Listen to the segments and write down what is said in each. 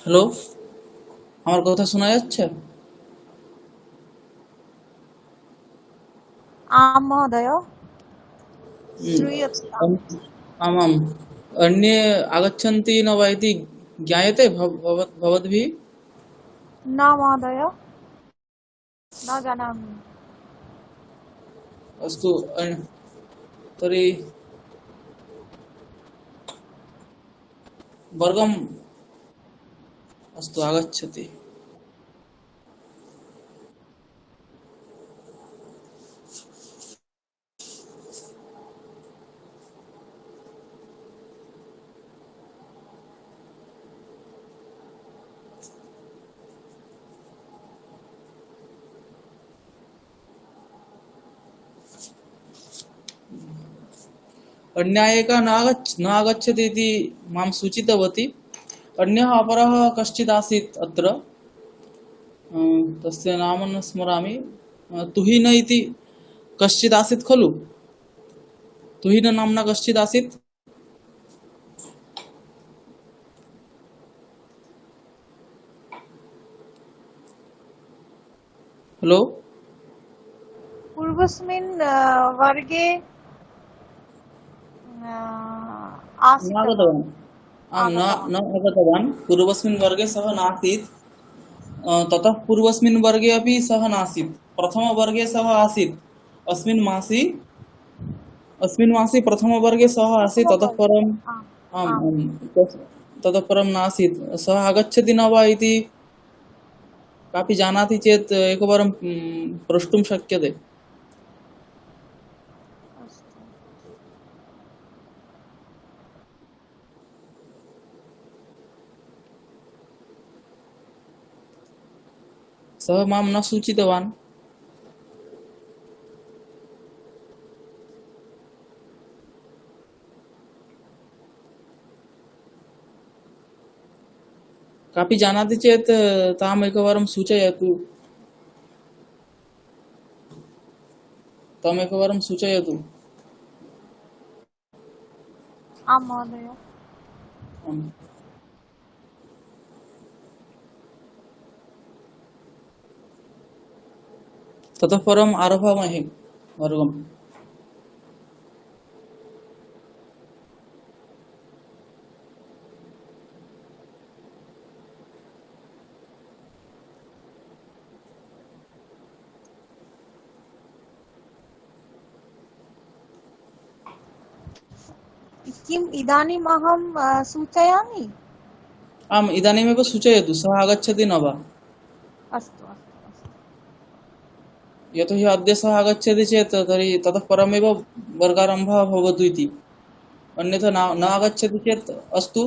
Hello, আমার কথা শোনা যাচ্ছে? आं महोदय उम्, श्रूयते वा? आमाम्। अन्ये आगच्छन्ति न वा इति ज्ञायते भवद्भिः? न महोदय, न जानामि। अस्तु। तर्हि वर्गम् अस्तु आगच्छति। अन्यायिका न आगच्छति इति मां सूचितवती। अन्यः अपरः कश्चित् आसीत् अत्र। तस्य नाम न स्मरामि। तुहिन इति कश्चित् आसीत् खलु? तुहिन नाम्ना कश्चित् आसीत्। हेलो। पूर्वस्मिन् वर्गे न आसीत् वा? आगतवान्। आं न आगतवान्। न आगतवान्। पूर्वस्मिन् वर्गे सः नासीत्। ततः पूर्वस्मिन् वर्गे अपि सः नासीत्। प्रथमवर्गे सः आसीत्। अस्मिन् मासि अस्मिन् मासि प्रथमवर्गे सः आसीत्। ततः प्रथमवर्गे परम् आम् आम् आम्। आम् ततः परं नासीत्। सः आगच्छति न वा इति कापि जानाति चेत् एकवारं प्रष्टुं शक्यते। अस्तु। सः मां न सूचितवान्। कापि जानाति चेत् ताम् एकवारं सूचयतु। तम् एकवारं सूचयतु। आं महोदय। आम्। ततः परम् आरभामहे वर्गम्। किम् इदानीम् अहं सूचयामि? आम्, इदानीमेव सूचयतु सः आगच्छति न वा। अस्तु अस्तु अस्तु। यतोहि अद्य सः आगच्छति चेत् तर्हि ततः परमेव वर्गारम्भः भवतु इति। अन्यथा न आगच्छति चेत् अस्तु,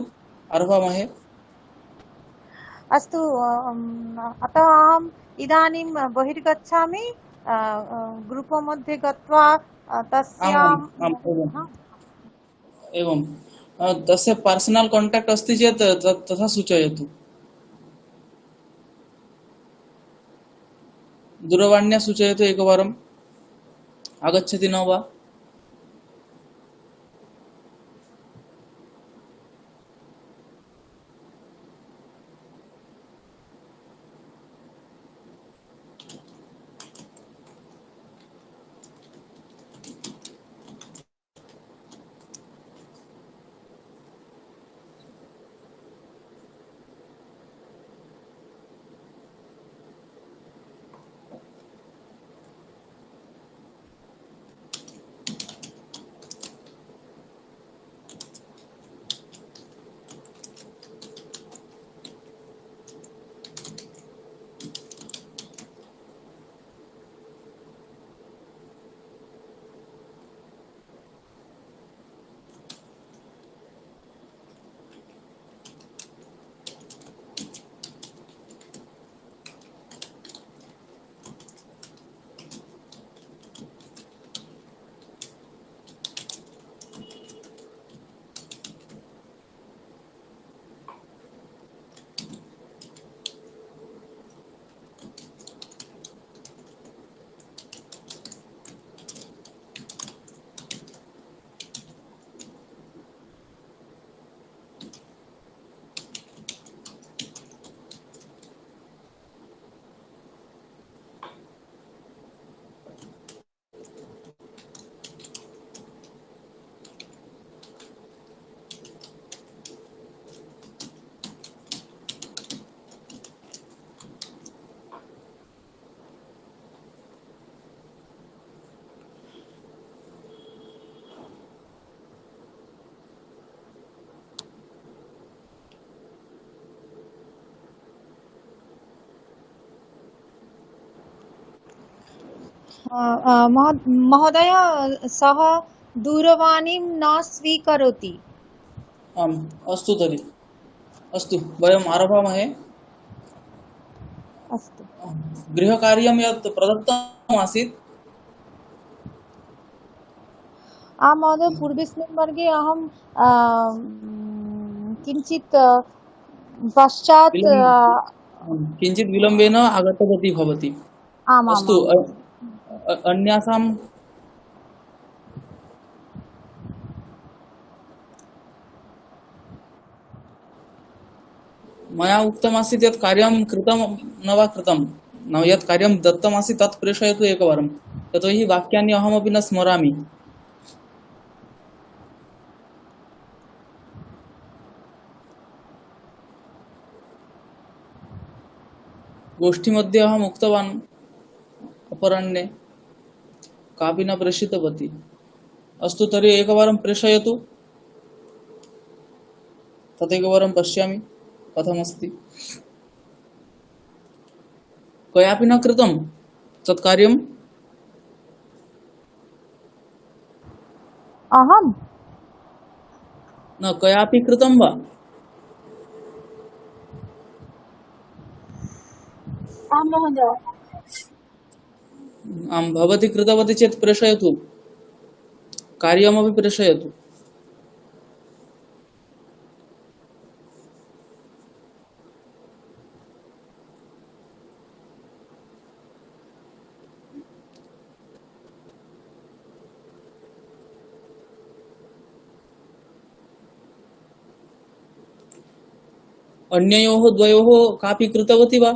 आरभामहे। अस्तु अतः अहम् इदानीं बहिर्गच्छामि। ग्रूप मध्ये गत्वा आम् तस्यां आम् आम् एवम् एवं। तस्य पर्सनल् काण्टाक्ट् अस्ति चेत् तथा सूचयतु। दूरवाण्या सूचयतु एकवारम्। आगच्छति न वा। महोदय सः दूरवाणीं न स्वीकरोति। आम् अस्तु तर्हि अस्तु वयम् आरभामहे। अस्तु। गृहकार्यं यत् प्रदत्तम् आसीत् महोदय पूर्वस्मिन् वर्गे अहं किञ्चित् पश्चात् किञ्चित् विलम्बेन आगतवती भवति। अस्तु आमामाम् अन्यासां मया उक्तमासीत् यत् कार्यं कृतं न वा कृतं न यत् कार्यं दत्तमासीत् तत् प्रेषयतु एकवारं, यतोहि वाक्यानि अहमपि न स्मरामि। गोष्ठीमध्ये अहम् उक्तवान् अपराह्ने कापि न प्रेषितवती। अस्तु तर्हि एकवारं प्रेषयतु, तदेकवारं पश्यामि कथमस्ति। कयापि न कृतं तत् कार्यं। अहं न कयापि कृतं वा? आं महोदय। आं भवती कृतवती चेत् प्रेषयतु, कार्यमपि प्रेषयतु। अन्ययोः द्वयोः कापि कृतवती वा?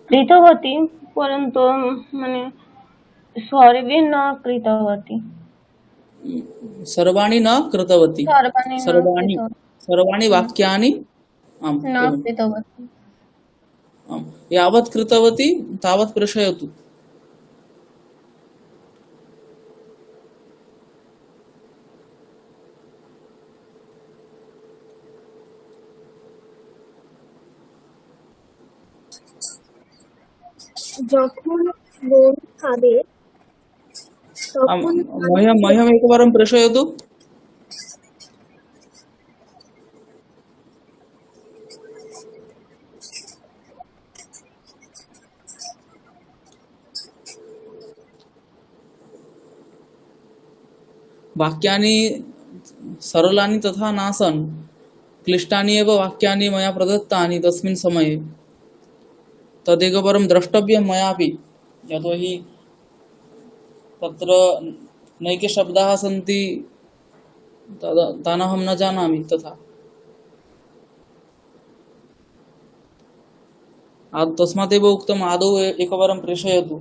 कृतवती परन्तु माने सर्वे न कृतवती। सर्वाणि न कृतवती। सर्वाणि न सर्वाणि कृतवती। सर्वाणि वाक्यानि आम् न एवम् कृतवती। आम् यावत् कृतवती तावत् प्रेषयतु। যখন মন খাবে आम् তখন মানুষের मह्यम् एकवारं प्रेषयतु। वाक्यानि सरलानि तथा नासन्, क्लिष्टानि एव वाक्यानि मया प्रदत्तानि तस्मिन् समये। तदेकवारं द्रष्टव्यं मयापि, यतोहि तत्र नैके शब्दाः सन्ति, तान् अहं न जानामि तथा। तस्मादेव उक्तम् आदौ एकवारं प्रेषयतु।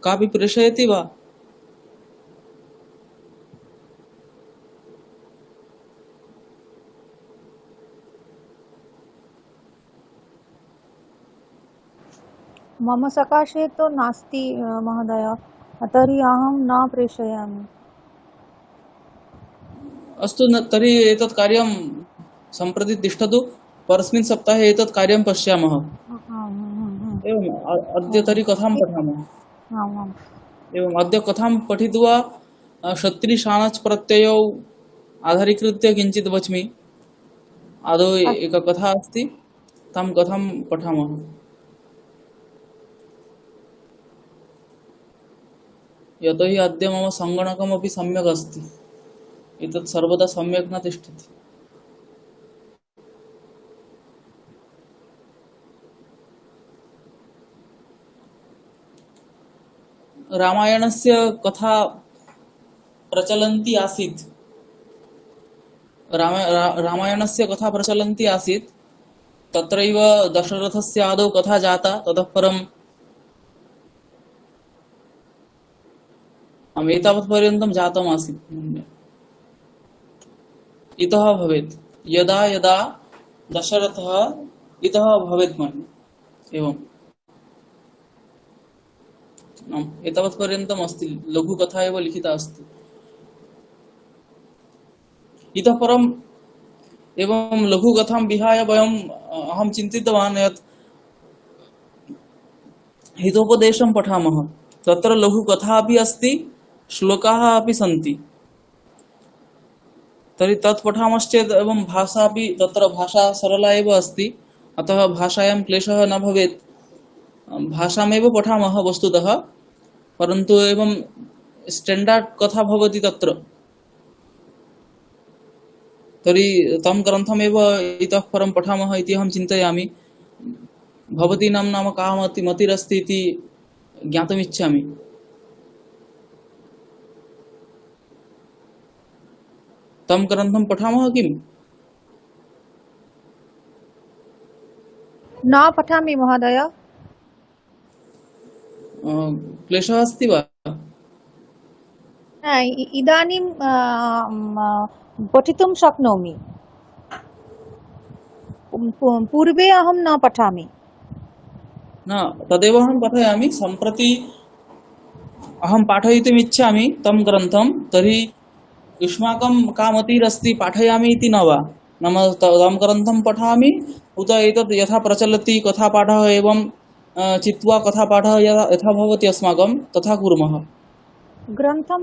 कापि प्रेषयति वा? मम सकाशे तु नास्ति महोदय, तर्हि अहं न प्रेषयामि। अस्तु न तर्हि एतत् कार्यं सम्प्रति तिष्ठतु। परस्मिन् सप्ताहे एतत् कार्यं पश्यामः। एवम् अद्य एवम् तर्हि कथां पठामः। आम् आम् एवम् अद्य कथां पठित्वा शत्रिशानच् प्रत्ययौ आधारीकृत्य किञ्चित् वच्मि। आदौ एका कथा अस्ति, तां कथां पठामः। यतोहि अद्य मम सङ्गणकमपि सम्यक् अस्ति, एतत् सर्वदा सम्यक् न तिष्ठति। रामायणस्य कथा प्रचलन्ती आसीत्। रामायणस्य कथा प्रचलन्ती आसीत्। तत्रैव दशरथस्य आदौ कथा जाता, ततः परम् एतावत् पर्यन्तं जातम् आसीत्। इतः भवेत्, यदा यदा दशरथः इतः भवेत् मन्ये। एवम् एतावत् पर्यन्तम् अस्ति, लघुकथा एव लिखिता अस्ति। इतः परम् एवं लघुकथां विहाय अहं चिन्तितवान् यत् हितोपदेशं पठामः। तत्र लघुकथा अपि अस्ति, श्लोकाः अपि सन्ति। तर्हि तत् पठामश्चेत् एवं भाषा अपि, तत्र भाषा सरला एव अस्ति, अतः भाषायां क्लेशः न भवेत्। भाषामेव पठामः वस्तुतः, परन्तु एवं स्टैण्डर्ड् कथा भवति तत्र। तर्हि तं ग्रन्थमेव इतः परं पठामः इति अहं चिन्तयामि। भवतीनां नाम का मतिरस्ति इति ज्ञातुमिच्छामि। तं ग्रन्थं पठामः किम्? न पठामि महोदय। क्लेशः अस्ति वा? इदानीं पठितुं शक्नोमि। पूर्वे अहं न पठामि। न, तदेव अहं पाठयामि। सम्प्रति अहं पाठयितुम् इच्छामि तं ग्रन्थं। तर्हि युष्माकं का मतिरस्ति, पाठयामि इति न वा? नाम तं ग्रन्थं पठामि उत एतत् यथा प्रचलति कथापाठः एवं चित्वा कथापाठः यथा भवति अस्माकं, तथा कुर्मः। ग्रन्थं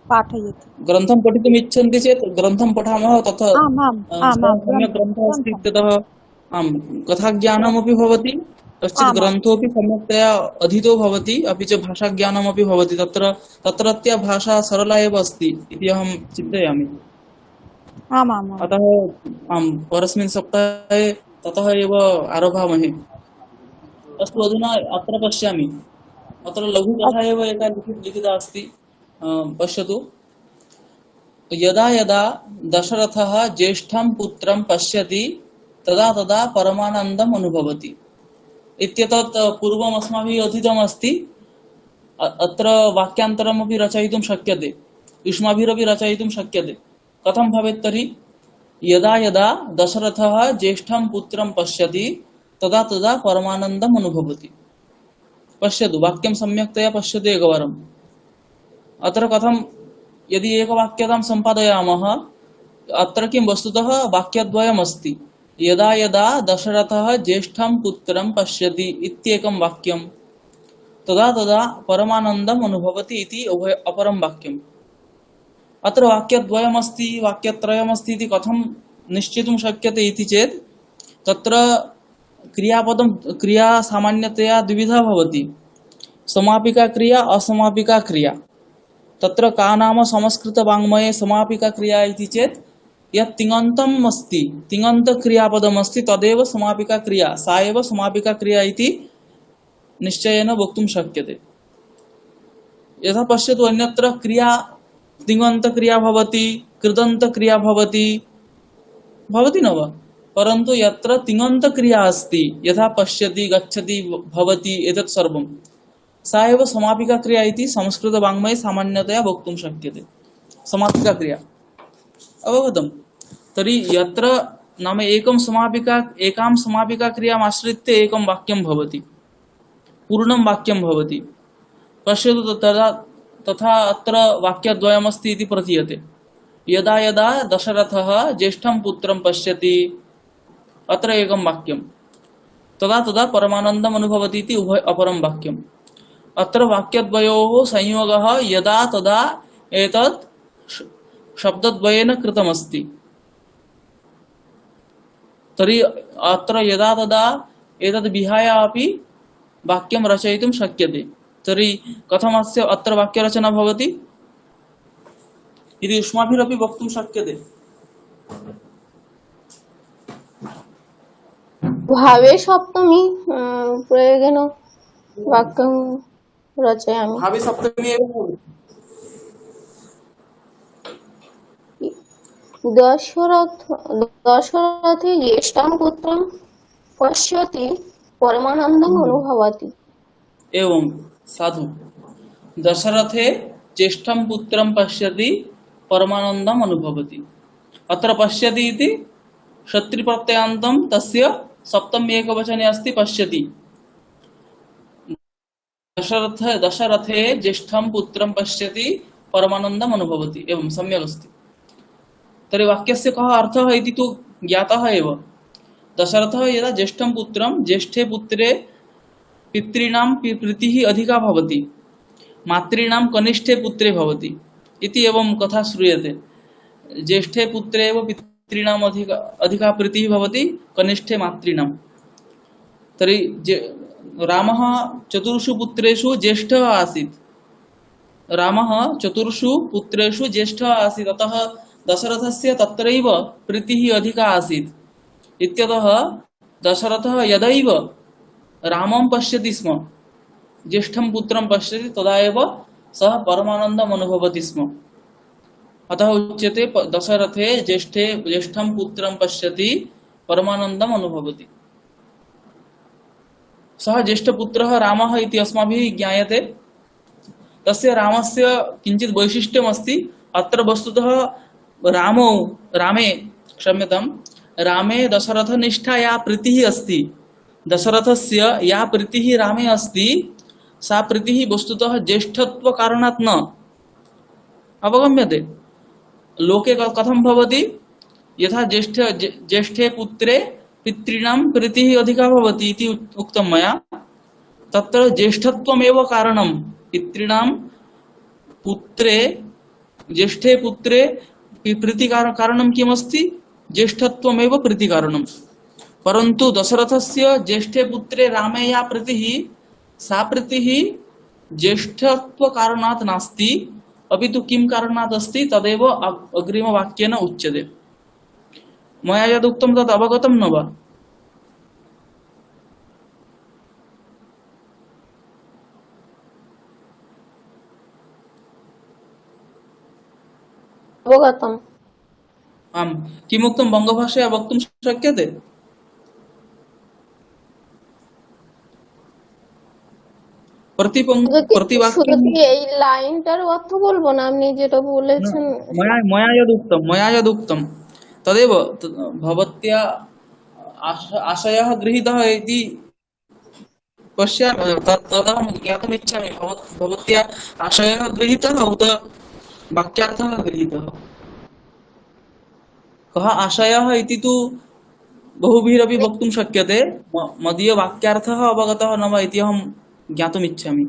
पाठयतु। ग्रन्थं पठितुम् इच्छन्ति चेत् ग्रन्थं पठामः। तथा आम् आम् आम् आम्, सम्यक् ग्रन्थः अस्ति ग्रन्थं। इत्यतः आम्, कथाज्ञानमपि भवति, कश्चित् आम् आम् ग्रन्थोऽपि सम्यक्तया अधीतो भवति, अपि च भाषाज्ञानमपि भवति। तत्रत्य भाषा सरला एव अस्ति इति अहं चिन्तयामि। आम् आम् आम्। अतः आम्, परस्मिन् सप्ताहे ततः एव आरभामहे। अस्तु, अधुना अत्र पश्यामि। अत्र लघुकथा एव एका लिखिता अस्ति। पश्यतु। यदा यदा दशरथः ज्येष्ठं पुत्रं पश्यति तदा तदा परमानन्दम् अनुभवति इत्येतत् पूर्वम् अस्माभिः अधीतम् अस्ति। अत्र वाक्यान्तरमपि रचयितुं शक्यते, युष्माभिरपि रचयितुं शक्यते। कथं भवेत् तर्हि? यदा यदा दशरथः ज्येष्ठं पुत्रं पश्यति तदा तदा परमानन्दम् अनुभवति। पश्यतु, वाक्यं सम्यक्तया पश्यतु एकवारम्। अत्र कथं, यदि एकवाक्यतां सम्पादयामः, अत्र किं वस्तुतः वाक्यद्वयम् अस्ति। यदा यदा दशरथः ज्येष्ठं पुत्रं पश्यति इत्येकं वाक्यं, तदा तदा परमानन्दम् अनुभवति इति अपरं वाक्यम्। अत्र वाक्यद्वयमस्ति, वाक्यत्रयमस्ति इति कथं निश्चेतुं शक्यते इति चेत्, तत्र क्रिया सामान्यतया द्विविधा भवति, समापिका क्रिया, असमापिका क्रिया। तत्र का नाम संस्कृतवाङ्मये समापिका क्रिया इति चेत्, यत् तिङन्तम् अस्ति, तिङन्त क्रियापदम् अस्ति, तदेव समापिका क्रिया, सा एव समापिका क्रिया इति निश्चयेन वक्तुं शक्यते। यथा पश्यतु, अन्यत्र क्रिया तिङन्त क्रिया भवति, कृदन्त क्रिया भवति न वा? परन्तु यत्र तिङन्त क्रिया अस्ति, यथा पश्यति, गच्छति, भवति, एतत् सर्वं, सा एव समापिका क्रिया इति संस्कृतवाङ्मये सामान्यतया वक्तुं शक्यते। समापिका क्रिया अवगतम्? तर्हि यत्र नाम एकां समापिका क्रियाम् आश्रित्य एकं वाक्यं भवति, पूर्णं वाक्यं भवति। पश्यतु, तथा अत्र वाक्यद्वयमस्ति इति प्रतीयते। यदा यदा दशरथः ज्येष्ठं पुत्रं पश्यति, अत्र एकं वाक्यं, तदा तदा परमानन्दम् अनुभवति इति अपरं वाक्यम्। अत्र वाक्यद्वयोः संयोगः यदा तदा एतत् शब्दद्वयेन कृतमस्ति। तर्हि अत्र यदा तदा एतद् विहाय अपि वाक्यं रचयितुं शक्यते। तर्हि कथमस्य अत्र वाक्यरचना भवति इति युष्माभिरपि वक्तुं शक्यते। भावे सप्तमी प्रयोगेन वाक्यं रचयामि। भावी सप्तमी एव भवति। दशरथ दशरथे ज्येष्ठं पुत्रं पश्यति परमानन्दम् अनुभवति। एवं साधु। दशरथे ज्येष्ठं पुत्रं पश्यति परमानन्दम् अनुभवति। अत्र पश्यति इति शत्रुप्रत्ययान्तं तस्य सप्तमी एकवचने अस्ति पश्यति। दशरथे ज्येष्ठं पुत्रं पश्यति परमानन्दम् अनुभवति। एवं सम्यक् अस्ति। तर्हि वाक्यस्य कः अर्थः इति तु ज्ञातः एव। दशरथः यदा ज्येष्ठं पुत्रं, ज्येष्ठे पुत्रे पितॄणां प्रीतिः अधिका भवति, मातॄणां कनिष्ठे पुत्रे भवति इति एवं कथा श्रूयते। ज्येष्ठे पुत्रे एव पितॄणाम् अधिका प्रीतिः भवति, कनिष्ठे मातॄणां। तर्हि रामः चतुर्षु पुत्रेषु ज्येष्ठः आसीत्। रामः चतुर्षु पुत्रेषु ज्येष्ठः आसीत्, अतः दशरथस्य तत्रैव प्रीतिः अधिका आसीत्। इत्यतः दशरथः यदैव रामं पश्यति स्म, ज्येष्ठं पुत्रं पश्यति, तदा एव सः परमानन्दम् अनुभवति स्म। अतः उच्यते दशरथे ज्येष्ठं पुत्रं पश्यति परमानन्दम् अनुभवति। सः ज्येष्ठपुत्रः रामः इति अस्माभिः ज्ञायते। तस्य रामस्य किञ्चित् वैशिष्ट्यम् अस्ति। अत्र वस्तुतः रामे दशरथनिष्ठा या प्रीतिः अस्ति, दशरथस्य या प्रीतिः रामे अस्ति, सा प्रीतिः वस्तुतः ज्येष्ठत्वकारणात् न अवगम्यते। लोके कथं भवति, यथा ज्येष्ठे पुत्रे पितॄणां प्रीतिः अधिका भवति इति उक्तं मया। तत्र ज्येष्ठत्वमेव कारणं। पितॄणां पुत्रे, ज्येष्ठे पुत्रे प्रीतिकारणं किमस्ति? ज्येष्ठत्वमेव प्रीतिकारणं। परन्तु दशरथस्य ज्येष्ठे पुत्रे रामे या प्रीतिः, सा प्रीतिः ज्येष्ठत्वकारणात् नास्ति, अपि तु किं कारणात् अस्ति तदेव अग्रिमवाक्येन उच्यते। मया यद् उक्तं तद् अवगतं न वा? अवगतम्। आम्, किमुक्तं बङ्गभाषया वक्तुं शक्यते? प्रतिवाक्यं শুধু কি এই লাইনটার অর্থ বলবো না আপনি যেটা বলেছেন? मया यदुक्तं तदेव भवत्या आशयः गृहीतः इति पश्यामि। तदहं ज्ञातुमिच्छामि भवत्या आशयः गृहीतः उत वाक्यार्थः गृहीतः। कः आशयः इति तु बहुभिरपि वक्तुं शक्यते। मदीय वाक्यार्थः अवगतः न वा इति अहं ज्ञातुमिच्छामि।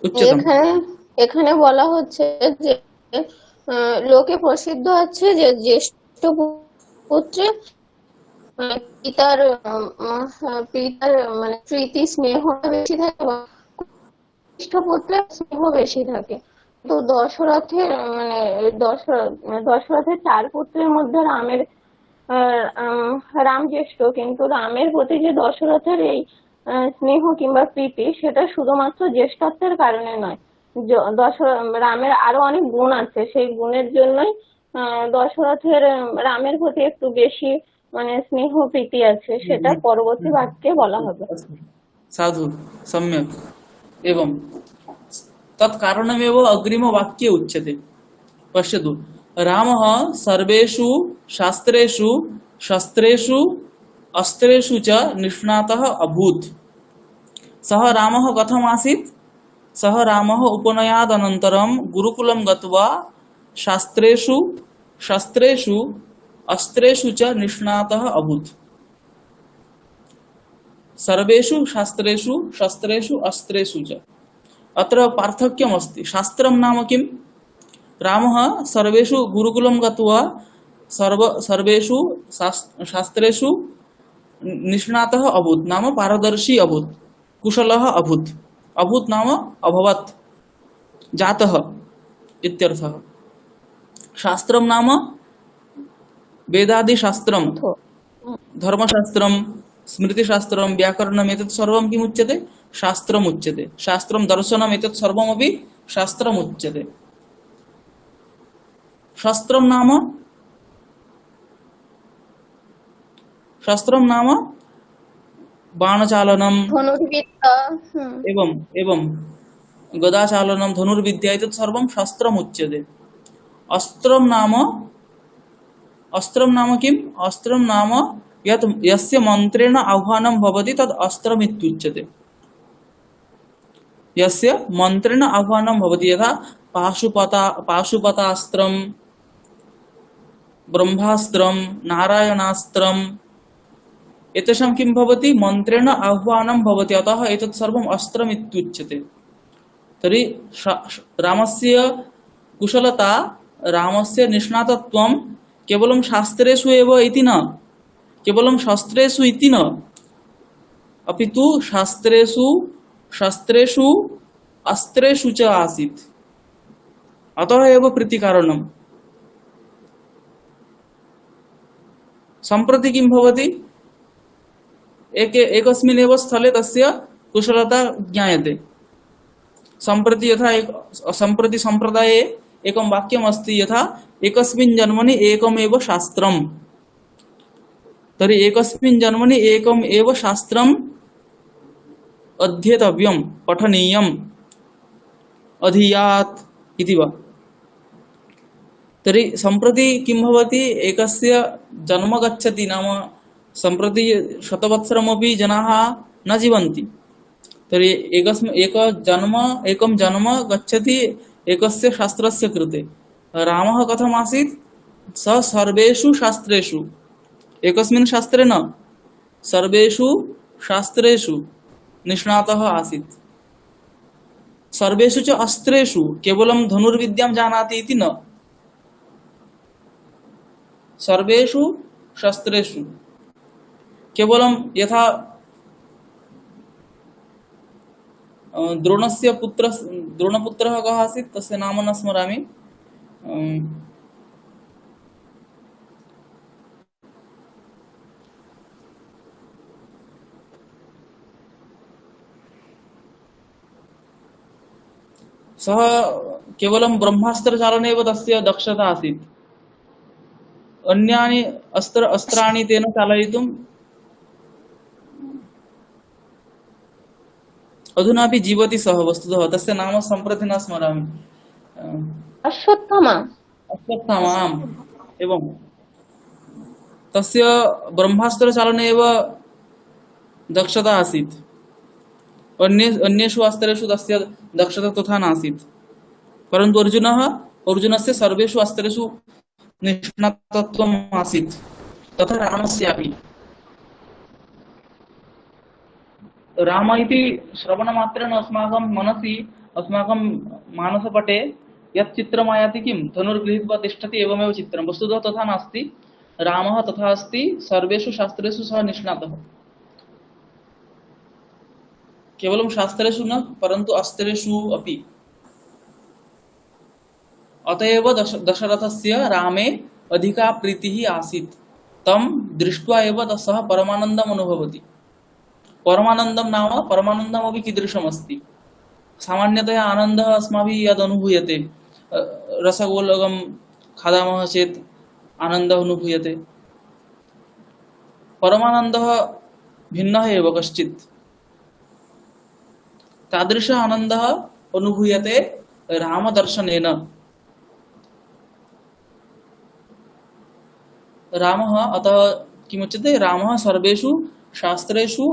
उच्यताम्। এখানে বলা হচ্ছে যে লোকে প্রসিদ্ধ আছে যে জ্যেষ্ঠ পুত্রে পিতার পিতার মানে প্রীতি স্নেহ বেশি থাকে, জ্যেষ্ঠ পুত্রের স্নেহ বেশি থাকে। তো দশরথের দশরথের 4 পুত্রের মধ্যে রাম জ্যেষ্ঠ, কিন্তু রামের প্রতি যে দশরথের এই স্নেহ কিংবা প্রীতি, সেটা শুধুমাত্র জ্যেষ্ঠত্বের কারণে নয়। রামের আরো অনেক গুণ আছে, সেই গুণের জন্যই দশরথের রামের প্রতি একটু বেশি মানে স্নেহ প্রীতি আছে, সেটা পরবর্তী বাক্যে বলা হবে। साधु, सम्यक्। एवं तत्कारणमेव अग्रिमवाक्ये उच्यते। पश्यतु, रामः सर्वेषु शास्त्रेषु शस्त्रेषु अस्त्रेषु च निष्णातः अभूत्। सः रामः कथम् आसीत्? सः रामः उपनयनादनन्तरं गुरुकुलं गत्वा शास्त्रेषु शस्त्रेषु अस्त्रेषु च निष्णातः अभूत्। सर्वेषु शास्त्रेषु शस्त्रेषु अस्त्रेषु च। अत्र पार्थक्यम् अस्ति। शास्त्रं नाम किम्? रामः सर्वेषु गुरुकुलं गत्वा सर्वेषु शास्त्रेषु निष्णातः अभूत्, नाम पारदर्शी अभूत्, कुशलः अभूत्। अभूत् नाम अभवत्, जातः इत्यर्थः। शास्त्रं नाम वेदादिशास्त्रं, धर्मशास्त्रं, स्मृतिशास्त्रं व्याकरणम् एतत् सर्वं किम् उच्यते? शास्त्रम् उच्यते। शास्त्रं दर्शनम् एतत् सर्वमपि शास्त्रम् उच्यते। शास्त्रं नाम शास्त्रं नाम बाणचालनम् धनुर्विद्या। हम्म। एवं एवं गदाचालनं धनुर्विद्या एतत् सर्वं शास्त्रम् उच्यते। अस्त्रं नाम अस्त्रं नाम किम्? अस्त्रं नाम यत् यस्य मन्त्रेण आह्वानं भवति तद् अस्त्रमित्युच्यते। यस्य मन्त्रेण आह्वानं भवति, यथा पाशुपतास्त्रं, ब्रह्मास्त्रं, नारायणास्त्रम्, एतेषां किं भवति? मन्त्रेण आह्वानं भवति, अतः एतत् सर्वम् अस्त्रमित्युच्यते। तर्हि रामस्य कुशलता, रामस्य निष्णातत्वं केवलं शास्त्रेषु एव इति न, केवलं शास्त्रेषु इति न, अपितु शास्त्रेषु शास्त्रेषु अस्त्रेषु च आसीत्। अतः एव प्रीतिकारणम्। सम्प्रति किं भवति? एकस्मिन् एव स्थले तस्य कुशलता ज्ञायते। सम्प्रति यथा सम्प्रति सम्प्रदाये एकं वाक्यम् अस्ति, यथा एकस्मिन् जन्मनि एकमेव शास्त्रम्। तर्हि एकस्मिन् जन्मनि एकम् एव शास्त्रम् अध्येतव्यं, पठनीयम्, अधियात् इति वा। तर्हि सम्प्रति किं भवति? एकस्य जन्म गच्छति, नाम सम्प्रति शतवत्सरमपि जनाः न जीवन्ति। तर्हि एकं जन्म गच्छति एकस्य शास्त्रस्य कृते। रामः कथम् आसीत्? सः सर्वेषु शास्त्रेषु, एकस्मिन् शास्त्रे न, सर्वेषु शास्त्रेषु निष्णातः आसीत्। सर्वेषु च अस्त्रेषु, केवलं धनुर्विद्यां जानाति इति न, सर्वेषु शास्त्रेषु। केवलं यथा द्रोणपुत्रः कः आसीत्? तस्य नाम न स्मरामि। सः केवलं ब्रह्मास्त्रचालने एव तस्य दक्षता आसीत्। अन्यानि अस्त्राणि तेन चालयितुं अधुनापि जीवति सः, वस्तुतः तस्य नाम सम्प्रति न स्मरामि। अश्वत्थामा। अश्वत्थामा, आम्, एवं तस्य ब्रह्मास्त्रचालने एव दक्षता आसीत्। अन्येषु अस्त्रेषु तस्य दक्षता तथा नासीत्। परन्तु अर्जुनस्य सर्वेषु अस्त्रेषु निष्णातत्वम् आसीत्, तथा रामस्यापि। राम इति श्रवणमात्रेण अस्माकं मनसि, अस्माकं मानसपटे यत् चित्रम् आयाति, किं धनुर्गृहीत्वा तिष्ठति एवमेव चित्रं। वस्तुतः तथा नास्ति। रामः तथा अस्ति, सर्वेषु शास्त्रेषु सः निष्णातः। केवलं शास्त्रेषु न, परन्तु अस्त्रेषु अपि। अतएव दशरथस्य रामे अधिका प्रीतिः आसीत्। तं दृष्ट्वा एव सः परमानन्दम् अनुभवति। परमानन्दं नाम, परमानन्दमपि कीदृशम् अस्ति? सामान्यतया आनन्दः अस्माभिः यद् अनुभूयते, रसगोलकं खादामः चेत् आनन्दः अनुभूयते। परमानन्दः भिन्नः एव कश्चित्। तादृश आनन्दः अनुभूयते रामदर्शनेन। रामः, अतः किमुच्यते? रामः सर्वेषु शास्त्रेषु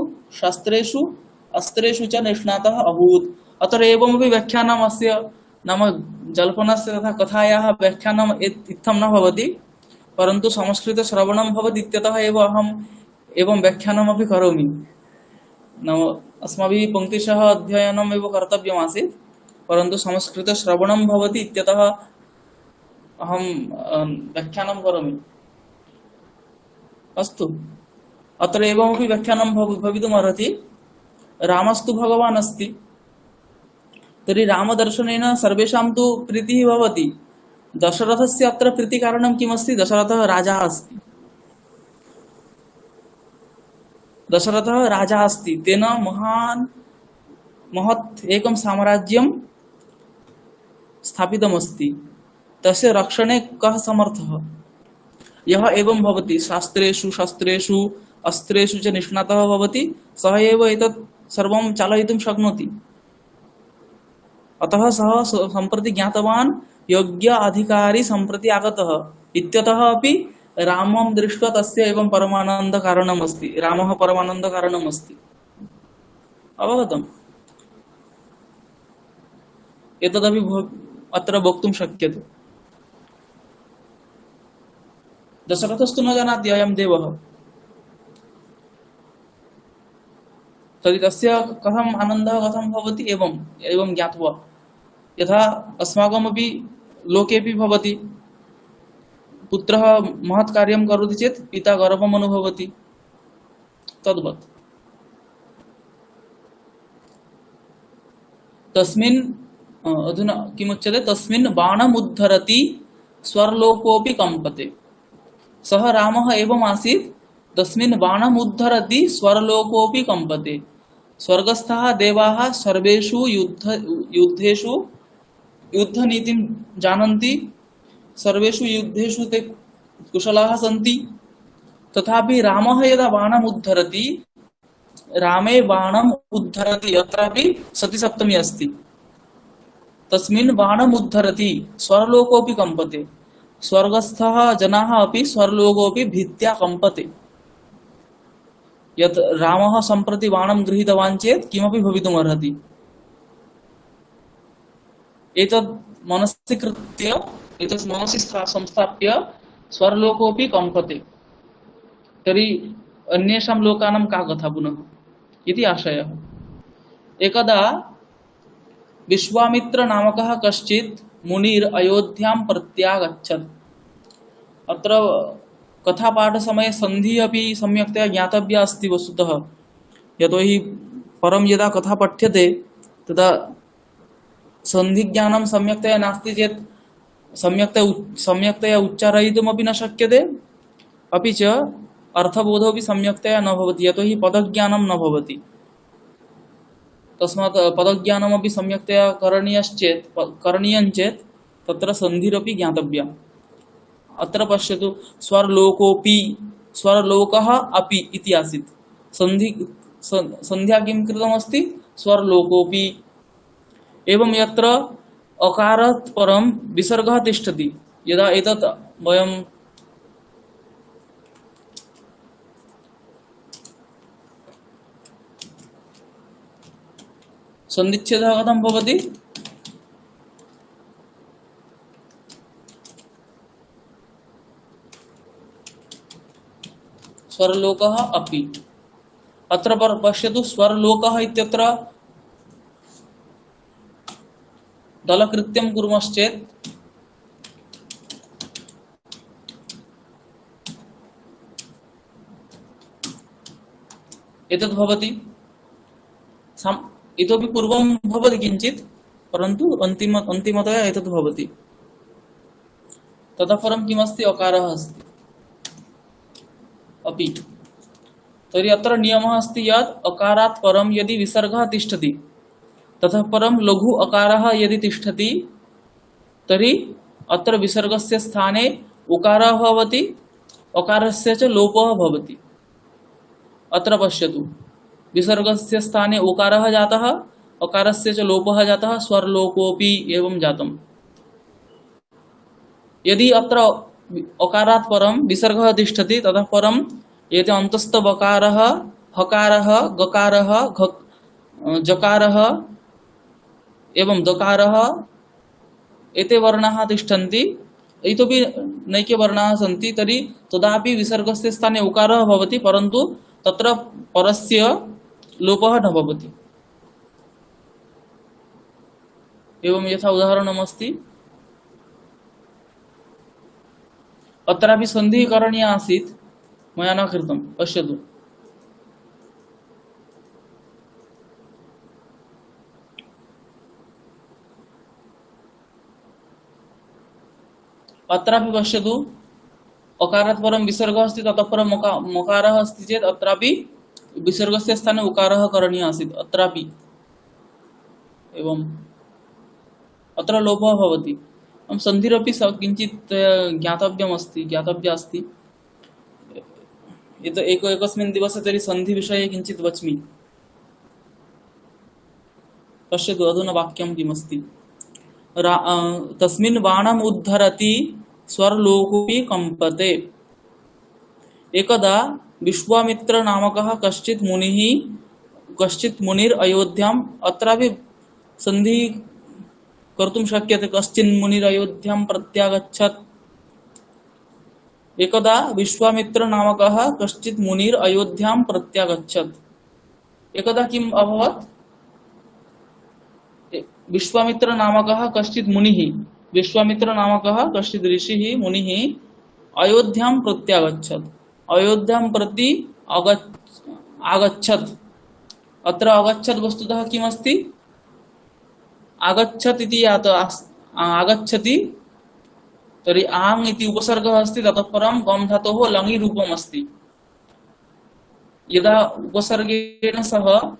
अस्त्रेषु च निष्णातः अभूत्। अतः एवमपि व्याख्यानम् अस्य, नाम जल्पनस्य तथा कथायाः व्याख्यानम् इत्थं न भवति, परन्तु संस्कृतश्रवणं भवति इत्यतः एव अहम् एवं व्याख्यानमपि करोमि। नाम अस्माभिः पङ्क्तिशः अध्ययनम् एव कर्तव्यमासीत्, परन्तु संस्कृतश्रवणं भवति इत्यतः अहं व्याख्यानं करोमि। अस्तु, अत्र एवमपि व्याख्यानं भवितुमर्हति। रामस्तु भगवान् अस्ति, तर्हि रामदर्शनेन सर्वेषां तु प्रीतिः भवति। दशरथस्य अत्र प्रीतिकारणं किमस्ति? दशरथः राजा अस्ति। दशरथः राजा अस्ति, तेन महान् महत् एकं साम्राज्यं स्थापितमस्ति, तस्य रक्षणे कः समर्थः? यः एवं भवति, शास्त्रेषु शस्त्रेषु अस्त्रेषु च निष्णातः भवति, सः एव एतत् सर्वं चालयितुं शक्नोति। अतः सः सम्प्रति ज्ञातवान् योग्य अधिकारी सम्प्रति आगतः इत्यतः अपि रामं दृष्ट्वा तस्य एवं परमानन्द कारणम् अस्ति, रामः परमानन्द कारणम् अस्ति। अवगतम्? एतदपि अत्र वक्तुं शक्यते। दशरथस्तु न जानाति अयं देवः, तर्हि तस्य कथम् आनन्दः कथं भवति? एवं ज्ञात्वा, यथा अस्माकमपि लोकेपि भवति, पुत्रः महत् कार्यं करोति चेत् पिता गर्वम् अनुभवति, तद्वत्। तस्मिन् अधुना किमुच्यते? तस्मिन् बाणमुद्धरति स्वर्लोकोऽपि कम्पते। सः रामः एवम् आसीत्, तस्मिन् बाणमुद्धरति स्वर्लोकोऽपि कम्पते। स्वर्गस्थाः देवाः सर्वेषु युद्धेषु युद्धनीतिं जानन्ति, सर्वेषु युद्धेषु ते कुशलाः सन्ति, तथापि रामः यदा बाणम् उद्धरति, रामे बाणम् उद्धरति, अत्रापि सतिसप्तमी अस्ति। तस्मिन् बाणम् उद्धरति स्वर्लोकोऽपि कम्पते। स्वर्गस्थः जनाः अपि स्वर्लोकोऽपि भीत्या कम्पते। यत् रामः सम्प्रति बाणं गृहीतवान् चेत् किमपि भवितुमर्हति। एतत् मनसि कृत्य, एतत् मनसि संस्थाप्य स्वर्लोकोऽपि कम्पते। तर्हि अन्येषां लोकानां का कथा पुनः इति आशयः। एकदा विश्वामित्र नामकः कश्चित् मुनिर् अयोध्यां प्रत्यागच्छत्। अत्र कथापाठसमये सन्धिः अपि सम्यक्तया ज्ञातव्या अस्ति वस्तुतः। यतोहि परं यदा कथा पठ्यते तदा सन्धिज्ञानं सम्यक्तया नास्ति चेत् सम्यक्तया उच्चारयितुमपि न शक्यते, अपि च अर्थबोधोऽपि सम्यक्तया न भवति, यतोहि पदज्ञानं न भवति। तस्मात् पदज्ञानमपि सम्यक्तया करणीयं चेत् तत्र सन्धिरपि ज्ञातव्या। अत्र पश्यतु, स्वर्लोकोऽपि, स्वर्लोकः अपि इति आसीत्। संध्या किं कृतमस्ति? स्वर्लोकोऽपि। एवं यत्र अकारात् परं विसर्गः तिष्ठति, यदा एतत् वयं सन्धिच्छेदः कथं भवति? स्वर्लोकः अपि। अत्र पश्यतु, स्वर्लोकः इत्यत्र दलकृत्यं कुर्मश्चेत् एतद् भवति। इतोपि पूर्वं भवति किञ्चित्, परन्तु अन्तिमतया एतद् भवति। ततः परं किमस्ति? अकारः अस्ति, अपि। तर्हि अत्र नियमः अस्ति यत् अकारात् परं यदि विसर्गः तिष्ठति, ततः परं लघु अकारः यदि तिष्ठति, तर्हि अत्र विसर्गस्य स्थाने उकारः भवति, अकारस्य च लोपः भवति। अत्र पश्यतु, विसर्गस्य स्थाने उकारः जातः, अकारस्य च लोपः जातः, स्वर्लोकोऽपि एवं जातम्। यदि अत्र अकारात् परं विसर्गः तिष्ठति, ततः परं एते अन्तस्थवकारः, हकारः, गकारः, जकारः एवं दकारः, एते वर्णाः तिष्ठन्ति। इतोपि नैके वर्णाः सन्ति, तर्हि तदापि विसर्गस्य स्थाने उकारः भवति, परन्तु तत्र परस्य लोपः न भवति। एवं यथा उदाहरणमस्ति, अत्रापि सन्धिः करणीया आसीत्, मया न कृतं। पश्यतु, अत्रापि पश्यतु, अकारात् परं विसर्गः अस्ति, ततः परं मकारः अस्ति चेत् अत्रापि विसर्गस्य स्थाने उकारः करणीयः आसीत् अत्रापि एवं अत्र लोपः भवति। सन्धिरपि किञ्चित् ज्ञातव्या अस्ति। एकस्मिन् दिवसे तर्हि सन्धिविषये किञ्चित् वच्मि। पश्यतु अधुना वाक्यं किमस्ति। तस्मिन् बाणम् उद्धरति स्वर्लोकोऽपि कम्पते। एकदा विश्वामित्र नामकः कश्चित् मुनिर् अयोध्याम्, अत्रापि सन्धि कर्तुं शक्यते। कश्चिन् मुनिर् अयोध्यां प्रत्यागच्छत्। एकदा विश्वामित्र नामकः कश्चित् मुनिर् अयोध्यां प्रत्यागच्छत्। एकदा किम् अभवत्? विश्वामित्र नामकः कश्चित् ऋषिः मुनिः अयोध्यां प्रत्यागच्छत्। अयोध्यां प्रति आगच्छत्। अत्र आगच्छत् वस्तुतः किमस्ति? आगच्छत् इति आगच्छति, तर्हि आङ् इति उपसर्गः अस्ति, ततः परं गम धातोः लङि रूपम् अस्ति। यदा उपसर्गेण सह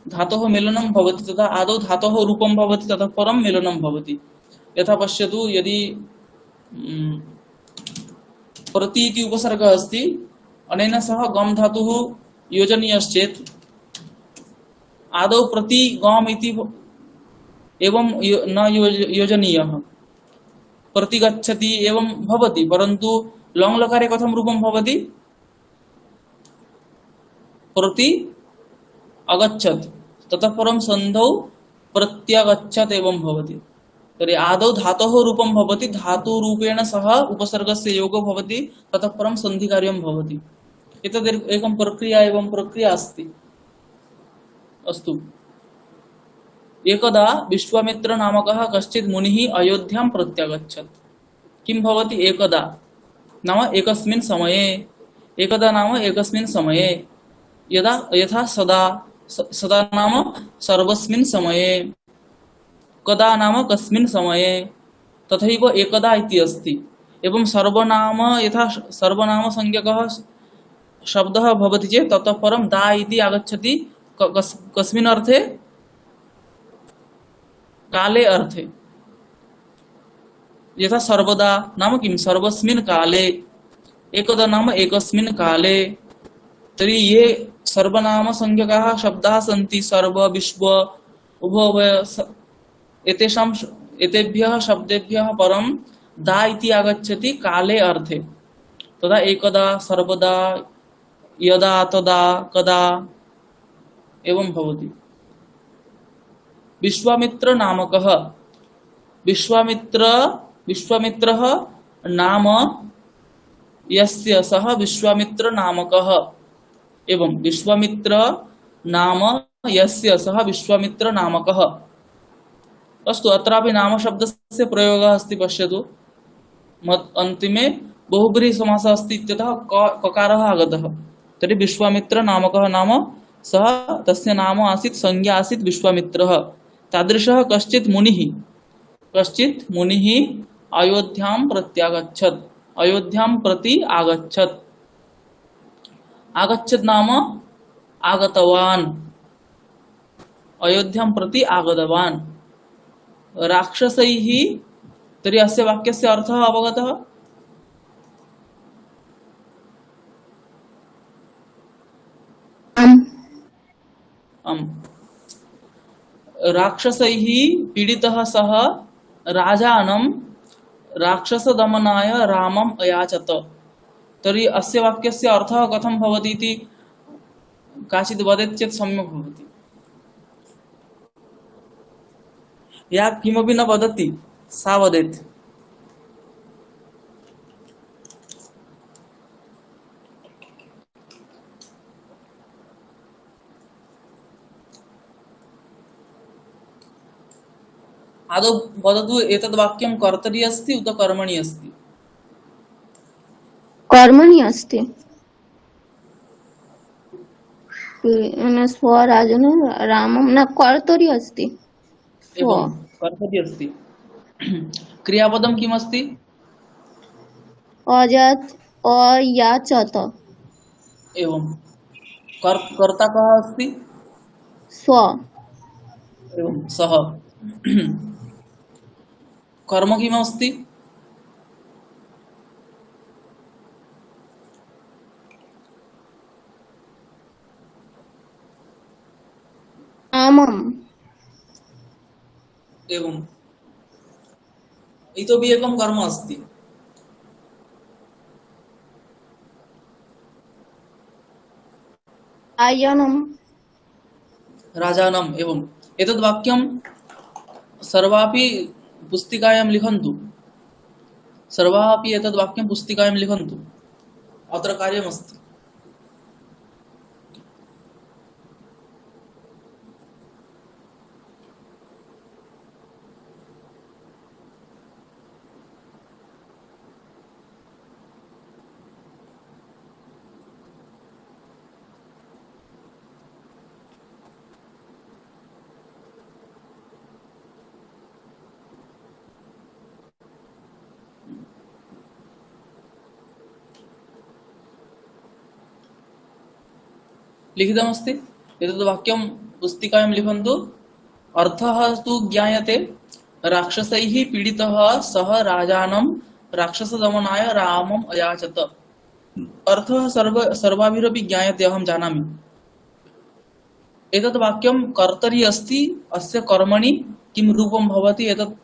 धातोः मेलनं भवति तदा आदौ धातोः रूपं भवति, ततः परं मेलनं भवति। यथा पश्यतु, यदि प्रति इति उपसर्गः अस्ति, अनेन सह गम धातुः योजनीयश्चेत् आदौ प्रति गम इति एवं न योजनीयः, प्रतिगच्छति एवं भवति। परन्तु लङ् लकारे कथं रूपं भवति? प्रति अगच्छत्, ततः परं सन्धौ प्रत्यागच्छत् एवं भवति। तर्हि आदौ धातोः रूपं भवति, धातुरूपेण सह उपसर्गस्य योगो भवति, ततः परं सन्धिकार्यं भवति। एतद् एकं प्रक्रिया अस्ति। अस्तु, एकदा विश्वामित्र नामकः कश्चित् मुनिः अयोध्यां प्रत्यागच्छत्। किं भवति? एकदा नाम एकस्मिन् समये, यथा सदा नाम सर्वस्मिन् समये, कदा नाम कस्मिन् समये, तथैव एकदा इति अस्ति। एवं सर्वनाम, यथा सर्वनाम संज्ञकः शब्दः भवति चेत् ततः परं दा इति आगच्छति। कस्मिन् अर्थे? काले अर्थे। यथा सर्वदा नाम किं? सर्वस्मिन् काले। एकदा नाम एकस्मिन् काले। तर्हि ये सर्वनाम संज्ञकाः शब्दाः सन्ति, सर्व, विश्व, उभय, एतेभ्यः शब्देभ्यः परं दा इति आगच्छति काले अर्थे। तदा एकदा, सर्वदा, यदा, तदा, कदा एवं भवति। विश्वामित्र नामकः, विश्वामित्रः नाम यस्य सः विश्वामित्र नामकः। एवं विश्वामित्र नाम यस्य सः विश्वामित्र नामकः। अस्तु, अत्रापि नाम शब्दस्य प्रयोगः अस्ति। पश्यतु, अन्तिमे बहुब्रीहि समासः अस्ति इत्यतः ककारः आगतः। तर्हि विश्वामित्र नामकः नाम सः, तस्य नाम आसीत्, संज्ञा आसीत् विश्वामित्रः। तादृशः कश्चित् मुनिः अयोध्यां प्रत्यागच्छत्, अयोध्यां प्रति आगच्छत्। आगच्छत् नाम आगतवान्, अयोध्यां प्रति आगतवान्। राक्षसैः, तर्हि अस्य वाक्यस्य अर्थः अवगतः? राक्षसैः पीडितः सः राजानं राक्षसदमनाय रामम् अयाचत। तर्हि अस्य वाक्यस्य अर्थः कथं भवति इति काचित् वदेत् चेत् सम्यक् भवति। या किमपि न वदति सा वदेत्। आदौ वदतु, एतद् वाक्यं कर्तरि अस्ति उत कर्मणि अस्ति? कर्मणि अस्ति। स्वराजन रामं न कर्तरि अस्ति। एवं कर्तरि अस्ति। क्रियापदं किमस्ति? अयाचत। एवं कर्ता कः अस्ति? स्व। एवं सः। कर्म किमस्ति? रामम्। एवं इतोपि एकं कर्म अस्ति। आयनम्। राजानम्। एवं एतद् वाक्यं सर्वापि पुस्तिकायां लिखन्तु। सर्वाः अपि एतद् वाक्यं पुस्तिकायां लिखन्तु। अत्र कार्यमस्ति। लिखितमस्ति। एतद् वाक्यं पुस्तिकायां लिखन्तु। अर्थः तु ज्ञायते। राक्षसैः पीडितः सः राजानं राक्षसदमनाय रामम् अयाचत। अर्थः सर्वाभिरपि ज्ञायते, अहं जानामि। एतद् वाक्यं कर्तरि अस्ति। अस्य कर्मणि किं रूपं भवति एतत्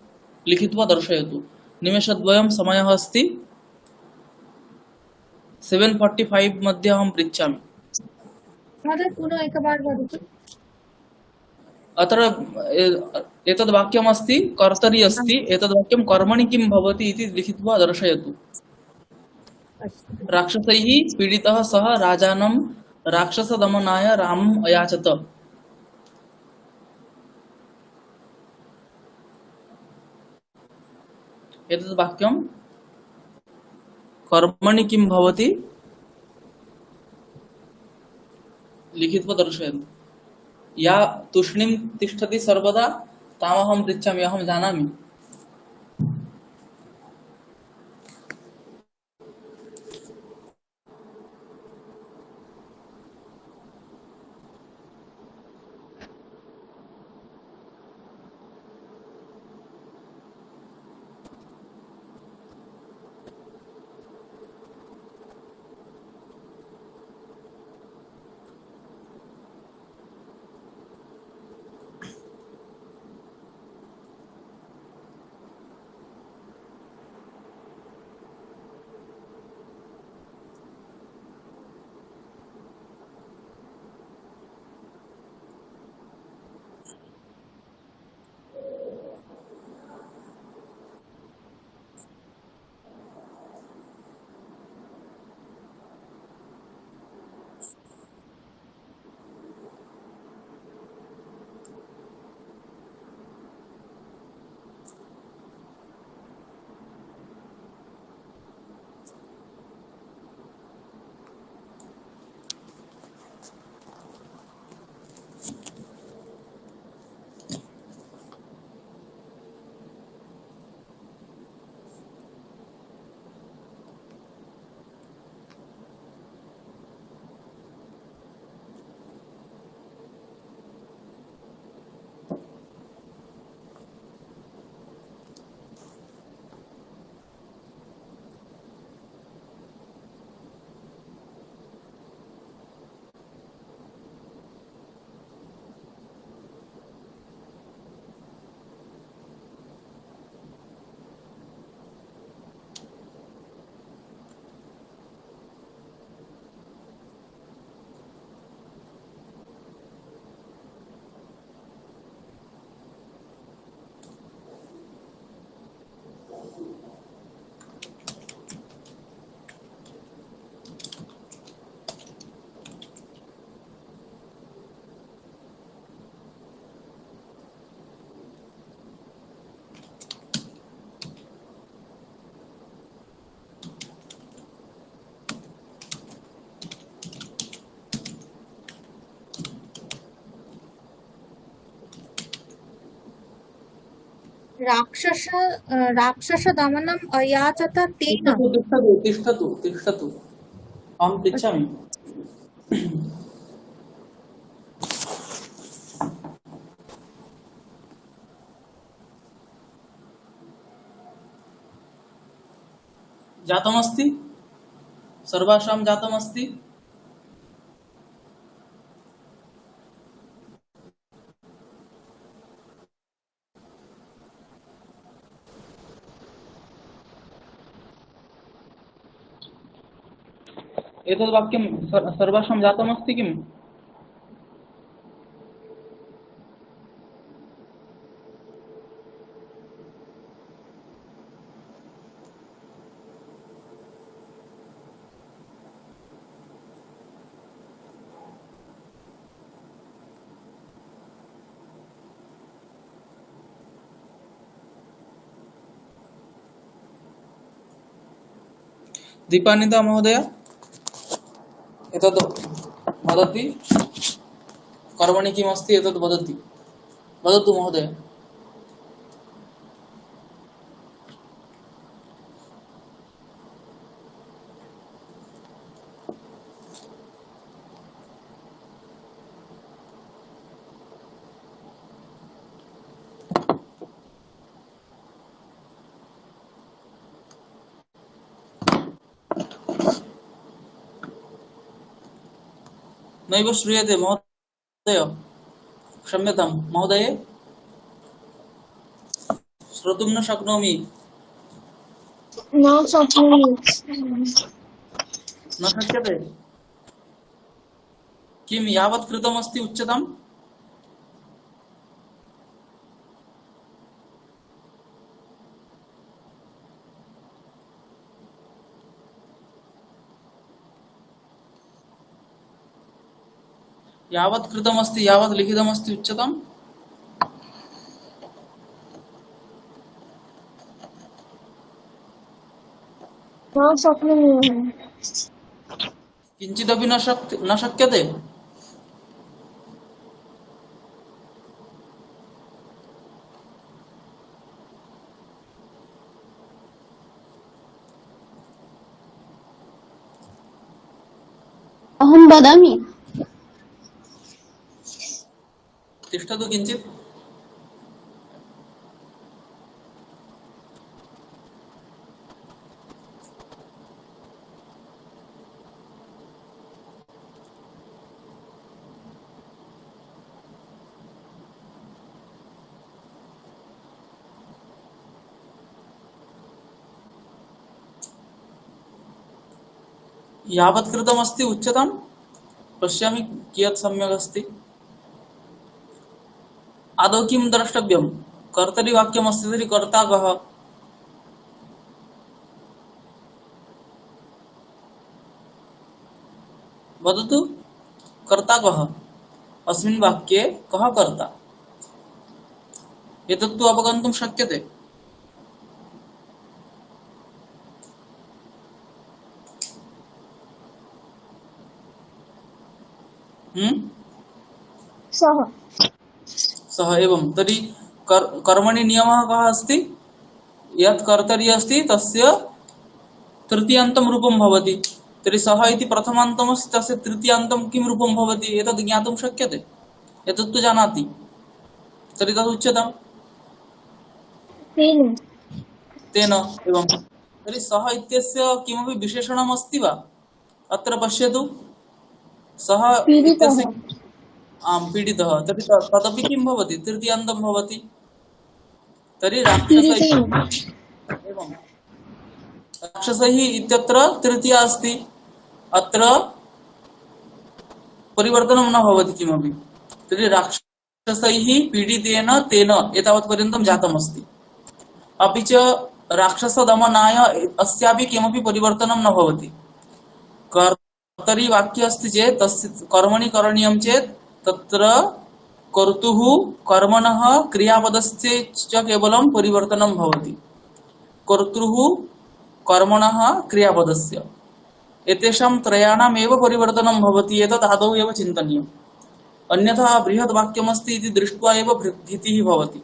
लिखित्वा दर्शयतु। निमेषद्वयं समयः अस्ति। 7:45 मध्ये अहं पृच्छामि। महोदय पुनः एकवार वदतु। अत्र एतद् वाक्यमस्ति, कर्तरि अस्ति। एतद् वाक्यं कर्मणि किं भवति इति लिखित्वा दर्शयतु। अस्तु। राक्षसैः पीडितः सः राजानं राक्षसदमनाय रामम् अयाचत। एतद् वाक्यं कर्मणि किं भवति लिखित्वा दर्शयन्तु। या तूष्णीं तिष्ठति सर्वदा तामहं पृच्छामि, अहं जानामि। राक्षसदमनम् अयाचत तेन। तिष्ठतु तिष्ठतु तिष्ठतु तिष्ठतु, अहं पृच्छामि। जातमस्ति, सर्वासां जातमस्ति। एतद् वाक्यं सर्वासां जातमस्ति किम्? दीपानिता महोदय एतद् वदति, कर्मणि किम् अस्ति एतद् वदति, वदतु महोदय। नैव श्रूयते महोदय, क्षम्यतां महोदय, श्रोतुं न शक्नोमि। न शक्नोमि। न शक्यते? किं यावत् कृतमस्ति उच्यताम्? यावत् कृतमस्ति, यावत् लिखितमस्ति उच्यताम्? न शक्नोमि। किञ्चिदपि न शक्यते? अहं वदामि। तिष्ठतु किञ्चित्। यावत् कृतमस्ति उच्यताम्? पश्यामि कियत् सम्यक् अस्ति। आदौ किं द्रष्टव्यं? कर्तरि वाक्यमस्ति तर्हि कर्ता कः? वदतु, कर्ता कः? अस्मिन् वाक्ये कः कर्ता? एतत्तु अवगन्तुं शक्यते। सः। सः एवं तर्हि कर्मणि नियमः कः अस्ति? यत् कर्तरि अस्ति तस्य तृतीयान्तं रूपं भवति। तर्हि सः इति प्रथमान्तमस्ति, तस्य तृतीयान्तं किं रूपं भवति एतद् ज्ञातुं शक्यते? एतत्तु जानाति, तर्हि तद् उच्यताम्। तेन एवं तर्हि सः इत्यस्य किमपि विशेषणम् अस्ति वा? अत्र पश्यतु, सः इत्यस्य पीडितः, तर्हि तदपि किं भवति? तृतीयान्तं भवति। तर्हि राक्षसैः एवं राक्षसैः इत्यत्र तृतीया अस्ति, अत्र परिवर्तनं न भवति किमपि। तर्हि राक्षसैः पीडितेन तेन एतावत् पर्यन्तं जातमस्ति। अपि च राक्षसदमनाय अस्यापि किमपि परिवर्तनं न भवति। कर्तरि वाक्य अस्ति चेत् तस्य कर्मणि करणीयं चेत् तत्र कर्तुः कर्मणः क्रियापदस्य च केवलं परिवर्तनं भवति। कर्तुः कर्मणः क्रियापदस्य एतेषां त्रयाणाम् एव परिवर्तनं भवति। एतत् आदौ एव चिन्तनीयम्, अन्यथा बृहत् वाक्यमस्ति इति दृष्ट्वा एव भीतिः भवति।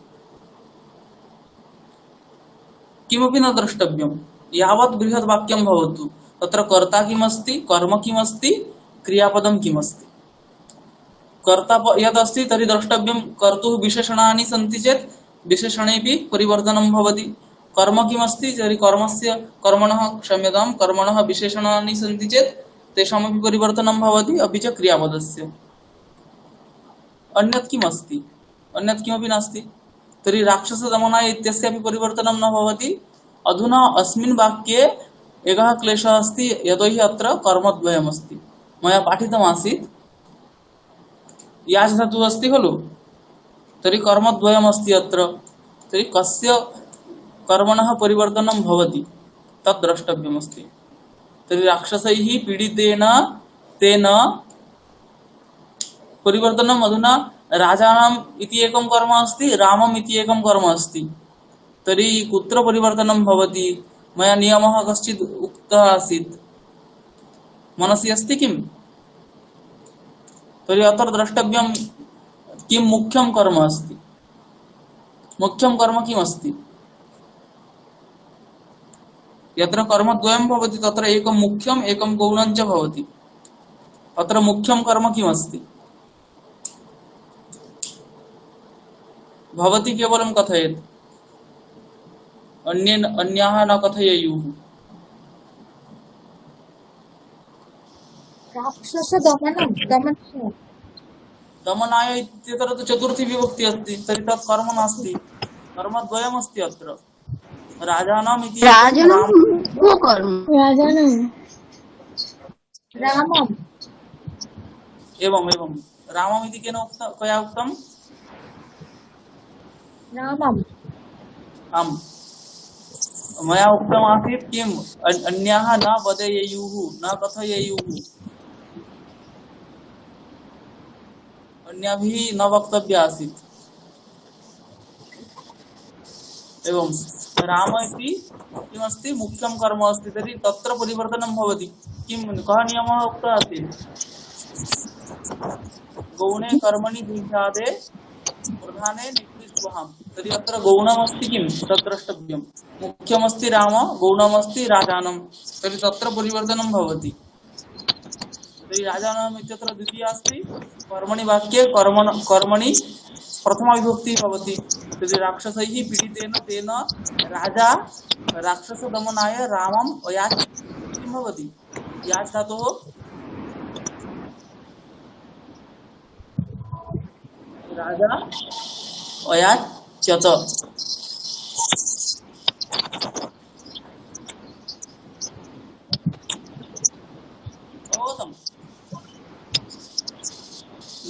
किमपि न द्रष्टव्यं, यावत् बृहत् वाक्यं भवतु तत्र कर्ता किमस्ति, कर्म किमस्ति, क्रियापदं किमस्ति। कर्ता यदस्ति तर्हि द्रष्टव्यं कर्तुः विशेषणानि सन्ति चेत् विशेषणेपि परिवर्तनं भवति। कर्म किमस्ति तर्हि कर्मस्य कर्मणः क्षम्यतां कर्मणः विशेषणानि सन्ति चेत् तेषामपि परिवर्तनं भवति अपि च क्रियापदस्य अन्यत् किमस्ति अन्यत् किमपि नास्ति तर्हि राक्षसदमनाय इत्यस्यापि परिवर्तनं न भवति। अधुना अस्मिन् वाक्ये एकः क्लेशः अस्ति यतोहि अत्र कर्मद्वयमस्ति मया पाठितमासीत् याज् धातुः अस्ति खलु तर्हि कर्मद्वयमस्ति अत्र तर्हि कस्य कर्मणः परिवर्तनं भवति तत् द्रष्टव्यमस्ति। तर्हि राक्षसैः पीडितेन तेन परिवर्तनम् अधुना राजानाम् इति एकं कर्म अस्ति रामम् इति एकं कर्म अस्ति तर्हि कुत्र परिवर्तनं भवति मया नियमः कश्चित् उक्तः आसीत् मनसि अस्ति किम् तर्हि अत्र द्रष्टव्यं किं मुख्यं कर्म अस्ति मुख्यं कर्म किम् अस्ति यत्र कर्मद्वयं भवति तत्र एकं मुख्यम् एकं गौणं च भवति अत्र मुख्यं कर्म किम् अस्ति भवती केवलं कथयेत् अन्याः न कथयेयुः। राक्षसदमनं दमनं दमनाय इत्यत्र तु चतुर्थी विभक्ति अस्ति तर्हि तत् कर्म नास्ति कर्मद्वयमस्ति अत्र राजानाम् इति राजानं को कर्म राजानं रामम् एवम् एवं रामम् इति केन उक्तं कया उक्तं रामम् आम् मया उक्तमासीत् किम् अन्याः न वदेयुः न कथयेयुः अन्याभिः न वक्तव्या आसीत् एवं राम इति किमस्ति मुख्यं कर्म अस्ति तर्हि तत्र परिवर्तनं भवति किं कः नियमः उक्तः आसीत् गौणे कर्मणि द्विघाते प्रधाने निकृष्टवहां तर्हि अत्र गौणमस्ति किं तत् द्रष्टव्यं मुख्यमस्ति राम गौणमस्ति राजानं तर्हि तत्र परिवर्तनं भवति तर्हि राजानम् इत्यत्र द्वितीया अस्ति कर्मणि वाक्ये कर्मणि प्रथमा विभक्तिः भवति तर्हि राक्षसैः पीडितेन तेन राजा राक्षसदमनाय रामम् अयाच किं भवति याच धातोः राजा अयाच्यत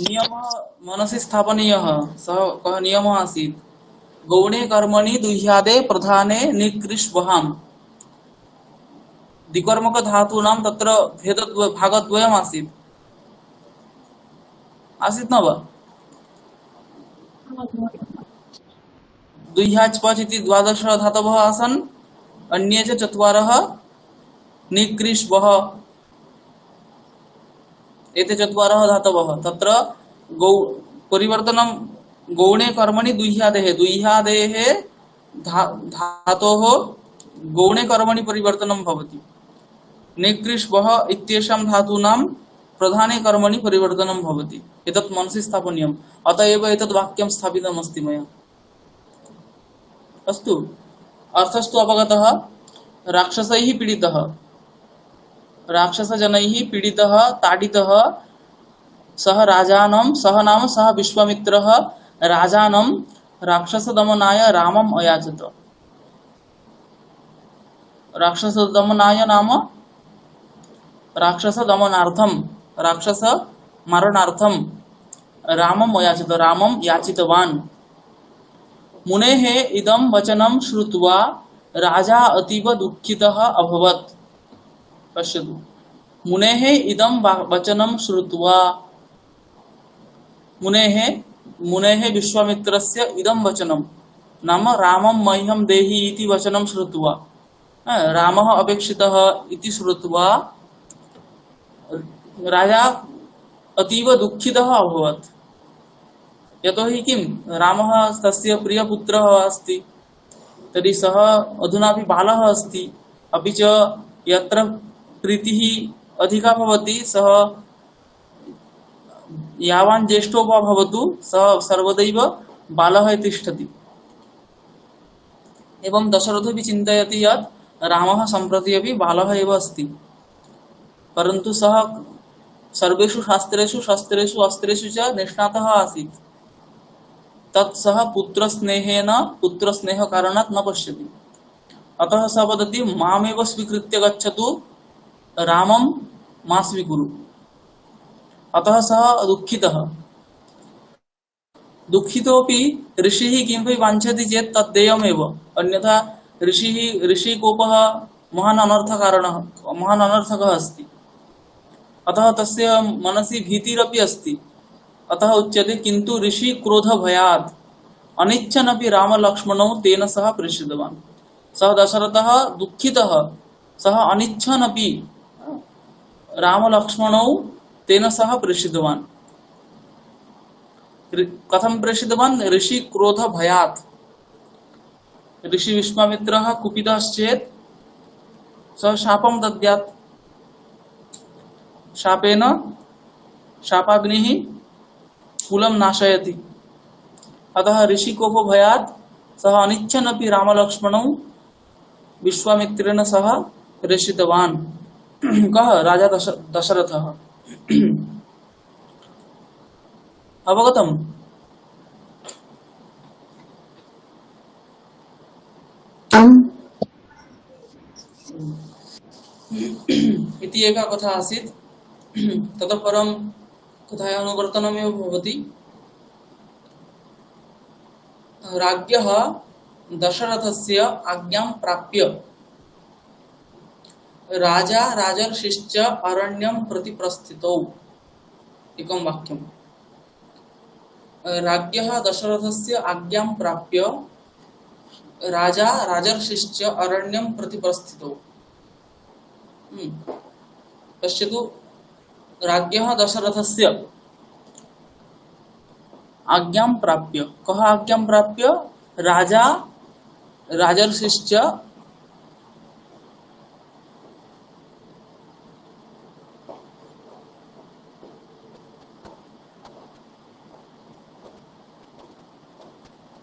नियमः मनसि स्थापनीयः सः कः नियमः आसीत् गौणे कर्मणि दुह्यादे प्रधाने निकृष्वहाम् द्विकर्मक धातूनां तत्र भागद्वयम् आसीत् न वा दुह्याच् पच् इति 12 धातवः आसन् अन्ये च 4 निकृष्वः एते 4 धातवः तत्र परिवर्तनं गौणे कर्मणि दुह्यादेः धातोः गौणे कर्मणि परिवर्तनं भवति निकृष्वः इत्येषां धातूनां प्रधाने कर्मणि परिवर्तनं भवति एतत् मनसि स्थापनीयम् अतः एव एतत् वाक्यं स्थापितम् अस्ति मया अस्तु अर्थस्तु अवगतः राक्षसैः पीडितः राक्षसजनैः पीडितः ताडितः सः राजानं सः नाम सः विश्वामित्रः राजानं राक्षसदमनाय रामम् अयाचत राक्षसदमनाय नाम राक्षसदमनार्थं राक्षस मरणार्थं रामम् अयाचत रामं याचितवान् मुनेः इदं वचनं श्रुत्वा राजा अतीव दुःखितः अभवत् पश्यतु मुनेः इदं वचनं श्रुत्वा मुनेः विश्वामित्रस्य इदं वचनं नाम रामं मह्यं देहि इति वचनं श्रुत्वा रामः अपेक्षितः इति श्रुत्वा राजा अतीव दुःखितः अभवत् यतोहि किं रामः तस्य प्रियपुत्रः अस्ति तर्हि सः अधुनापि बालः अस्ति अपि च यत्र प्रीतिः अधिका भवति सः यावान् ज्येष्ठो वा भवतु सः सर्वदैव बालः तिष्ठति एवं दशरथोऽपि चिन्तयति यत् रामः सम्प्रति अपि बालः एव अस्ति, परन्तु सः सर्वेषु शास्त्रेषु शस्त्रेषु अस्त्रेषु च निष्णातः आसीत्। तत् सः पुत्रस्नेहकारणात् न पश्यति। अतः सः वदति मामेव स्वीकृत्य गच्छतु, रामं मा स्वीकुरु। अतः सः दुःखितः। दुःखितोऽपि ऋषिः किमपि वाञ्छति चेत् तत् देयमेव, अन्यथा ऋषिकोपः महान् अनर्थकः अस्ति। अतः तस्य मनसि भीतिरपि अस्ति। अतः उच्यते किन्तु ऋषि क्रोधभयात् अनिच्छन्नपि रामलक्ष्मणौ तेन सह प्रेषितवान्। सः दशरथः दुःखितः, सः अनिच्छन्नपि रामलक्ष्मणौ तेन सह प्रेषितवान्। कथं प्रेषितवान्? ऋषि क्रोधभयात्। ऋषि विश्वामित्रः कुपितश्चेत् सः शापं दद्यात्। शापेन शापाग्निः कुलं नाशयति। अतः ऋषिकोपभयात् सः अनिच्छन्नपि रामलक्ष्मणौ विश्वामित्रेण सह प्रेषितवान्। कः? राजा दशरथः। अवगतम्? इति एका कथा आसीत्। ततः परं कथायाः अनुवर्तनमेव भवति। राज्ञः दशरथस्य आज्ञां प्राप्य राजा राजर्षिश्च अरण्यं प्रति प्रस्थितौ। एकं वाक्यम्। राज्ञः दशरथस्य आज्ञां प्राप्य राजा राजर्षिश्च अरण्यं प्रति प्रस्थितौ। पश्यतु, राज्ञः दशरथस्य आज्ञां प्राप्य, कः आज्ञां प्राप्य? राजा राजर्षिश्च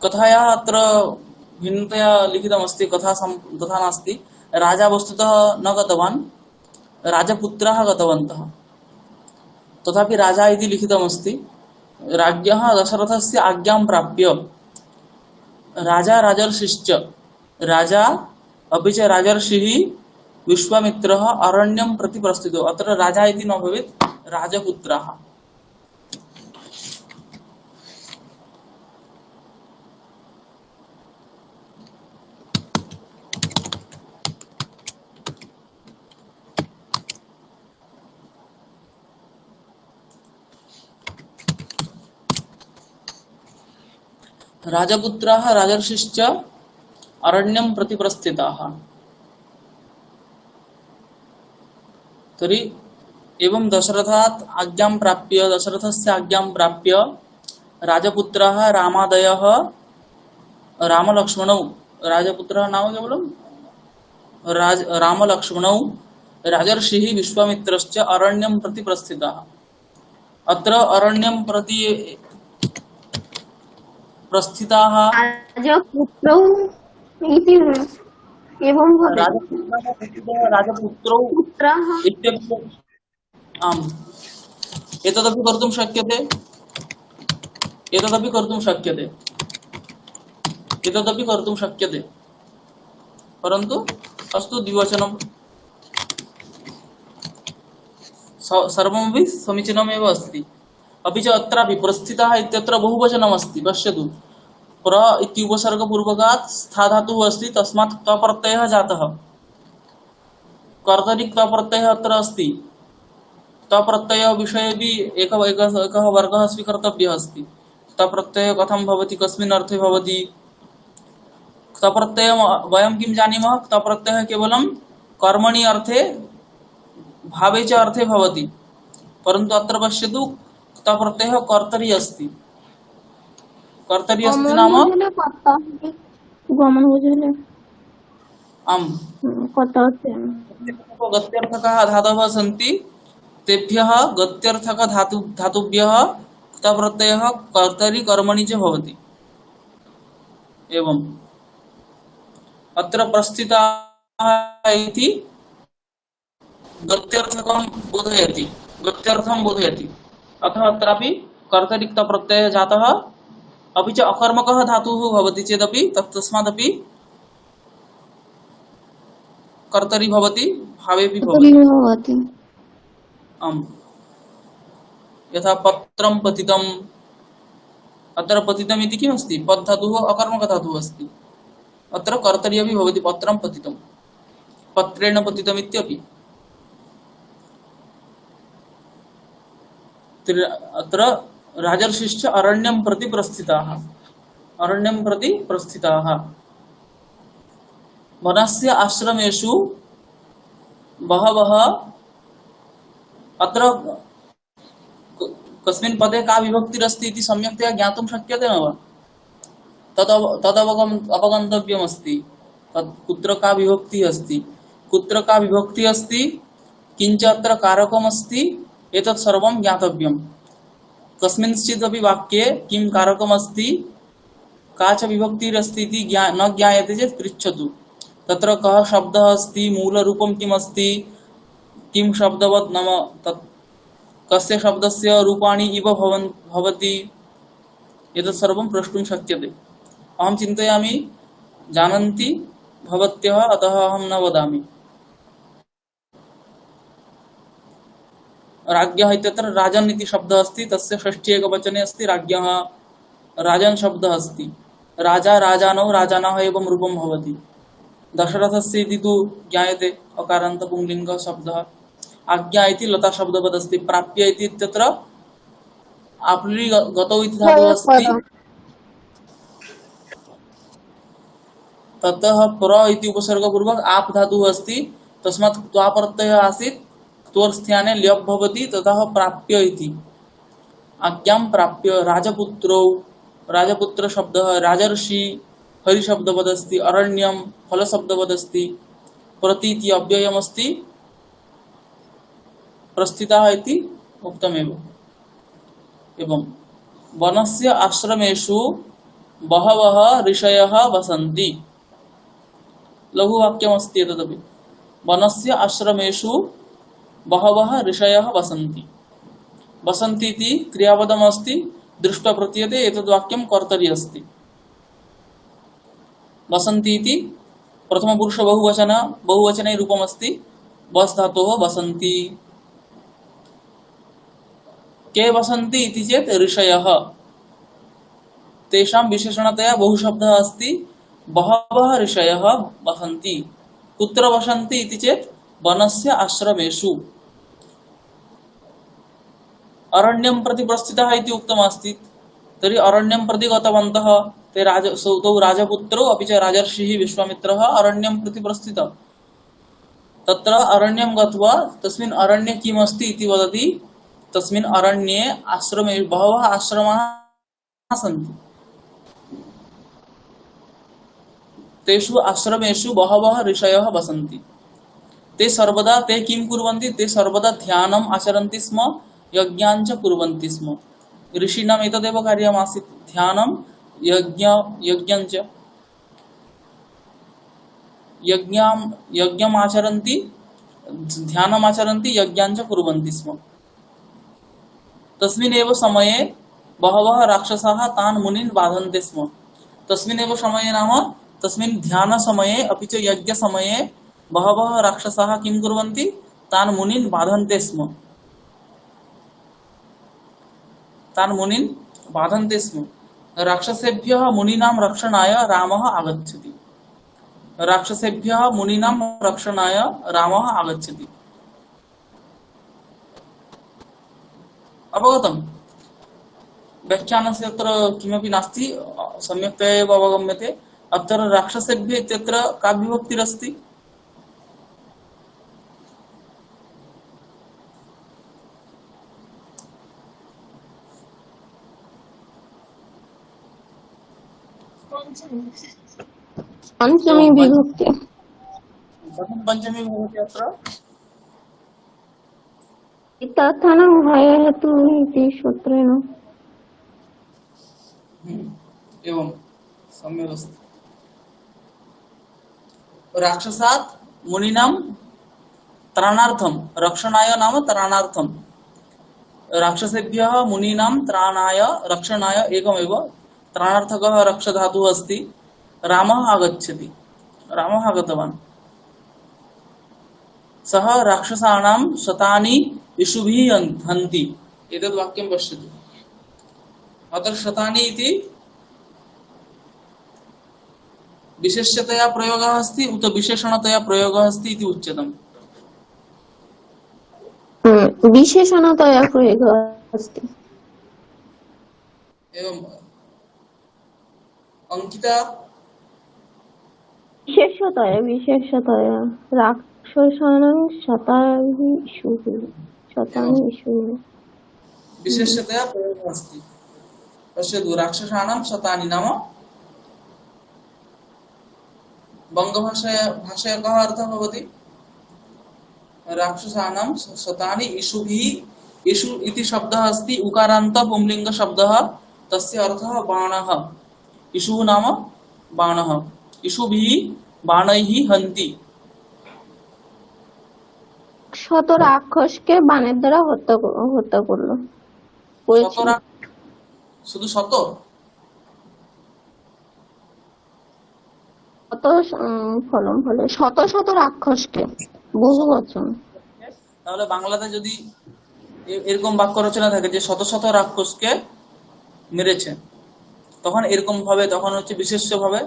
कथायाः अत्र भिन्नतया लिखितमस्ति। कथा तथा नास्ति। राजा वस्तुतः न गतवान्, राजपुत्राः गतवन्तः। तथापि राजा इति लिखितमस्ति। राज्ञः दशरथस्य आज्ञां प्राप्य राजा राजर्षिश्च, राजा अपि च राजर्षिः विश्वामित्रः अरण्यं प्रति प्रस्थितौ। अत्र राजा इति न भवेत्, राजपुत्राः। राजपुत्राः राजर्षिश्च अरण्यं प्रति प्रस्थिताः। तर्हि एवं दशरथस्य आज्ञां प्राप्य राजपुत्राः रामादयः रामलक्ष्मणौ, राजपुत्रः नाम केवलं रामलक्ष्मणौ राजर्षिः विश्वामित्रश्च अरण्यं प्रति प्रस्थिताः। अत्र अरण्यं प्रति प्रस्थिताः राजपुत्रौ इति एवं राजपुत्रौ पुत्रः। आम्, एतदपि कर्तुं शक्यते, एतदपि कर्तुं शक्यते, परन्तु अस्तु, द्विवचनं सर्वमपि समीचीनमेव अस्ति। अपि च अत्रापि प्रस्थितः इत्यत्र बहुवचनमस्ति। पश्यतु, प्र इति उपसर्गपूर्वकात् स्था धातुः अस्ति, तस्मात् क्त प्रत्ययः जातः। कर्तरि क्त प्रत्ययः अत्र अस्ति। क्त प्रत्यय विषये अपि एकः वर्गः स्वीकर्तव्यः अस्ति। क्त प्रत्ययः कथं भवति, कस्मिन् अर्थे भवति। क्त प्रत्ययं वयं किं जानीमः? क्त प्रत्ययः केवलं कर्मणि अर्थे, भावे च अर्थे भवति, परन्तु अत्र पश्यतु, क्त प्रत्ययः कर्तरि अस्ति। कर्तरि अस्ति नाम आम्, गत्यर्थकाः धातवः सन्ति, तेभ्यः गत्यर्थक धातुभ्यः क्त प्रत्ययः कर्तरि कर्मणि च भवति। एवं अत्र प्रस्थिताः इति गत्यर्थं बोधयति अतः अत्रापि कर्तरिक्तप्रत्ययः जातः अपि च अकर्मकः धातुः भवति चेदपि तस्मादपि कर्तरि भवति भावेपि भवति भवति आम् यथा पत्रं पतितम् अत्र पतितम् इति किमस्ति पद् धातुः अकर्मकधातुः अस्ति अत्र कर्तरि अपि भवति पत्रं पतितं पत्रेण पतितम् इत्यपि अत्र राजर्षिश्च अरण्यं प्रति प्रस्थिताः वनस्य आश्रमेषु बहवः अत्र कस्मिन् पदे का विभक्तिरस्ति इति सम्यक्तया ज्ञातुं शक्यते न वा अवगन्तव्यमस्ति कुत्र का विभक्तिः अस्ति किञ्च अत्र कारकमस्ति एतत् सर्वं ज्ञातव्यं कस्मिंश्चित् अपि वाक्ये किं कारकमस्ति का च विभक्तिरस्ति इति न ज्ञायते चेत् पृच्छतु तत्र कः शब्दः अस्ति मूलरूपं किमस्ति किं शब्दवत् नाम तत् कस्य शब्दस्य रूपाणि इव भवति एतत् सर्वं प्रष्टुं शक्यते अहं चिन्तयामि जानन्ति भवत्यः अतः अहं न वदामि राज्ञः इत्यत्र राजन् इति शब्दः अस्ति तस्य षष्ठी एकवचने अस्ति राज्ञः राजन् शब्दः अस्ति राजा राजानौ राजानः एवं रूपं भवति दशरथस्य इति तु ज्ञायते अकारान्त पुंलिङ्ग शब्दः आज्ञा इति लता शब्दवत् अस्ति प्राप्य इति इत्यत्र आप्लि गतौ इति धातुः अस्ति ततः प्र इति उपसर्गपूर्वक आप धातुः अस्ति तस्मात् त्वा प्रत्ययः आसीत् त्वर स्थाने ल्यप् भवति ततः प्राप्य इति आज्ञां प्राप्य राजपुत्र शब्दः राजर्षि हरि शब्दवत् अस्ति अरण्यं फल शब्दवत् अस्ति प्रति इति अव्ययमस्ति प्रस्थितः इति उक्तमेव एवं वनस्य आश्रमेषु बहवः ऋषयः वसन्ति लघुवाक्यमस्ति एतदपि वनस्य आश्रमेषु बहवः ऋषयः वसन्ति वसन्ति इति क्रियापदमस्ति दृष्ट्वा प्रतीयते एतद् वाक्यं कर्तरि अस्ति वसन्ति इति प्रथमपुरुष बहुवचने रूपमस्ति वस् धातोः वसन्ति के वसन्ति इति चेत् ऋषयः तेषां विशेषणतया बहुशब्दः अस्ति बहवः ऋषयः वसन्ति कुत्र वसन्ति इति चेत् वनस्य आश्रमेषु अरण्यं प्रति प्रस्थितः इति उक्तमस्ति तर्हि अरण्यं प्रति गतवन्तः ते तौ राजपुत्रौ अपि च राजर्षिः विश्वामित्रः अरण्यं प्रति प्रस्थितः तत्र अरण्यं गत्वा तस्मिन् अरण्ये किमस्ति इति वदति तस्मिन् अरण्ये आश्रमे बहवः आश्रमाः सन्ति तेषु आश्रमेषु बहवः ऋषयः वसन्ति ते किं कुर्वन्ति ते सर्वदा ध्यानम् आचरन्ति स्म यज्ञाञ्च कुर्वन्ति स्म ऋषीणाम् एतदेव कार्यमासीत् ध्यानं यज्ञञ्च यज्ञम् आचरन्ति ध्यानम् आचरन्ति यज्ञाञ्च कुर्वन्ति स्म तस्मिन् एव समये बहवः राक्षसाः तान् मुनीन् बाधन्ते स्म तस्मिन् एव समये नाम तस्मिन् ध्यान समये अपि च यज्ञ समये बहवः राक्षसाः किं कुर्वन्ति तान् मुनीन् बाधन्ते स्म राक्षसेभ्यः मुनीनां रक्षणाय रामः आगच्छति अवगतम् व्याख्यानस्य अत्र किमपि नास्ति सम्यक्तया एव अवगम्यते अत्र राक्षसेभ्यः इत्यत्र का विभक्तिरस्ति पंचमी विभक्ति पंचमी विभक्ति अत्र तथानं भयहेतु इति सूत्रेण एवं सम्यक् अस्ति राक्षसात् मुनिनां त्राणार्थम रक्षणाय नाम त्राणार्थम राक्षसेभ्यः मुनीनां त्राणाय रक्षणाय एकमेव त्राणार्थकः रक्ष धातुः अस्ति रामः आगच्छति रामः आगतवान् सः राक्षसाणां शतानि इषुभिः हन्ति एतद् वाक्यं पश्यतु अत्र शतानि इति विशेष्यतया प्रयोगः अस्ति उत विशेषणतया प्रयोगः अस्ति इति उच्यतम् विशेषणतया प्रयोगः अस्ति। एवं अंकिता विशेषतया राक्षसानां शतानि इषुः विशेषतया प्रयोगः अस्ति पश्यतु राक्षसानां शतानि नाम बंगभाषया कः अर्थः भवति राक्षसानां शतानि इषुभिः इषु इति शब्दः अस्ति उकारान्त पुंलिङ्ग शब्दः तस्य अर्थः बाणः इषुः नाम बाणः इषुभिः बाणैः हन्ति শত রাক্ষসকে বাণের দ্বারা হত্যা করলো শত শুধু শত ফলন ফলে শত শত রাক্ষসকে বহু বচন। তাহলে বাংলাতে যদি এরকম বাক্য রচনা থাকে যে শত শত রাক্ষসকে মেরেছে তখন এরকম ভাবে তখন হচ্ছে বিশেষ্য ভাবে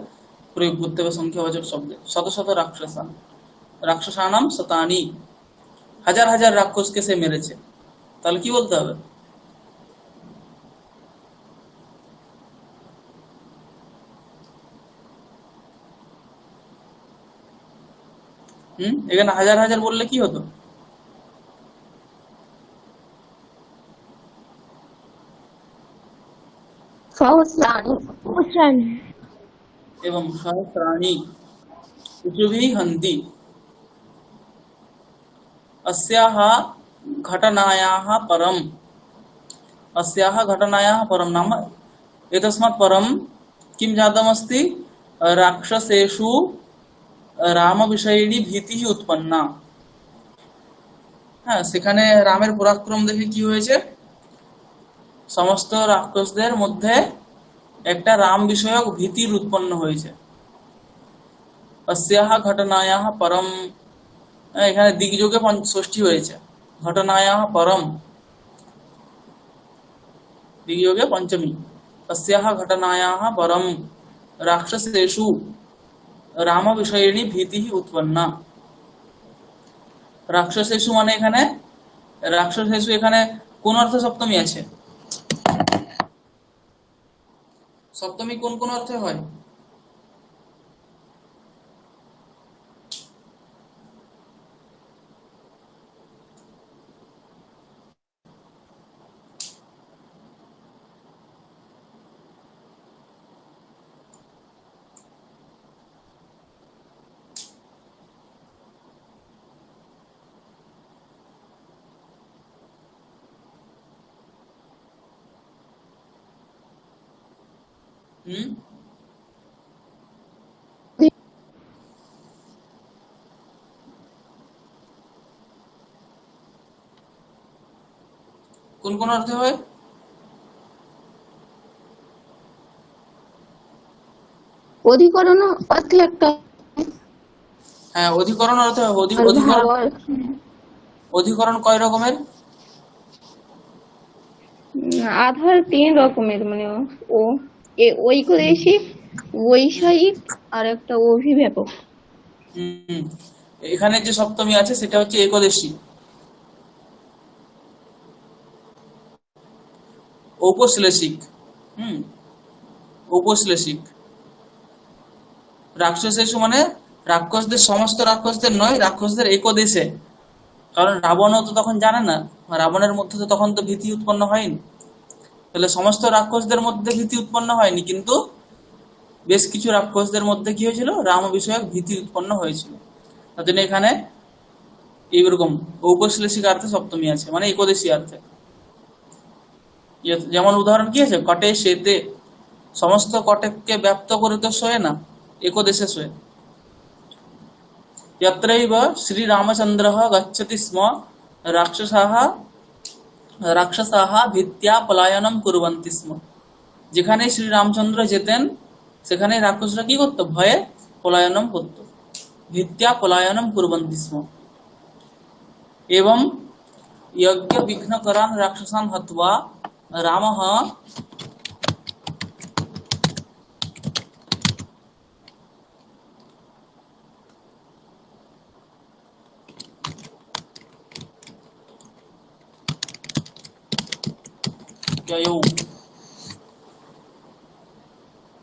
প্রয়োগ করতে হবে সংখ্যাবাচক শব্দে শত শত রাক্ষসানাম শতানি হাজার হাজার রাক্ষসকে সে মেরেছে তাহলে কি বলতে হবে এখানে হাজার হাজার বললে কি হতো সহস্রাণী এবং সহস্রাণী ইষুভিः हन्ति अस्याः घटनायाः परं नाम एतस्मात् परं किं जातमस्ति राक्षसेषु রামবিষয়িণী ভীতিः উৎপন্না হ্যাঁ সেখানে রামের পরাক্রম দেখে কি হয়েছে সমস্ত রাক্ষসদের মধ্যে একটা রাম বিষয়ক ভীতির উৎপন্ন হয়েছে अस्याः घटनायाः परम এখানে দিগযোগে ষষ্ঠী হয়েছে ঘটনায়াः परम দিগযোগে পঞ্চমী अस्याः घटनायाः परम রাক্ষসেषु রাম বিষয়িণী ভীতিः উৎপন্না রাক্ষসেষু মানে এখানে কোন অর্থে সপ্তমী আছে সপ্তমী কোন কোন অর্থে হয় কোন কোন অর্থে হয় অধিকরণ অর্থে একটা হ্যাঁ অধিকরণ অর্থে অধিকরণ কয় রকমের আধার 3 রকমের মানে ও ঐকদেশিক বৈষয়িক আর একটা অভিব্যাপক এখানে যে সপ্তমী আছে সেটা হচ্ছে একদেশী ঔপশ্লেষিক ঔপশ্লেষিক রাক্ষসেষু মানে রাক্ষসদের সমস্ত রাক্ষসদের নয় রাক্ষসদের একদেশে কারণ রাবণও তো তখন জানে না রাবণের মধ্যে তো তখন তো ভীতি উৎপন্ন হয়নি তাহলে সমস্ত রাক্ষসদের মধ্যে ভীতি উৎপন্ন হয়নি কিন্তু বেশ কিছু রাক্ষসদের মধ্যে কি হয়েছিল রাম বিষয়ক ভীতি উৎপন্ন হয়েছিল তার জন্য এখানে এইরকম ঔপশ্লেষিক অর্থে সপ্তমী আছে মানে একদেশী অর্থে যেমন উদাহরণ কি আছে কটে সেতে সমস্ত কটেককে ব্যাপ্ত করে তো শোয়ে না একদেশে শোয়ে यत्रैव श्रीरामचन्द्रः गच्छति स्म राक्षसाः রাক্ষসাহ ভিত্তিয়া পলায়নম কুরবন্তি স্ম। যেখানে শ্রী রামচন্দ্র যেতেন সেখানে রাক্ষসরা কি করতো? ভয়ে পলায়নম করত। ভিত্তিয়া পলায়নম কুরবন্তি স্ম। এবং যজ্ঞ বিঘ্নকরান রাক্ষসান হত্বা রামঃ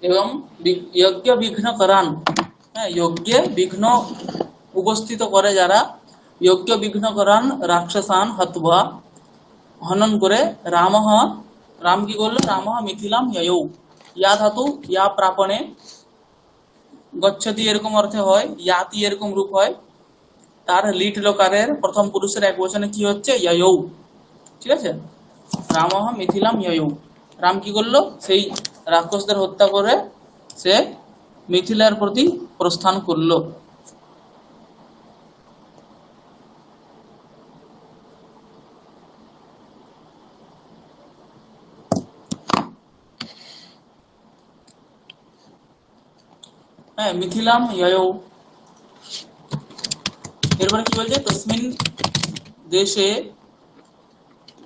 এবং যজ্ঞ বিঘ্ন করান, হ্যাঁ, যজ্ঞে বিঘ্ন উপস্থিত করে যারা, যজ্ঞ বিঘ্ন করান রাক্ষসান হত্বা হনন করে রাম কি করলো? রাম মিথিলাম ইয়ৌ, ইয়া ধাতু ইয়া প্রাপণে, গচ্ছতি এরকম অর্থে হয়, ইয়াতি এরকম রূপ হয়, তার লিট লকারের প্রথম পুরুষের এক বচনে কি হচ্ছে? ইয়ৌ। ঠিক আছে, রাম মিথিলাম ইয়ৌ। রাম কি করলো? সেই রাক্ষসদের হত্যা করে সে মিথিলার প্রতি প্রস্থান করলো। হ্যাঁ, মিথিলাম ইয়ৌ। এরপরে কি বলছে? তসমিন দেশে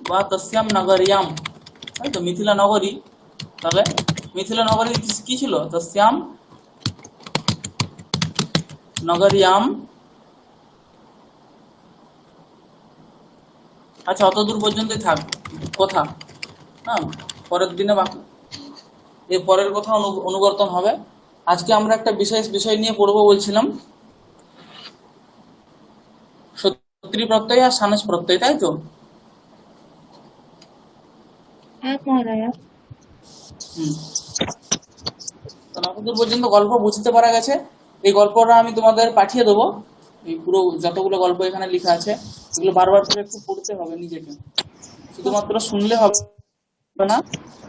বা তস্যাম নগরিয়াম, তাই তো, মিথিলা নগরী। তাহলে মিথিলা নগরী কি ছিল? তস্যাম নগরিয়াম। আচ্ছা, অতদূর পর্যন্তই থাক কথা। হ্যাঁ, পরের দিনে বাকি এর পরের কথা অনুবর্তন হবে। আজকে আমরা একটা বিশেষ বিষয় নিয়ে পড়বো বলছিলাম, সত্যি প্রত্যয় আর সানস প্রত্যয়, তাই তো? হ্যাঁ মহারায়া। অতদূর পর্যন্ত গল্প বুঝতে পারা গেছে। এই গল্পটা আমি তোমাদের পাঠিয়ে দেবো। এই পুরো যতগুলো গল্প এখানে লেখা আছে এগুলো বারবার করে একটু পড়তে হবে নিজেকে, শুধুমাত্র শুনলে হবে না,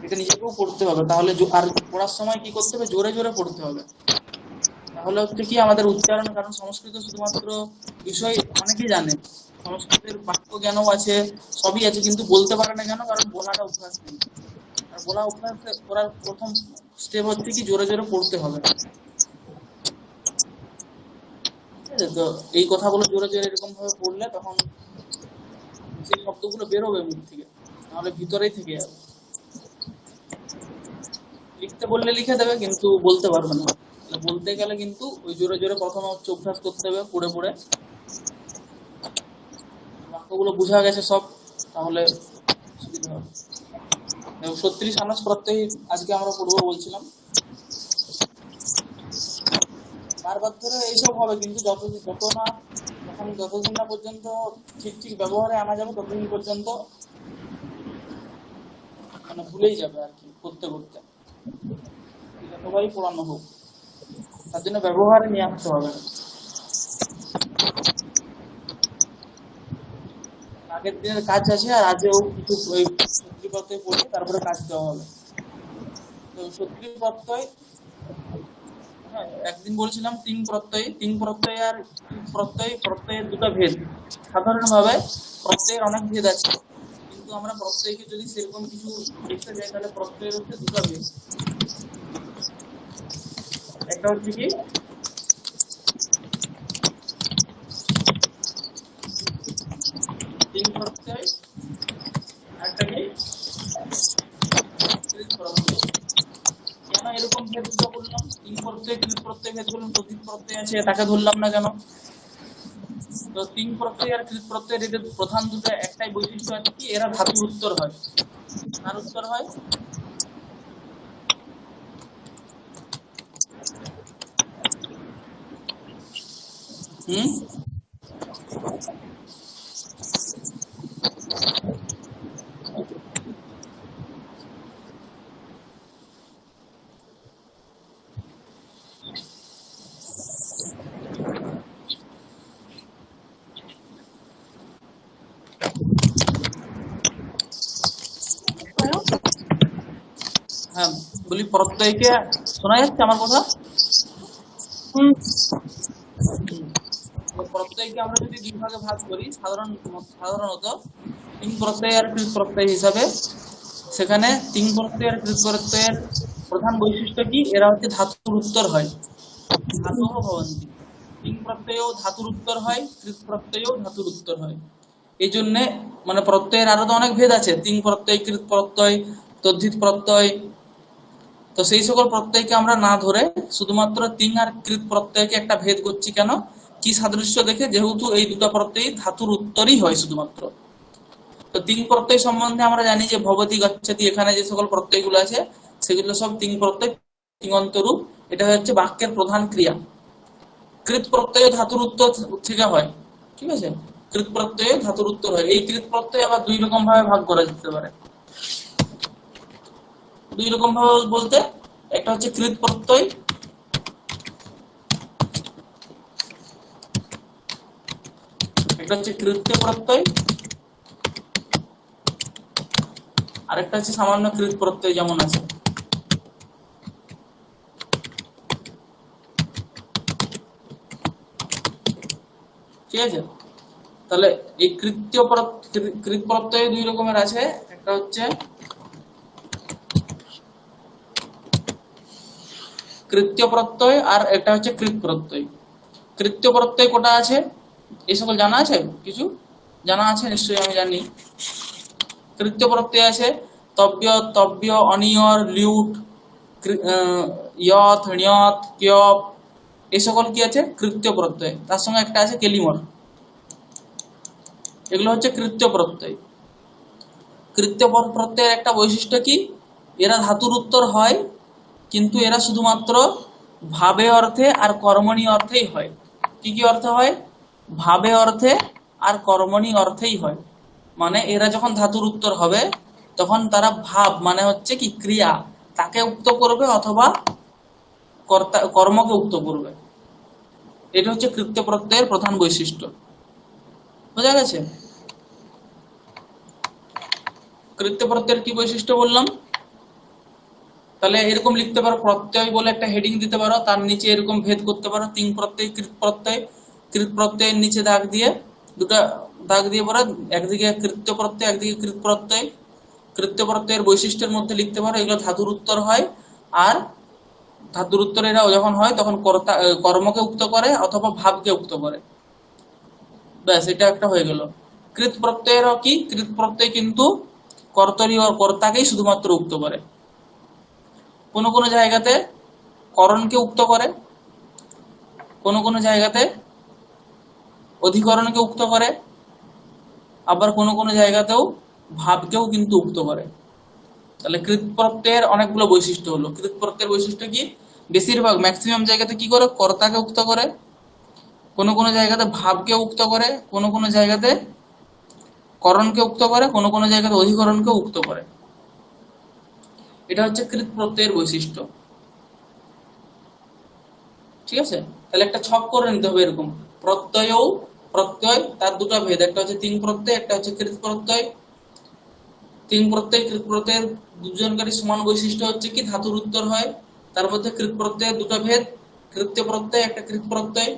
এটা নিজেকেও পড়তে হবে। তাহলে আর পড়ার সময় কি করতে হবে? জোরে জোরে পড়তে হবে। তাহলে হচ্ছে কি আমাদের উচ্চারণ, কারণ সংস্কৃত শুধুমাত্র বিষয় অনেকেই জানে, সংস্কৃতের বাক্য জ্ঞানও আছে, সবই আছে, কিন্তু বলতে পারে না কেন? কারণ বলাটা অভ্যাস নেই। আর বলা অভ্যাস করার প্রথম স্টেপ হচ্ছে কি জোরে জোরে পড়তে হবে। তো এই কথাগুলো জোরে জোরে এরকম ভাবে পড়লে তখন সেই শব্দগুলো বেরোবে মুখ থেকে, নাহলে ভিতরেই থেকে যাবে। লিখতে বললে লিখে দেবে, কিন্তু বলতে পারবে না। বলতে গেলে কিন্তু ওই জোরে জোরে প্রথমে হচ্ছে অভ্যাস করতে হবে, পড়ে পড়ে। বাক্যগুলো বোঝা গেছে সব, তাহলে সুবিধা হবে। সত্যি সানস প্রত্যয় আজকে আমরা পড়বো বলছিলাম। বারবার ধরে এইসব হবে, কিন্তু যতদিন না পর্যন্ত ঠিক ঠিক ব্যবহারে আনা যাবে ততদিন পর্যন্ত মানে ভুলেই যাবে আর কি, করতে করতে। যতবারই পড়ানো হোক, তার জন্য ব্যবহারে নিয়ে আসতে হবে। আগের দিনের কাজ আছে, আর আজও কিছু সত্যি প্রত্যয় পড়ে তারপরে কাজ দেওয়া হবে। তো সত্যি প্রত্যয়, হ্যাঁ, একদিন বলছিলাম তিন প্রত্যয় আর প্রত্যয়ের দুটো ভেদ। সাধারণভাবে প্রত্যয়ের অনেক ভেদ আছে, কিন্তু আমরা প্রত্যয়কে যদি সেরকম কিছু দেখতে যাই তাহলে প্রত্যয়ের হচ্ছে দুটো ভেদ। একটা হচ্ছে কি তিন প্রত্যয়, একটা কি কৃৎ প্রত্যয়। কেন এরকম ভেদ দুটো বললাম? তিন প্রত্যয় কৃৎ প্রত্যয় ভেদ বললাম, তদ্ধিত প্রত্যয় আছে তাকে ধরলাম না কেন? তো তিন প্রত্যয় আর কৃৎ প্রত্যয়ের এদের প্রধান দুটো একটাই বৈশিষ্ট্য আছে কি, এরা ধাতুর উত্তর হয়। কার উত্তর হয়? হ্যাঁ, বলি প্রত্যয়কে শোনা যাচ্ছে আমার কথা? তো প্রত্যয়কে আমরা যদি দুই ভাগে ভাগ করি সাধারণত তিন প্রত্যয় আর কৃত প্রত্যয় হিসাবে, সেখানে তিন প্রত্যয় আর কৃত প্রত্যয়ের প্রধান বৈশিষ্ট্য কি, এরা হচ্ছে ধাতুর উত্তর হয়, ধাতু ভবন্তি। তিন প্রত্যয়ও ধাতুর উত্তর হয়, কৃত প্রত্যয়ও ধাতুর উত্তর হয়। এই জন্য মানে প্রত্যয়ের আরো তো অনেক ভেদ আছে, তিন প্রত্যয়, কৃত প্রত্যয়, তদ্ধিত প্রত্যয়। তো সেই সকল প্রত্যয়কে আমরা না ধরে শুধুমাত্র তিন আর কৃত প্রত্যয়কে একটা ভেদ করছি কেন, কি সাদৃশ্য দেখে, যেহেতু এই দুটো প্রত্যয় ধাতুর উত্তরই হয় শুধুমাত্র। তো তিন প্রত্যয় সম্বন্ধে আমরা জানি যে ভবতি, গচ্ছতি, এখানে যে সকল প্রত্যয়গুলো আছে সেগুলো সব তিন প্রত্যয়, তিঙন্ত রূপ। এটা হচ্ছে বাক্যের প্রধান ক্রিয়া। কৃত প্রত্যয় ধাতুর উত্তর থেকে হয়, ঠিক আছে, কৃত প্রত্যয় ধাতুর উত্তর হয়। এই কৃত প্রত্যয় আবার দুই রকম ভাবে ভাগ করা যেতে পারে। দুই রকম ভাবে বলতে, একটা হচ্ছে কৃত প্রত্যয়, একটা হচ্ছে কৃত্য প্রত্যয়, আর একটা হচ্ছে সামান্য কৃত প্রত্যয় যেমন আছে। ঠিক আছে, তাহলে এই কৃত প্রত্যয় দুই রকমের আছে, একটা হচ্ছে কৃত্য প্রত্যয় আর একটা হচ্ছে কৃত প্রত্যয়। কৃত্য প্রত্যয় কোটা আছে এই সকল জানা আছে? কিছু জানা আছে নিশ্চয়ই, আমি জানি। কৃত্য প্রত্যয় আছে তব্য, তব্য, অনিয়র, লিউট, ইয়ত, ণিয়ত, কিয়প, এই সকল কি আছে কৃত্য প্রত্যয়। তার সঙ্গে একটা আছে কেলিমর। এগুলো হচ্ছে কৃত্য প্রত্যয়। কৃত্য প্রত্যয়ের একটা বৈশিষ্ট্য কি, এরা ধাতুর উত্তর হয়, কিন্তু এরা শুধুমাত্র ভাবে অর্থে আর কর্মণী অর্থেই হয়। কি কি অর্থে হয়? ভাবে অর্থে আর কর্মণী অর্থেই হয়। মানে এরা যখন ধাতুর উত্তর হবে তখন তারা ভাব মানে হচ্ছে কি ক্রিয়া, তাকে উক্ত করবে অথবা কর্মকে উক্ত করবে। এটা হচ্ছে কৃত্য প্রত্যয়ের প্রধান বৈশিষ্ট্য। বোঝা গেছে? কৃত্য প্রত্যয়ের কি বৈশিষ্ট্য বললাম? তাহলে এরকম লিখতে পারো, প্রত্যয় বলে একটা হেডিং দিতে পারো, তার নিচে এরকম ভেদ করতে পারো, তিন প্রত্যয়, কৃত প্রত্যয়। কৃত প্রত্যয়ের নিচে দাগ দিয়ে, দুটা দাগ দিয়ে পরে একদিকে কৃত্য প্রত্যয়, একদিকে কৃত প্রত্যয়। কৃত্য প্রত্যয়ের বৈশিষ্ট্যের মধ্যে লিখতে পারো এগুলো ধাতুর উত্তর হয়, আর ধাতুর উত্তর এরা যখন হয় তখন কর্মকে উক্ত করে অথবা ভাবকে উক্ত করে। ব্যাস, এটা একটা হয়ে গেল। কৃত প্রত্যয়েরও কি, কৃত প্রত্যয় কিন্তু কর্তরি ও কর্তাকেই শুধুমাত্র উক্ত করে। কোন কোন জায়গাতে করণকে উক্ত করে, কোন কোন জায়গাতে অধিকরণকে উক্ত করে, আবার কোন কোন জায়গাতেও ভাবকেও কিন্তু উক্ত করে। তাহলে কৃত প্রত্যয়ের অনেকগুলো বৈশিষ্ট্য হলো। কৃত প্রত্যয়ের বৈশিষ্ট্য কি, বেশিরভাগ ম্যাক্সিমাম জায়গাতে কি করে, কর্তাকে উক্ত করে, কোন কোন জায়গাতে ভাবকে উক্ত করে, কোন কোন জায়গাতে করণকে উক্ত করে, কোন কোন জায়গাতে অধিকরণকে উক্ত করে। এটা হচ্ছে কৃত প্রত্যয়ের বৈশিষ্ট্য। ঠিক আছে, তাহলে একটা ছক করে নিতে হবে এরকম, প্রত্যয় তার দুটো ভেদ, একটা হচ্ছে তিন প্রত্যয়, একটা হচ্ছে কৃত প্রত্যয়। তিন প্রত্যয় কৃত প্রত্যয়ের দুজনকারী সমান বৈশিষ্ট্য হচ্ছে কি ধাতুর উত্তর হয়। তার মধ্যে কৃত প্রত্যয়ের দুটো ভেদ, কৃত্য প্রত্যয়, একটা কৃত প্রত্যয়।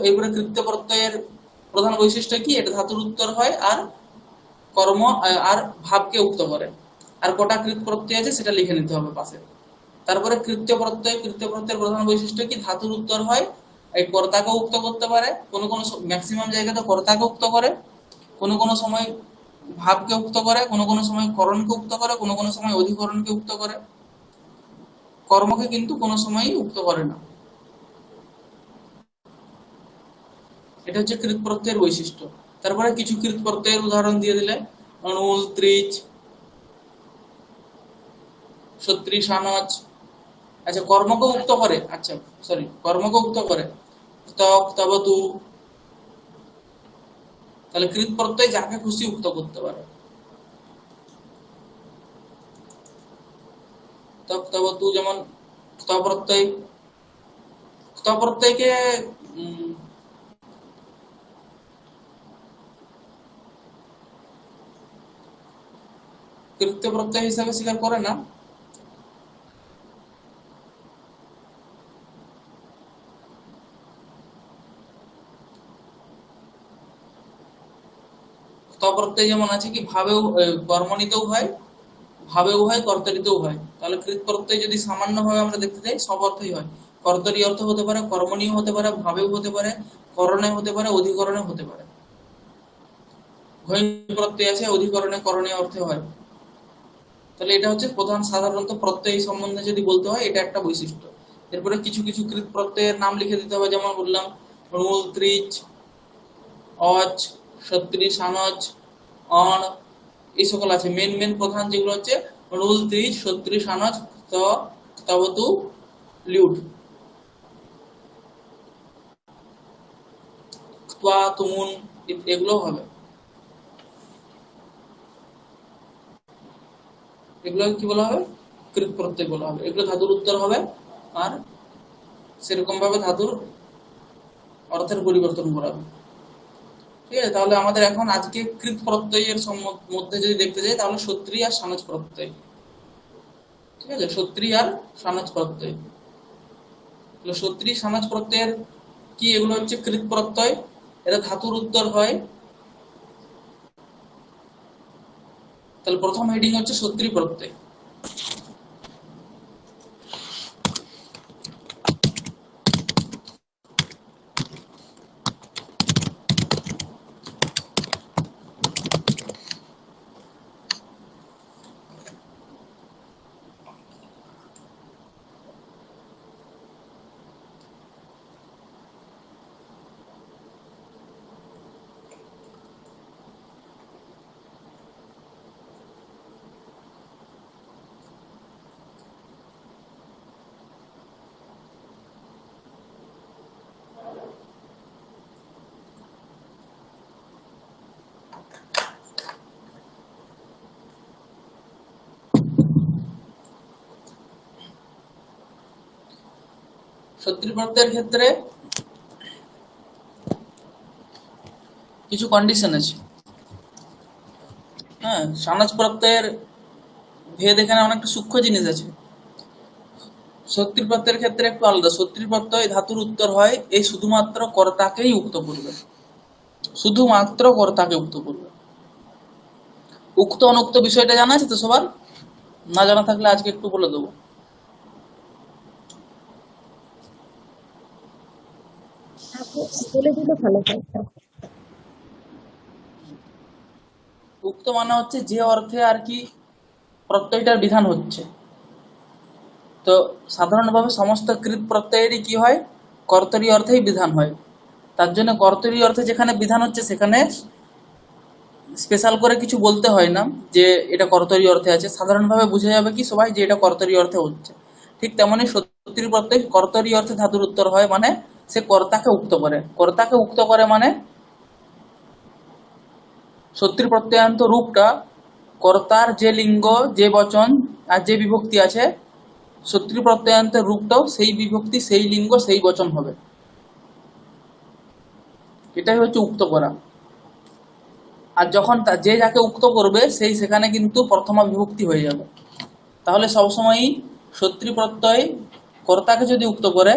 এইবারে কৃত্য প্রত্যয়ের প্রধান বৈশিষ্ট্য কি, এটা ধাতুর উত্তর হয় আর কর্ম আর ভাবকে উক্ত করে। আর কটা কৃত প্রত্যয় আছে সেটা লিখে নিতে হবে পাশে। তারপরে কৃত্য প্রত্যয়ের প্রধান বৈশিষ্ট্য কি, ধাতুর উত্তর হয়, এই কর্তাকে উক্ত করতে পারে, কোন কোন ম্যাক্সিমাম জায়গাতে কর্তাকে উক্ত করে, কোন কোন সময় ভাবকে উক্ত করে, কোন কোন সময় করণকে উক্ত করে, কোন কোন সময় অধিকরণকে উক্ত করে, কর্মকে কিন্তু কোন সময়ই উক্ত করে না। এটা হচ্ছে কৃত প্রত্যয়ের বৈশিষ্ট্য। তারপরে কিছু কৃত প্রত্যয়ের উদাহরণ দিয়ে দিলে, অনুল, ত্রিচ, সত্রিশ, আনচ। আচ্ছা, কর্মকে উক্ত করে, আচ্ছা সরি, কর্মকে উক্ত করে স্তব, স্তবতু। তাহলে কৃত প্রত্যয় যাকে খুশি উক্ত করতে পারে। স্তব, স্তবতু যেমন স্তব প্রত্যয়, স্তব প্রত্যয়কে কৃত্য প্রত্যয় হিসাবে স্বীকার করে না। ত প্রত্যয় যেমন আছে কি ভাবেও কর্মণিতেও হয়, ভাবেও হয়, কর্তরিতেও হয়। তাহলে কৃত প্রত্যয় যদি সামান্য ভাবে আমরা দেখতে যাই সব অর্থই হয়। কর্তরি অর্থ হতে পারে, কর্মণীয় হতে পারে, ভাবেও হতে পারে, করণে হতে পারে, অধিকরণে হতে পারে। ঘৈ প্রত্যয় আছে অধিকরণে করণীয় অর্থে হয়। তাহলে এটা হচ্ছে প্রধান সাধারণত প্রত্যয় সম্বন্ধে যদি বলতে হয় এটা একটা বৈশিষ্ট্য। এরপরে কিছু কিছু কৃত প্রত্যয়ের নাম লিখে দিতে হবে, যেমন বললাম মূল, ত্রিচ, অজ, সত্রি, সানজ, অণ, এই সকল আছে। মেন মেন প্রধান যেগুলো হচ্ছে রুল, ত্রিচ, সত্রি, সানজ, তবতু, লিউট, ত্বা, তুমুন, এগুলো হবে। এগুলো কি বলা হবে? কৃত প্রত্যয় বলা হবে। এগুলো ধাতুর উত্তর হবে আর সেরকম ভাবে ধাতুর অর্থের পরিবর্তন করা হবে। ঠিক আছে, তাহলে আমাদের এখন আজকে কৃত প্রত্যয়ের মধ্যে যদি দেখতে যাই তাহলে সত্রি আর সানজ প্রত্যয়। ঠিক আছে, সত্রি আর সানজ প্রত্যয়। সত্রি সানজ প্রত্যয়ের কি, এগুলো হচ্ছে কৃত প্রত্যয়, এরা ধাতুর উত্তর হয়। তাহলে প্রথম হেডিং হচ্ছে সত্রি প্রত্যয়। সত্রি প্রত্যয়ের ক্ষেত্রে কিছু কন্ডিশন আছে। হ্যাঁ, সানজ প্রত্যয়ের ভেদ এখানে অনেকটা সূক্ষ্ম জিনিস আছে। সত্রি প্রত্যয়ের ক্ষেত্রে একটু আলাদা। সত্রি প্রত্যয় ধাতুর উত্তর হয়, এই শুধুমাত্র কর্তাকেই উক্ত করবে, শুধুমাত্র কর্তাকে উক্ত করবে। উক্ত অনুক্ত বিষয়টা জানা আছে তো সবার? না জানা থাকলে আজকে একটু বলে দেবো। বলে দিলে ভালো হয়। উক্ত মানে হচ্ছে যে অর্থে আর কি প্রত্যয়টার বিধান হচ্ছে। তো সাধারণভাবে সমস্ত কৃত প্রত্যয়েরই কি হয়, কর্তরি অর্থেই বিধান হয়। তার জন্য কর্তরি অর্থে যেখানে বিধান হচ্ছে সেখানে স্পেশাল করে কিছু বলতে হয় না যে এটা কর্তরি অর্থে আছে। সাধারণভাবে বোঝা যাবে কি সবাই যে এটা কর্তরি অর্থে হচ্ছে। ঠিক তেমনি সত্রি প্রত্যয় কর্তরি অর্থে ধাতুর উত্তর হয়, মানে সে কর্তাকে উক্ত করে। কর্তাকে উক্ত করে মানে সত্রি প্রত্যয়ান্ত রূপটা কর্তার যে লিঙ্গ, যে বচন আর যে বিভক্তি আছে, সত্রি প্রত্যয়ান্তের রূপটাও সেই বিভক্তি, সেই লিঙ্গ, সেই বচন হবে। এটাই হচ্ছে উক্ত করা। আর যখন যে যাকে উক্ত করবে সেই সেখানে কিন্তু প্রথমা বিভক্তি হয়ে যাবে। তাহলে সবসময়ই সত্রি প্রত্যয় কর্তাকে যদি উক্ত করে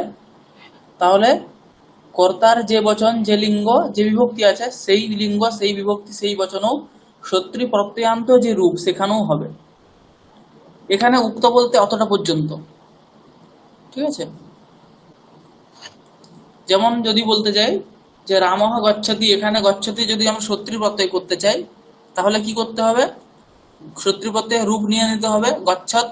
তাহলে কর্তার যে বচন, যে লিঙ্গ, যে বিভক্তি আছে সেই লিঙ্গ, সেই বিভক্তি, সেই বচনও সত্রি প্রত্যয়ান্ত যে রূপ সেখানেও হবে। এখানে উক্ত বলতে অতটা পর্যন্ত। ঠিক আছে, যেমন যদি বলতে যাই যে রামহ গচ্ছতি, এখানে গচ্ছতি যদি আমরা সত্রি প্রত্যয় করতে চাই তাহলে কি করতে হবে? সত্রি প্রত্যয়ের রূপ নিয়ে নিতে হবে গচ্ছত।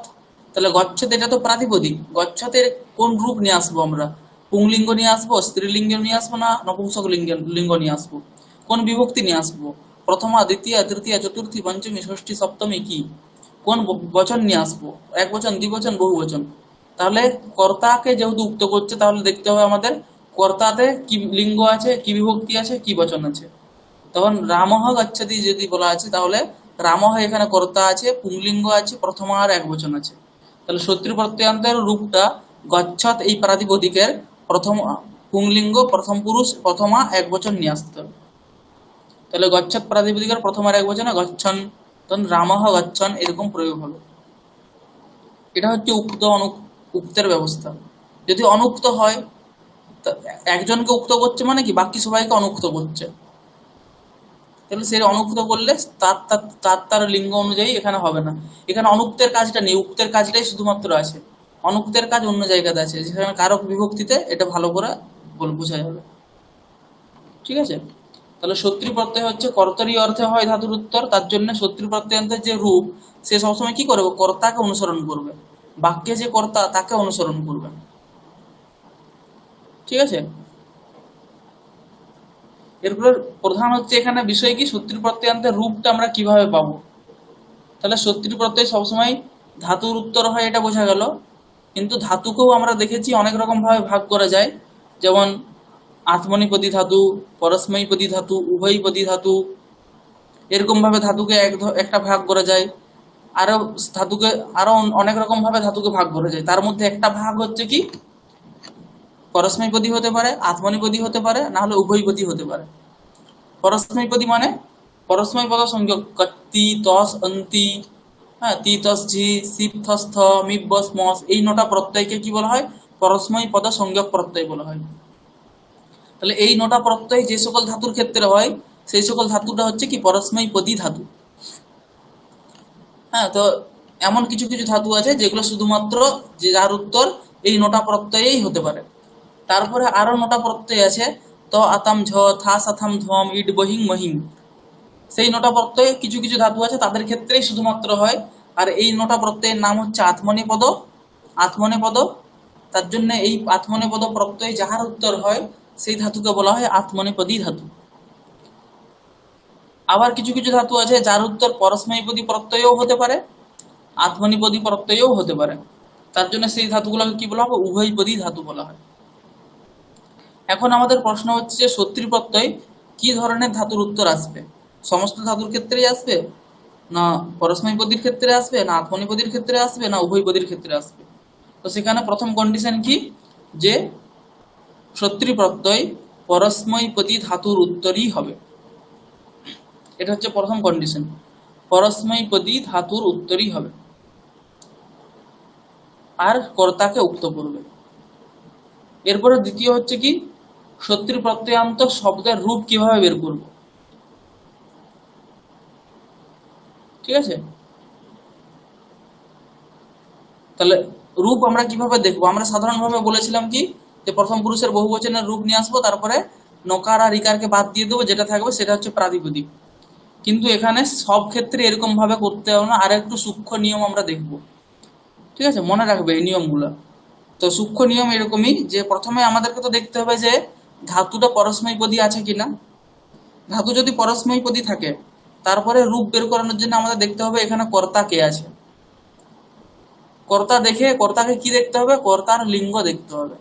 তাহলে গচ্ছত এটা তো প্রাতিপদিক, গচ্ছতের কোন রূপ নিয়ে আসবো আমরা? পুংলিঙ্গ নিয়ে আসবো, স্ত্রীলিঙ্গ নিয়ে আসবো, না নপুংসক লিঙ্গ নিয়ে আসবো? কোন বিভক্তি নিয়ে আসবো? প্রথমা, দ্বিতীয়, তৃতীয়, চতুর্থী, পঞ্চমী, ষষ্ঠী, সপ্তমী, কি কোন বচন নিয়ে আসবো? এক বচন, দ্বিবচন, বহু বচন? তাহলে কর্তাকে যেহেতু উক্ত করছে তাহলে দেখতে হবে আমাদের কর্তাতে কি লিঙ্গ আছে, কি বিভক্তি আছে, কি বচন আছে। তখন রামহ গচ্ছতি যদি বলা আছে তাহলে রামহ এখানে কর্তা আছে, পুংলিঙ্গ আছে, প্রথমা আর এক বচন আছে। তাহলে সত্রি প্রত্যয়ান্তের রূপটা গচ্ছত এই প্রাতিপদিকের প্রথম পুংলিঙ্গ, প্রথম পুরুষ, প্রথমা এক বচন নিয়ে আসতে হবে। তাহলে গচ্ছত প্রাতিপদিকের প্রথম আর এক বচনে গচ্ছন, তখন রামহ গচ্ছন, এরকম প্রয়োগ হবে। এটা হচ্ছে উক্ত উক্তের ব্যবস্থা। যদি অনুক্ত হয়, একজনকে উক্ত করছে মানে কি বাকি সবাইকে অনুক্ত করছে। তাহলে সেই অনুক্ত বললে তার তার তার তার লিঙ্গ অনুযায়ী এখানে হবে না। এখানে অনুক্তের কাজটা নেই, উক্তের কাজটাই শুধুমাত্র আছে। অনুক্তের কাজ অন্য জায়গাতে আছে, যেখানে কারক বিভক্তিতে এটা ভালো করে বোঝা যাবে। ঠিক আছে, তাহলে শত্রু প্রত্যয় হচ্ছে কর্তরি অর্থে হয় ধাতুর উত্তর, তার জন্য শত্রু প্রত্যয়ান্তের যে রূপ সে সবসময় কি করবে, কর্তাকে অনুসরণ করবে, বাক্যে যে কর্তা তাকে অনুসরণ করবে। ঠিক আছে, এরপর প্রধান হচ্ছে এখানে বিষয় কি, শত্রু প্রত্যয়ান্তের রূপটা আমরা কিভাবে পাবো। তাহলে শত্রু প্রত্যয় সবসময় ধাতুর উত্তর হয়, এটা বোঝা গেল। কিন্তু ধাতুকেও আমরা দেখেছি অনেক রকম ভাবে ভাগ করা যায়, যেমন আত্মনিপদী ধাতু, পরস্মৈপদী ধাতু, উভয়পদী ধাতু, এরকম ভাবে ধাতুকে একটা ভাগ করা যায়। আরো ধাতুকে আরো অনেক রকম ভাবে ধাতুকে ভাগ করা যায়। তার মধ্যে একটা ভাগ হচ্ছে কি, পরস্মৈপদী হতে পারে, আত্মনিপদী হতে পারে, না হলে উভয়পদী হতে পারে। পরস্মৈপদী মানে পরস্ময় পদ সংযোগ, কত্তি, তস, অন্তি, হ্যাঁ, তি, তস, ঝি, সিপ, থস, থ, মিপ, বস, মস, এই নটা প্রত্যয়কে কি বলা হয়, পরস্ময় পদ সংযোগ প্রত্যয় বলা হয়। তাহলে এই নটা প্রত্যয় যে সকল ধাতুর ক্ষেত্রে হয়, সেই সকল ধাতুটা হচ্ছে কি পরস্মৈপদী ধাতু। হ্যাঁ, তো এমন কিছু কিছু ধাতু আছে যেগুলো শুধুমাত্র যে যার উত্তর এই নটা প্রত্যয়েই হতে পারে। তারপরে আরো নটা প্রত্যয় আছে, তো, আতাম, ঝ, থা, সাথাম, ধম, ইট, বহিং, মহিং, সেই নটা প্রত্যয় কিছু কিছু ধাতু আছে তাদের ক্ষেত্রেই শুধুমাত্র হয়। আর এই নটা প্রত্যয়ের নাম হচ্ছে আত্মনেপদ। আত্মনেপদ, তার জন্য এই আত্মনেপদ প্রত্যয় যাহার উত্তর হয় সেই ধাতুকে বলা হয় আত্মনেপদী ধাতু। আবার কিছু কিছু ধাতু আছে যার উত্তর পরস্মৈপদী প্রত্যয়ও হতে পারে, আত্মনিপদী প্রত্যয়ও হতে পারে, তার জন্য সেই ধাতুগুলোকে কি বলা হবে, উভয়পদী ধাতু বলা হয়। এখন আমাদের প্রশ্ন হচ্ছে যে শত্রু প্রত্যয় কি ধরনের ধাতুর উত্তর আসবে, সমস্ত ধাতুর ক্ষেত্রেই আসবে, না পরস্মৈপদীর ক্ষেত্রে আসবে, না আত্মনিপদীর ক্ষেত্রে আসবে, না উভয়পদীর ক্ষেত্রে আসবে। তো সেখানে প্রথম কন্ডিশন কি, যে শত্রু প্রত্যয় পরস্মৈপদী ধাতুর উত্তরই হবে। এটা হচ্ছে প্রথম কন্ডিশন, পরস্মৈপদী ধাতুর উত্তরই হবে আর কর্তাকে উক্ত করবে। এরপরে দ্বিতীয় হচ্ছে কি, শত্রু প্রত্যয়ান্ত শব্দের রূপ কিভাবে বের করব। ঠিক আছে, তাহলে রূপ আমরা কিভাবে দেখবো, আমরা সাধারণভাবে বলেছিলাম কি, যে প্রথম পুরুষের বহুবচনের রূপ নিয়ে আসবো, তারপরে নকার আর ইকারকে বাদ দিয়ে দেবো, যেটা থাকবে সেটা হচ্ছে প্রাতিপদিক। কিন্তু এখানে সব ক্ষেত্রে এরকম ভাবে করতে হবে না, আর একটু সূক্ষ্ম নিয়ম আমরা দেখবো। ঠিক আছে, মনে রাখবে এই নিয়মগুলো। তো সূক্ষ্ম নিয়ম এরকমই, যে প্রথমে আমাদেরকে তো দেখতে হবে যে ধাতুটা পরস্মৈপদী আছে কিনা। ধাতু যদি পরস্মৈপদী থাকে, তারপরে রূপ বের করানোর জন্য আমাদের দেখতে হবে এখানে কর্তা কে আছে। কর্তা দেখে, কর্তাকে কি দেখতে হবে, কর্তার লিঙ্গ দেখতে হবে,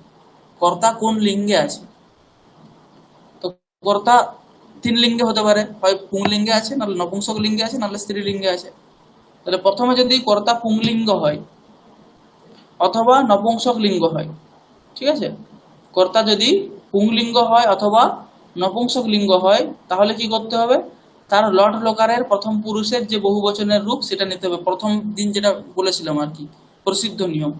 কর্তা কোন লিঙ্গে আছে। তো কর্তা তিন লিঙ্গে হতে পারে, হয় পুংলিঙ্গে আছে, নাহলে নপুংসক লিঙ্গে আছে, নাহলে স্ত্রীলিঙ্গে আছে। তাহলে প্রথমে যদি কর্তা পুংলিঙ্গ হয় অথবা নপুংসক লিঙ্গ হয়, ঠিক আছে, কর্তা যদি পুংলিঙ্গ হয় অথবা নপুংসক লিঙ্গ হয়, তাহলে কি করতে হবে, তার লট লকারের প্রথম পুরুষের যে বহুবচনের রূপ সেটা নিতে হবে। প্রথম দিন যেটা বলেছিলাম আর কি, প্রসিদ্ধ নিয়ম।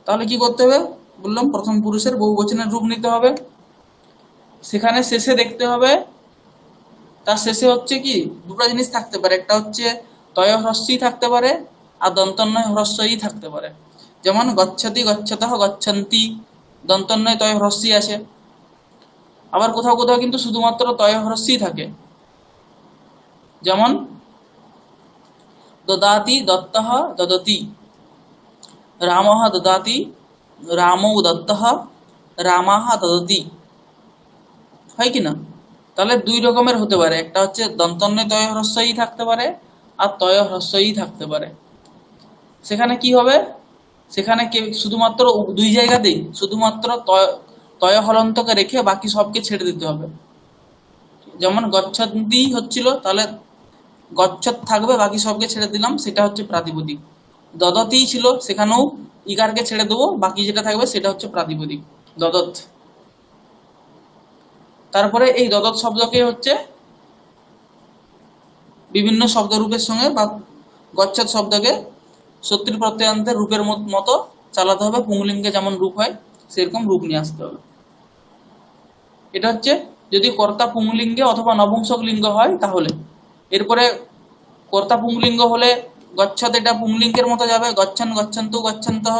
তাহলে কি করতে হবে বললাম, প্রথম পুরুষের বহুবচনের রূপ নিতে হবে। সেখানে শেষে দেখতে হবে, তার শেষে হচ্ছে কি দুটো জিনিস থাকতে পারে, একটা হচ্ছে তয় হ্রস্বই থাকতে পারে, আর দন্তন্বয় হ্রস্বই থাকতে পারে। যেমন গচ্ছতি, গচ্ছতঃ, গচ্ছন্তি, দন্তন্বয় তয় হ্রস্বই আছে। আবার কোথাও কোথাও কিন্তু শুধুমাত্র তয় হ্রস্বই থাকে, যেমন দদাতি, দত্তঃ, দদতি, রামঃ দদাতি, রামৌ দত্তঃ, রামাঃ দদতি, হয় কি না। তাহলে দুই রকমের হতে পারে, একটা হচ্ছে দন্তন্বয় তয় হ্রস্বই থাকতে পারে, আর তয় হ্রস্বই থাকতে পারে। সেখানে কি হবে, সেখানে শুধুমাত্র দুই জায়গাতেই শুধুমাত্র তয় হলন্তকে রেখে বাকি সবকে ছেড়ে দিতে হবে। যেমন গচ্ছন্তি হচ্ছিল, তাহলে গচ্ছত থাকবে, বাকি সবকে ছেড়ে দিলাম, সেটা হচ্ছে প্রাতিপদিক। দদতি ছিল, সেখানেও ইকারকে ছেড়ে দেবো, বাকি যেটা থাকবে সেটা হচ্ছে প্রাতিপদিক, দদত। তারপরে এই দদত শব্দকে হচ্ছে বিভিন্ন শব্দরূপের সঙ্গে বা গচ্ছত শব্দকে শত্রু প্রত্যয়ান্তের রূপের মতো চালাতে হবে, পুংলিঙ্গে যেমন রূপ হয় সেরকম রূপ নিয়ে আসতে হবে। এটা হচ্ছে যদি কর্তা পুংলিঙ্গে অথবা নপুংসক লিঙ্গ হয় তাহলে। এরপরে কর্তা পুংলিঙ্গ হলে গচ্ছত, এটা পুংলিঙ্গের মতো যাবে, গচ্ছন গচ্ছন্তু গচ্ছন্তঃ।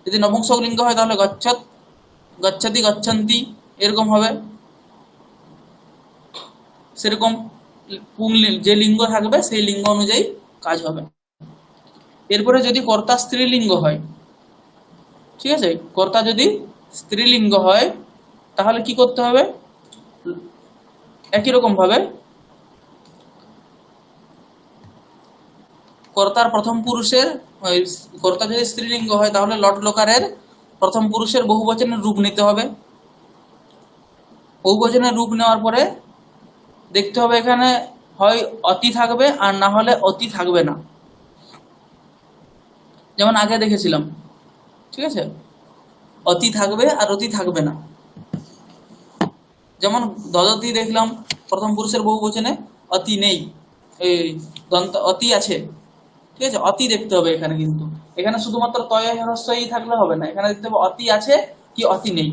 যদি নপুংসক লিঙ্গ হয় তাহলে গচ্ছত গচ্ছতি গচ্ছন্তি এরকম হবে। সেরকম যে লিঙ্গ থাকবে সেই লিঙ্গ অনুযায়ী কাজ হবে। এরপরে যদি কর্তা স্ত্রীলিঙ্গ হয়, ঠিক আছে, কর্তা যদি স্ত্রীলিঙ্গ হয় তাহলে কি করতে হবে, একই রকম ভাবে কর্তার প্রথম পুরুষের, কর্তা যদি স্ত্রীলিঙ্গ হয় তাহলে লট লকারের প্রথম পুরুষের বহুবচনের রূপ নিতে হবে। বহুবচনের রূপ নেওয়ার পরে দেখতে হবে এখানে হয় অতি থাকবে আর না হলে অতি থাকবে না, যেমন আগে দেখেছিলাম, ঠিক আছে, অতি থাকবে আর অতি থাকবে না। যেমন দদতি দেখলাম প্রথম পুরুষের বহুবচনে অতি নেই, এই দন্ত অতি আছে, ঠিক আছে, অতি দেখতে হবে এখানে। কিন্তু এখানে শুধুমাত্র তয় হ্রস্বই থাকলে হবে না, এখানে দেখতে হবে অতি আছে কি অতি নেই,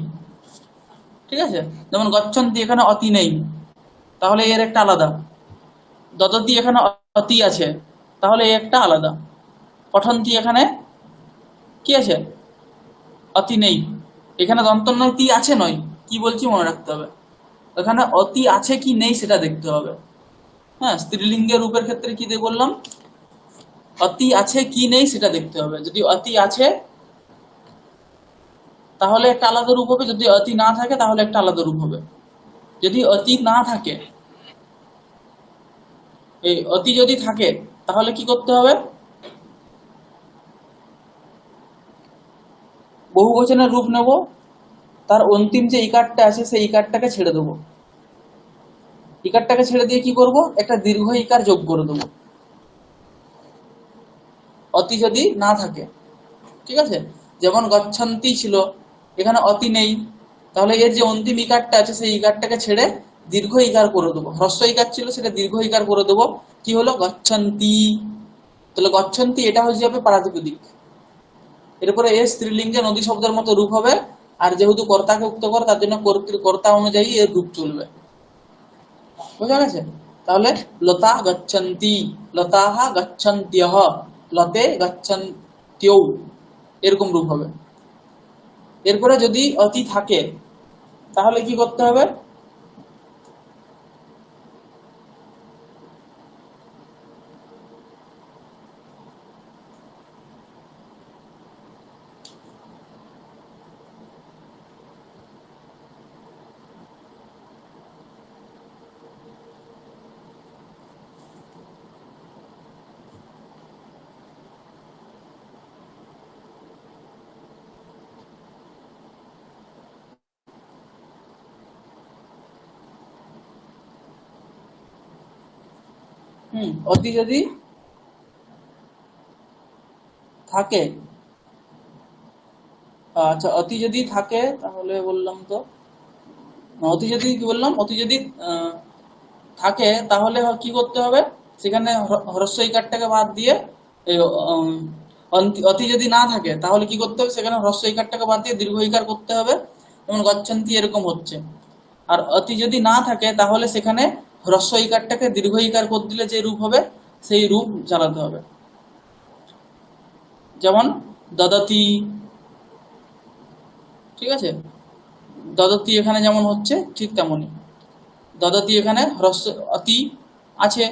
ঠিক আছে। যেমন গচ্ছন্তি, এখানে অতি নেই তাহলে এর একটা আলাদা। দদতি এখানে অতি আছে তাহলে এর একটা আলাদা। পঠন্তি এখানে কি আছে, অতি নেই, এখানে দন্তন্বয় তি আছে নয়, কি বলছি মনে রাখতে হবে, এখানে অতি আছে কি নেই সেটা দেখতে হবে। হ্যাঁ, স্ত্রীলিঙ্গের রূপের ক্ষেত্রে কি দিয়ে বললাম, অতি আছে কি নেই সেটা দেখতে হবে। যদি অতি আছে তাহলে একটা আলাদা রূপ হবে, যদি অতি না থাকে তাহলে একটা আলাদা রূপ হবে। যদি অতি না থাকে, এই অতি যদি থাকে তাহলে কি করতে হবে, বহুবচনের রূপ নেব, তার অন্তিম যে ইকারটা আছে সেই ইকারটাকে ছেড়ে দেবো। ইকারটাকে ছেড়ে দিয়ে কি করব, একটা দীর্ঘ ইকার যোগ করে দেবো অতি যদি না থাকে, ঠিক আছে। যেমন গচ্ছন্তি ছিল, এখানে অতি নেই, তাহলে এর যে অন্তিম ইকারটা আছে সেই ইকারটাকে ছেড়ে দীর্ঘ ইকার করে দেবো। হ্রস্ব ইকার ছিল সেটা দীর্ঘ ইকার করে দেবো, কি হলো গচ্ছন্তি। তাহলে গচ্ছন্তি এটা হয়ে যাবে প্রাতিপদিক। এরপরে এর স্ত্রীলিঙ্গে নদী শব্দের মতো রূপ হবে, আর যেহেতু কর্তাকে উক্ত করে তার জন্য কর্তা অনুযায়ী এর রূপ চলবে। বোঝা গেছে? তাহলে লতা গচ্ছন্তি, লতাহা গচ্ছন্ত্যঃ, লতে গচ্ছন্ত্যৌ এরকম রূপ হবে। এরপরে যদি অতি থাকে তাহলে কি করতে হবে, অতি যদি থাকে, আচ্ছা অতি যদি থাকে তাহলে বললাম তো, অতি যদি কি বললাম, অতি যদি থাকে তাহলে কি করতে হবে, সেখানে হ্রস্ব ইকারটাকে বাদ দিয়ে, অতি যদি না থাকে তাহলে কি করতে হবে, সেখানে হ্রস্ব ইকারটাকে বাদ দিয়ে দীর্ঘ ইকার করতে হবে, যেমন গচ্ছন্তি এরকম হচ্ছে। আর অতি যদি না থাকে তাহলে সেখানে হ্রস্ব ইকারটাকে দীর্ঘ ইকার করে দিলে যে রূপ হবে সেই রূপ চালাতে হবে। যেমন দদতি, ঠিক আছে, দদতি এখানে যেমন হচ্ছে ঠিক তেমনই, দদতি এখানে হ্রস্ব অতি আছে,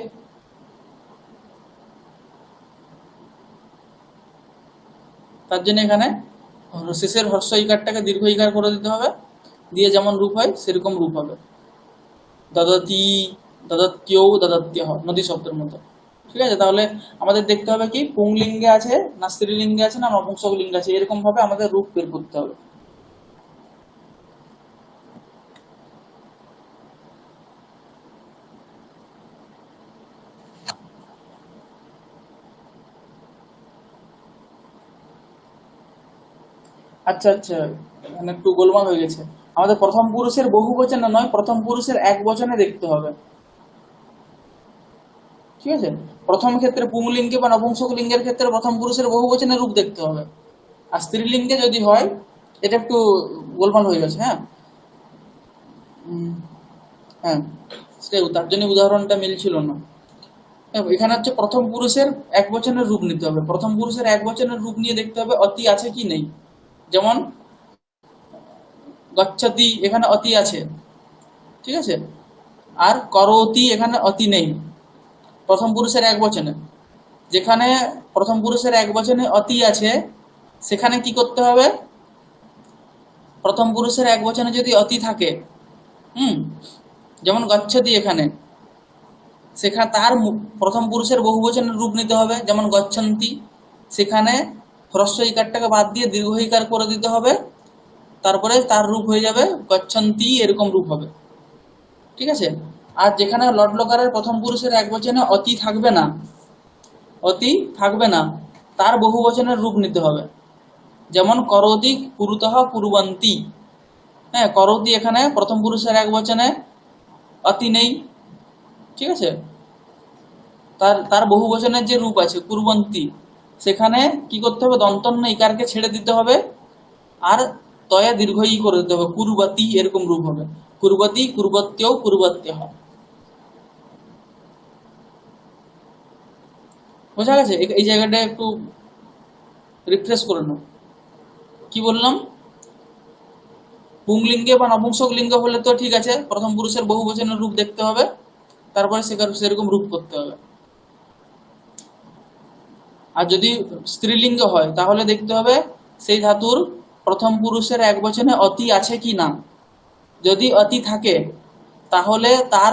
তার জন্য এখানে শেষের হ্রস্ব ইকারটাকে দীর্ঘ ইকার করে দিতে হবে, দিয়ে যেমন রূপ হয় সেরকম রূপ হবে। দদতি, দদত্যৌ, দদত্যঃ নদী শব্দের মতো, ঠিক আছে। তাহলে আমাদের দেখতে হবে কি পুংলিঙ্গে আছে না স্ত্রীলিঙ্গে আছে না নপুংসক লিঙ্গে আছে, এরকম ভাবে আমাদের রূপ বের করতে হবে। আচ্ছা আচ্ছা, এখানে একটু গোলমাল হয়ে গেছে। আমাদের প্রথম পুরুষের বহু বচনে নয়, প্রথম পুরুষের এক বচনে দেখতে হবে, ঠিক আছে। প্রথম ক্ষেত্রে পুংলিঙ্গে বা নপুংসক লিঙ্গের ক্ষেত্রে প্রথম পুরুষের বহু বচনের রূপ দেখতে হবে, আর স্ত্রীলিঙ্গে যদি হয়, এটা একটু গোলমাল হয়ে গেছে। হ্যাঁ, হ্যাঁ, সেটাই, তার জন্য উদাহরণটা মিলছিল না। এখানে হচ্ছে প্রথম পুরুষের এক বচনের রূপ নিতে হবে। প্রথম পুরুষের এক বচনের রূপ নিয়ে দেখতে হবে অতি আছে কি নেই। যেমন গচ্ছতি, এখানে অতি আছে, ঠিক আছে। আর করোতি, এখানে অতি নেই প্রথম পুরুষের এক বচনে। যেখানে প্রথম পুরুষের এক বচনে অতি আছে সেখানে কি করতে হবে, প্রথম পুরুষের এক বচনে যদি অতি থাকে, যেমন গচ্ছতি, এখানে সেখানে তার প্রথম পুরুষের বহুবচনের রূপ নিতে হবে, যেমন গচ্ছন্তি। সেখানে হ্রস্ব ইকারটাকে বাদ দিয়ে দীর্ঘ ইকার করে দিতে হবে, তারপরে তার রূপ হয়ে যাবে গচ্ছন্তি, এরকম রূপ হবে, ঠিক আছে। আর যেখানে লটলকারের প্রথম পুরুষের এক বচনে অতি থাকবে না, অতি থাকবে না, তার বহুবচনের রূপ নিতে হবে, যেমন করোতি কুরুতঃ কুরবন্তি। হ্যাঁ, করোতি এখানে প্রথম পুরুষের এক বচনে অতি নেই, ঠিক আছে। তার তার বহুবচনের যে রূপ আছে কুরবন্তি, সেখানে কি করতে হবে, দন্তন্য ইকারকে ছেড়ে দিতে হবে আর তয়া দীর্ঘ ই করে দিতে হবে, কুরবতি, এরকম রূপ হবে, কুরবতি কুরবত্যও কুরবত্যহ। বোঝা গেছে? এই জায়গাটা একটু রিফ্রেশ করে নাও। কি বললাম, পুংলিঙ্গে বা নপুংসক লিঙ্গ হলে তো ঠিক আছে, প্রথম পুরুষের বহুবচনের রূপ দেখতে হবে, তারপরে সেরকম রূপ করতে হবে। আর যদি স্ত্রীলিঙ্গ হয় তাহলে দেখতে হবে সেই ধাতুর প্রথম পুরুষের এক বচনে অতি আছে কি না। যদি অতি থাকে তাহলে তার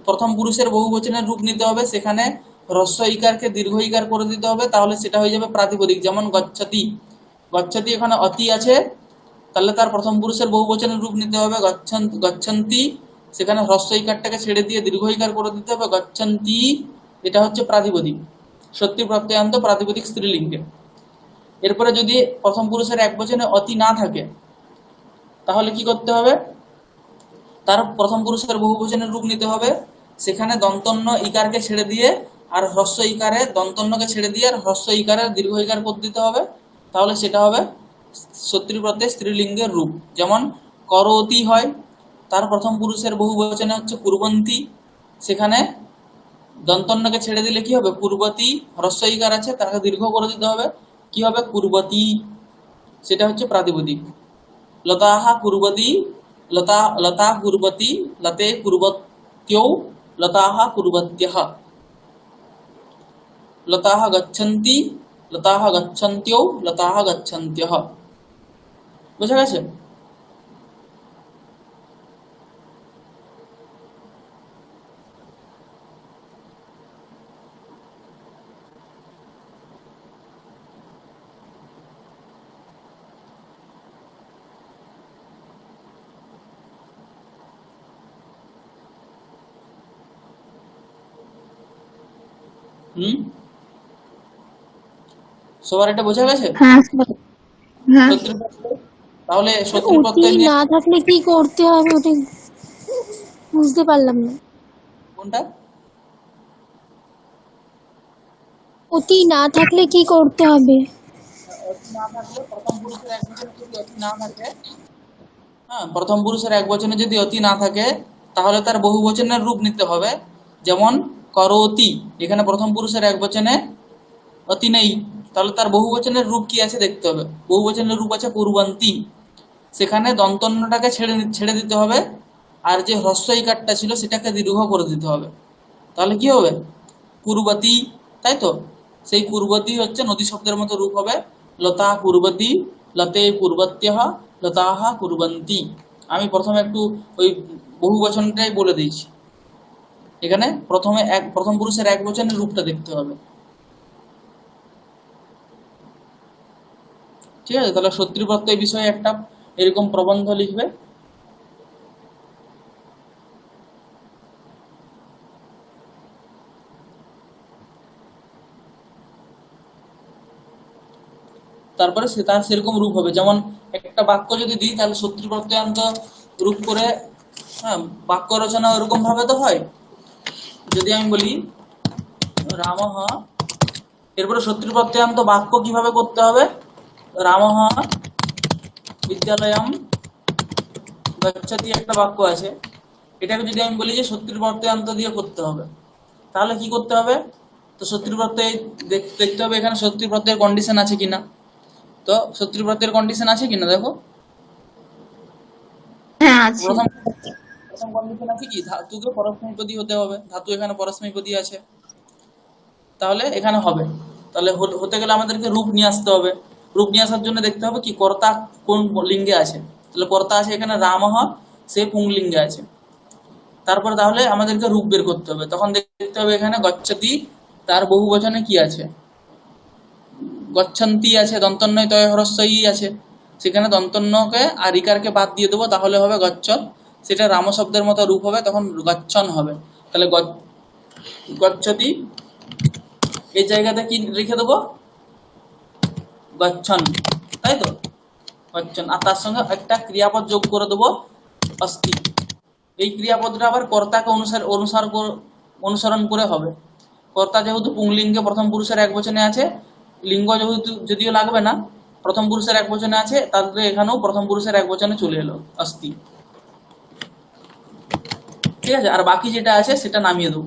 প্রথম পুরুষের বহুবচনের রূপ নিতে হবে, সেখানে হ্রস্ব ইকারকে দীর্ঘ ইকার করে দিতে হবে, তাহলে সেটা হয়ে যাবে প্রাতিপদিক। যেমন গচ্ছতি, গচ্ছতি এখানে অতি আছে, তাহলে তার প্রথম পুরুষের বহুবচনের রূপ নিতে হবে গচ্ছন্তি, সেখানে হ্রস্ব ইকারটাকে ছেড়ে দিয়ে দীর্ঘ ইকার করে দিতে হবে গচ্ছন্তি, এটা হচ্ছে প্রাতিপদিক, সত্যি প্রত্যয়ান্ত প্রাতিপদিক স্ত্রীলিঙ্গে। এরপরে যদি প্রথম পুরুষের এক বচনে অতি না থাকে তাহলে কি করতে হবে, তার প্রথম পুরুষের বহুবচনের রূপ নিতে হবে, সেখানে দন্তন্য ইকারকে ছেড়ে দিয়ে আর হ্রস্ব ইকারের দন্তন্যকে ছেড়ে দিয়ে আর হ্রস্ব ইকারের দীর্ঘ ইকার করে দিতে হবে, তাহলে সেটা হবে সত্যি প্রত্যয় স্ত্রীলিঙ্গের রূপ। যেমন করোতি হয়, তার প্রথম পুরুষের বহুবচনে হচ্ছে কুরবন্তি, সেখানে দন্তন্যকে ছেড়ে দিলে কি হবে, কুরবতী, হ্রস্ব ইকার আছে তাকে দীর্ঘ করে দিতে হবে, কি হবে, কুরবতী, সেটা হচ্ছে প্রাতিপদিক। লতাহা কুরবতী, লতা লতা কুরবতী, লতে কুরবত্যৌ, লতাহা কুরবত্যহ, লতাহা গচ্ছন্তি, লতাহা গচ্ছন্ত্যৌ, লতাহা গচ্ছন্ত্যহ। বুঝা গেছে? সবার এটা বোঝা গেছে? হ্যাঁ স্যার। হ্যাঁ শত্রু প্রত্যয়, তাহলে শত্রু অতি প্রত্যয় নিয়ে না থাকলে কি করতে হবে ওটা বুঝতে পারলাম না। কোনটা? অতি না থাকলে কি করতে হবে? অতি না থাকলে প্রথম পুরুষের এক বচনে যদি অতি না থাকে, হ্যাঁ, প্রথম পুরুষের এক বচনে যদি অতি না থাকে তাহলে তার বহু বচনের রূপ নিতে হবে। যেমন করোতি, এখানে প্রথম পুরুষের এক বচনে অতি নেই, তাহলে তার বহু বচনের রূপ কি আছে দেখতে হবে। বহু বচনের রূপ আছে কুরবন্তি, সেখানে দন্তন্যটাকে ছেড়ে দিতে হবে আর যে হ্রস্ব ইকারটা ছিল সেটাকে দীর্ঘ করে দিতে হবে, তাহলে কি হবে, কুরবতী, তাই তো। সেই কুরবতী হচ্ছে নদী শব্দের মতো রূপ হবে, লতা কুরবতী, লতে কুরবত্যহ, লতাহা কুরবন্তি। আমি প্রথমে একটু ওই বহু বচনটাই বলে দিয়েছি, এখানে প্রথম পুরুষের এক বচনের রূপটা দেখতে হবে, ঠিক আছে। তাহলে শত্রু প্রত্যয় বিষয়ে একটা এরকম প্রবন্ধ লিখবে। তারপরে তার সেরকম রূপ হবে। যেমন একটা বাক্য যদি দিই তাহলে শত্রু প্রত্যয়ান্ত রূপ করে, হ্যাঁ, বাক্য রচনা ওরকম ভাবে তো হয়। যদি আমি বলি রামঃ, এরপরে শত্রু প্রত্যয়ান্ত বাক্য কিভাবে করতে হবে, রামঃ বিদ্যালয়ম গচ্ছতি একটা বাক্য আছে, এটাকে যদি আমি বলি যে সত্যির প্রত্যয়ান্ত দিয়ে করতে হবে, তাহলে কি করতে হবে? তো সত্যির প্রত্যয় দেখতে হবে এখানে সত্যির প্রত্যয়ের কন্ডিশন আছে কিনা। তো সত্যির প্রত্যয়ের কন্ডিশন আছে কিনা দেখো। হ্যাঁ আছে। প্রথম প্রথম কন্ডিশন আছে কি, ধাতুকে পরস্মৈপদী হতে হবে। ধাতু এখানে পরস্মৈপদী আছে, তাহলে এখানে হবে। তাহলে হতে গেলে আমাদেরকে রূপ নিয়ে আসতে হবে। রূপ নিয়ে আসার জন্য দেখতে হবে কি কর্তা কোন লিঙ্গে আছে। তাহলে কর্তা আছে এখানে রামহ, সে পুংলিঙ্গে আছে। তারপরে তাহলে আমাদেরকে রূপ বের করতে হবে। তখন দেখতে হবে এখানে গচ্ছতি, তার বহু বচনে কি আছে, গচ্ছন্তি আছে, দন্তন্বয় তয় হ্রস্বই আছে। সেখানে দন্তন্যকে আর ইকারকে বাদ দিয়ে দেবো, তাহলে হবে গচ্ছন। সেটা রাম শব্দের মতো রূপ হবে, তখন গচ্ছন হবে। তাহলে গচ্ছতি এই জায়গাতে কি রেখে দেবো, গচ্ছন, তাই তো, গচ্ছন। আর তার সঙ্গে একটা ক্রিয়াপদ যোগ করে দেবো, অস্তি। এই ক্রিয়াপদটা আবার কর্তাকে অনুসরণ করে হবে। কর্তা যেহেতু পুংলিঙ্গে প্রথম পুরুষের এক বচনে আছে, লিঙ্গ যেহেতু যদিও লাগবে না, প্রথম পুরুষের এক বচনে আছে, তাহলে এখানেও প্রথম পুরুষের এক বচনে চলে এলো, অস্তি। ঠিক আছে, আর বাকি যেটা আছে সেটা নামিয়ে দেবো।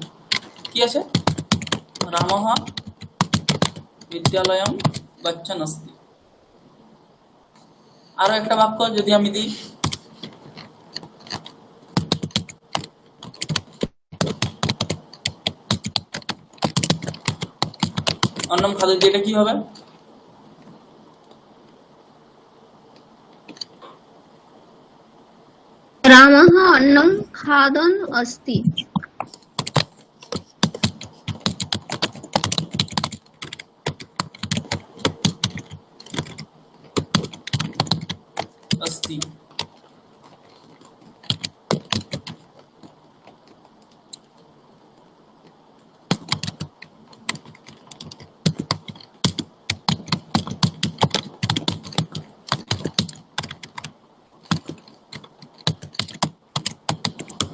কি আছে, রামহ বিদ্যালয়ম গচ্ছন অস্তি। আরো একটা বাক্য যদি আমি দিই, অন্নম খাদ্য, এটা কি হবে, রামः अन्नं खादन् अस्ति। অস্তি।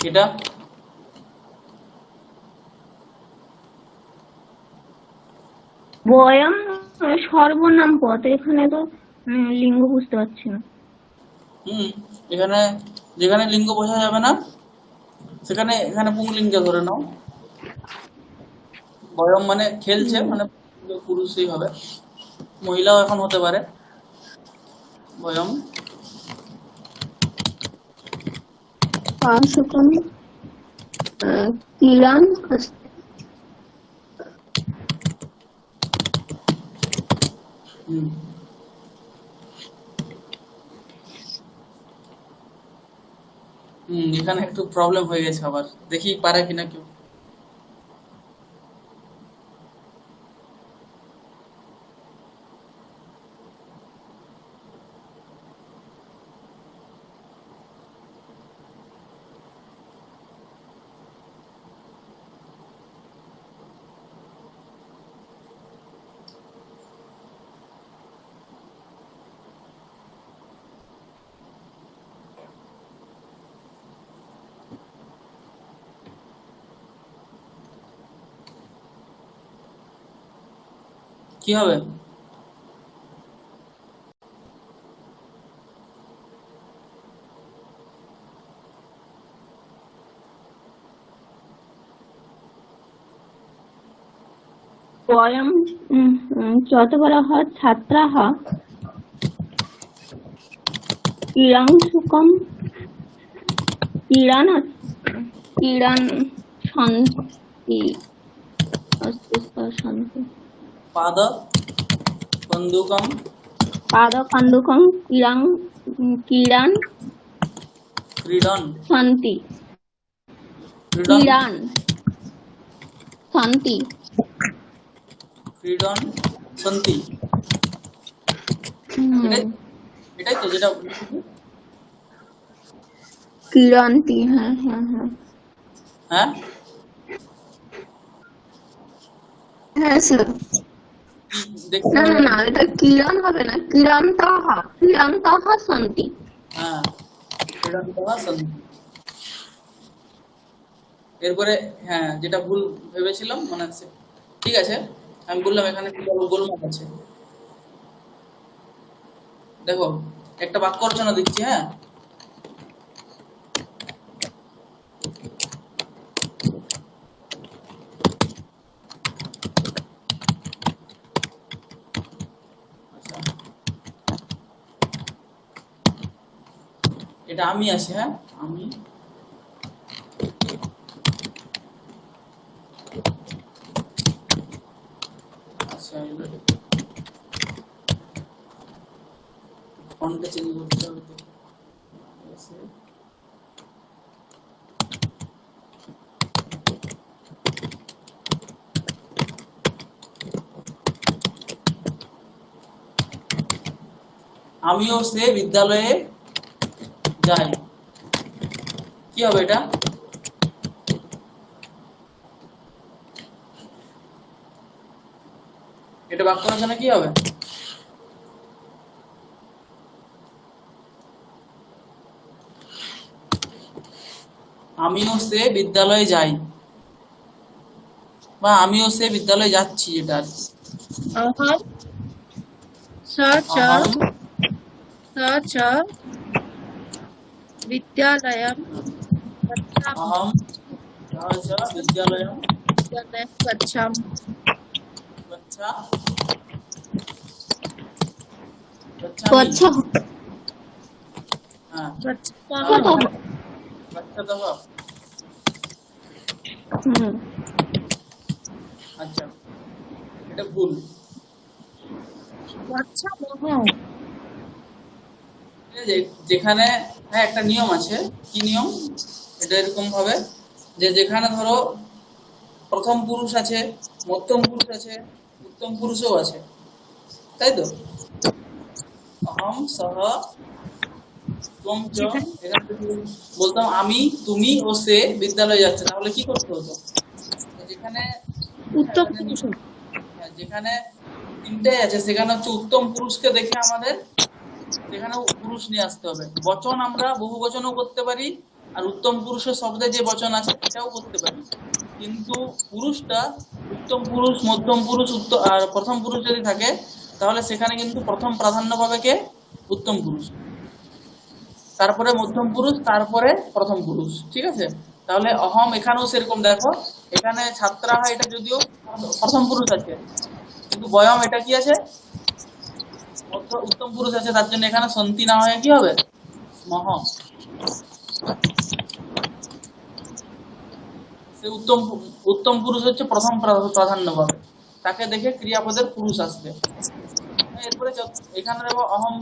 এটা বয়ম সর্বনাম পদ, এখানে তো লিঙ্গ বুঝতে পারছি না। এখানে যেখানে লিঙ্গ বোঝা যাবে না সেখানে এখানে পুংলিঙ্গে ধরে নাও। বয়ম মানে খেলছে, মানে পুরুষই হবে, মহিলাও এখন হতে পারে। বয়ম পাশুকম কিলান अस्ति। হুম এখানে একটু প্রবলেম হয়ে গেছে, আবার দেখি পারে কিনা কেউ। কি হবে, বয়ম যত বলা হয় ছাত্রাः ক্রীড়াংশুকম ক্রীড়ান ক্রীড়ান সন্তি अस्ति सन्ति। পাদ বন্দুকম पादकन्दुकं क्रीडान् ক্রীডন सन्ति। ক্রীডন क्रीडान् सन्ति। ক্রীডন সন্তি। এটাই এটাই তো যেটা क्रीडन्ति। হ্যাঁ হ্যাঁ হ্যাঁ হ্যাঁ হ্যাঁ স্যার। দেখতে না হবে। না না, এটা ক্রীড়ান হবে না, ক্রীড়ান্তাः ক্রীড়ান্তাः সन्ति। হ্যাঁ, ক্রীডন্তः সন্তি। এরপরে হ্যাঁ, যেটা ভুল ভেবেছিলাম মনে আছে, ঠিক আছে, আমি বললাম এখানে গোলমাল আছে। দেখো একটা বাক্য রচনা দিচ্ছি, হ্যাঁ, এটা আমি আছে, হ্যাঁ আমি। আচ্ছা এবার ফন্টটা চেঞ্জ করতে হবে তো। আমিও সে বিদ্যালয়ে যাই, কি হবে এটা? এটা বাক্য রচনা কি হবে? আমিও সে বিদ্যালয়ে যাই, বা আমিও সে বিদ্যালয়ে যাচ্ছি, এটা আর কি। अहं स च अहम स च विद्यालयं गच्छामि अहम सह च विद्यालयं विद्यालयं गच्छामि गच्छामि। গচ্ছা হ্যাঁ गच्छामः তাহলে গচ্ছাতঃ। আচ্ছা এটা ভুল। गच्छामः যেখানে হ্যাঁ একটা নিয়ম আছে, কি নিয়ম? এটা এরকম ভাবে যে যেখানে ধরো প্রথম পুরুষ আছে, মধ্যম পুরুষ আছে, উত্তম পুরুষও আছে, তাই তো? অহম সহ ত্বম চ, এখানে যদি বলতাম আমি, তুমি ও সে বিদ্যালয়ে যাচ্ছে, তাহলে কি করতে হতো? যেখানে उत्तम पुरुष যেখানে তিনটে আছে সেখানে হচ্ছে উত্তম পুরুষকে দেখে আমাদের সেখানে পুরুষ নিয়ে আসতে হবে। বচন আমরা বহু বচনও করতে পারি, আর উত্তম পুরুষের শব্দে যে বচন আছে সেটাও করতে পারি, কিন্তু পুরুষটা উত্তম পুরুষ, মধ্যম পুরুষ, আর প্রথম পুরুষ যদি থাকে তাহলে সেখানে কিন্তু প্রথম প্রাধান্য পাবে কে? উত্তম পুরুষ, তারপরে মধ্যম পুরুষ, তারপরে প্রথম পুরুষ। ঠিক আছে? তাহলে অহম এখানেও সেরকম দেখো, এখানে ছাত্রা এটা যদিও প্রথম পুরুষ আছে, কিন্তু বয়ম এটা কি আছে? উত্তম পুরুষ আছে, তার জন্য এখানে সন্ধি না হয়ে কি হবে? মহ। সে উত্তম পুরুষ হচ্ছে প্রথম প্রাধান্য পাবে, তাকে দেখে ক্রিয়াপদের পুরুষ আসবে। এরপরে এখানে দেখো অহম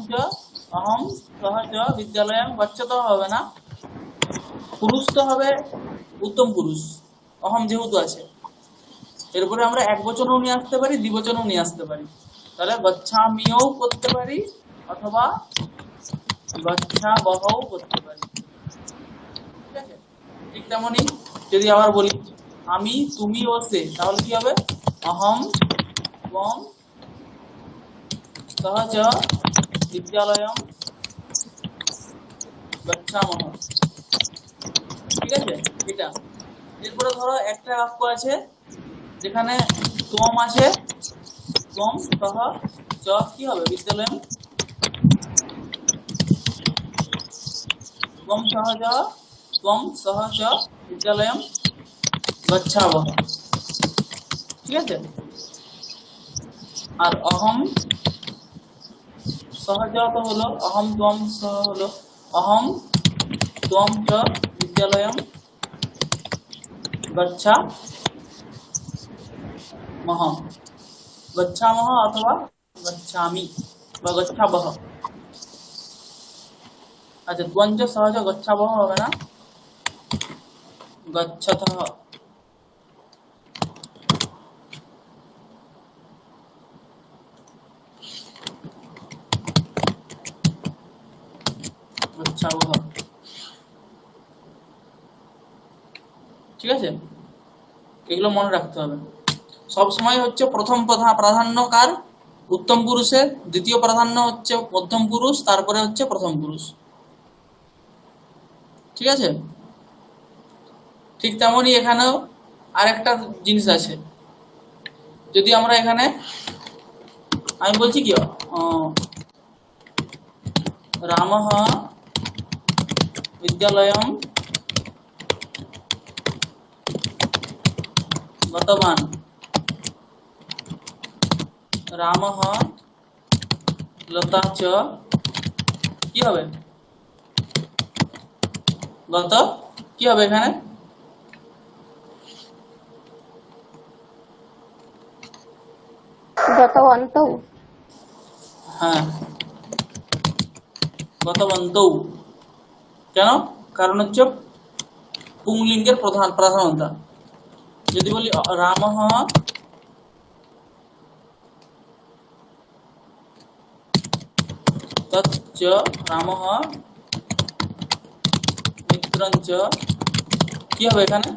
সহ চ বিদ্যালয়ং গচ্ছাতঃ হবে না, পুরুষ তো হবে উত্তম পুরুষ, অহম যেহেতু আছে। এরপরে আমরা এক বচনও নিয়ে আসতে পারি, দ্বিবচনও নিয়ে আসতে পারি। তাহলে গচ্ছামিও করতে পারি, অথবা গচ্ছাবহও করতে পারি। ঠিক আছে? ঠিক তেমনি যদি আবার বলি আমি, তুমি ও সে, তাহলে কি হবে? অহম ত্বম সহ চ বিদ্যালয়ং গচ্ছামহ। ঠিক আছে? এটা। এরপরে ধরো একটা বাক্য আছে যেখানে ত্বম আছে, ত্বম সহ চ কি হবে? বিদ্যালয়ং, ত্বম সহ চ বিদ্যালয়ং গচ্ছাবহ। ঠিক আছে? আর অহম সহজ তো হলো, অহম ত্বম সহ হলো অহম ত্বম চ বিদ্যালয়ং গচ্ছামহ, গচ্ছামহ অথবা গচ্ছামি বা গচ্ছাবহ। আচ্ছা ত্বঞ্চ সহজ গচ্ছাবহ হবে না, গচ্ছতঃ। গচ্ছাবহ। ঠিক আছে? এগুলো মনে রাখতে হবে। সব সময় হচ্ছে প্রথম প্রাধান্য কার? উত্তম পুরুষের, দ্বিতীয় প্রাধান্য হচ্ছে মধ্যম পুরুষ, তারপরে হচ্ছে প্রথম পুরুষ। ঠিক আছে? ঠিক তেমনই এখানেও আরেকটা জিনিস আছে। যদি আমরা এখানে আমি বলছি কি রামঃ বিদ্যালয়ং গতবান, রামঃ লতা চ, কি হবে? গত কি হবে এখানে? গতবন্তৌ। হ্যাঁ, গতবন্তৌ। কেন? কারণ হচ্ছে পুংলিঙ্গের প্রাধান্যতা। যদি বলি রামঃ তচ্চ রামঃ মিত্রঞ্চ, কি হবে এখানে?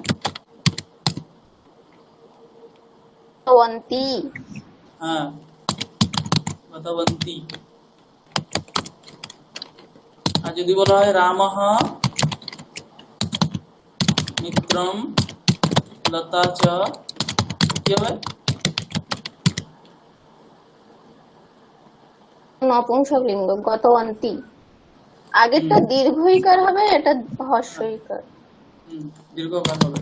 গতবন্তী। হ্যাঁ, গতবন্তী। আর যদি বলা হয় রামঃ মিত্রম লতা চ, কি হবে? নপুংসকলিঙ্গ গতবন্তী। আগেরটা হুম, দীর্ঘইকার হবে, এটা হর্ষইকার। দীর্ঘকার হবে।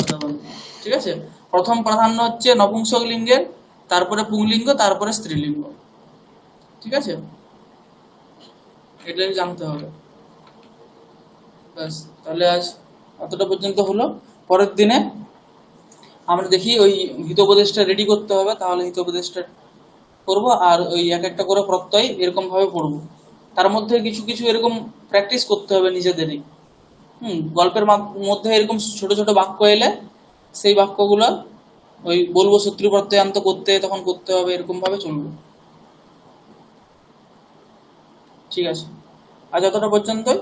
গতবন্তী। ঠিক আছে, প্রথম প্রাধান্য হচ্ছে নপুংসক লিঙ্গের, তারপরে পুংলিঙ্গ, তারপরে স্ত্রীলিঙ্গ। ঠিক আছে, এটাই জানতে হবে। ব্যাস, তাহলে আজ এতটা পর্যন্ত হলো। পরের দিনে আমরা দেখি ওই হিতোপদেশটা রেডি করতে হবে, তাহলে হিতোপদেশটা করব। আর ওই এক একটা করে প্রত্যয় এরকম ভাবে পড়বো। তার মধ্যে কিছু কিছু এরকম প্র্যাকটিস করতে হবে নিজেদেরই। গল্পের মধ্যে এরকম ছোট ছোট বাক্য এলে সেই বাক্যগুলো ওই বলবো শত্রু প্রত্যয়ান্ত করতে, তখন করতে হবে, এরকম ভাবে চলবে। ঠিক আছে, আজ এতটা পর্যন্তই।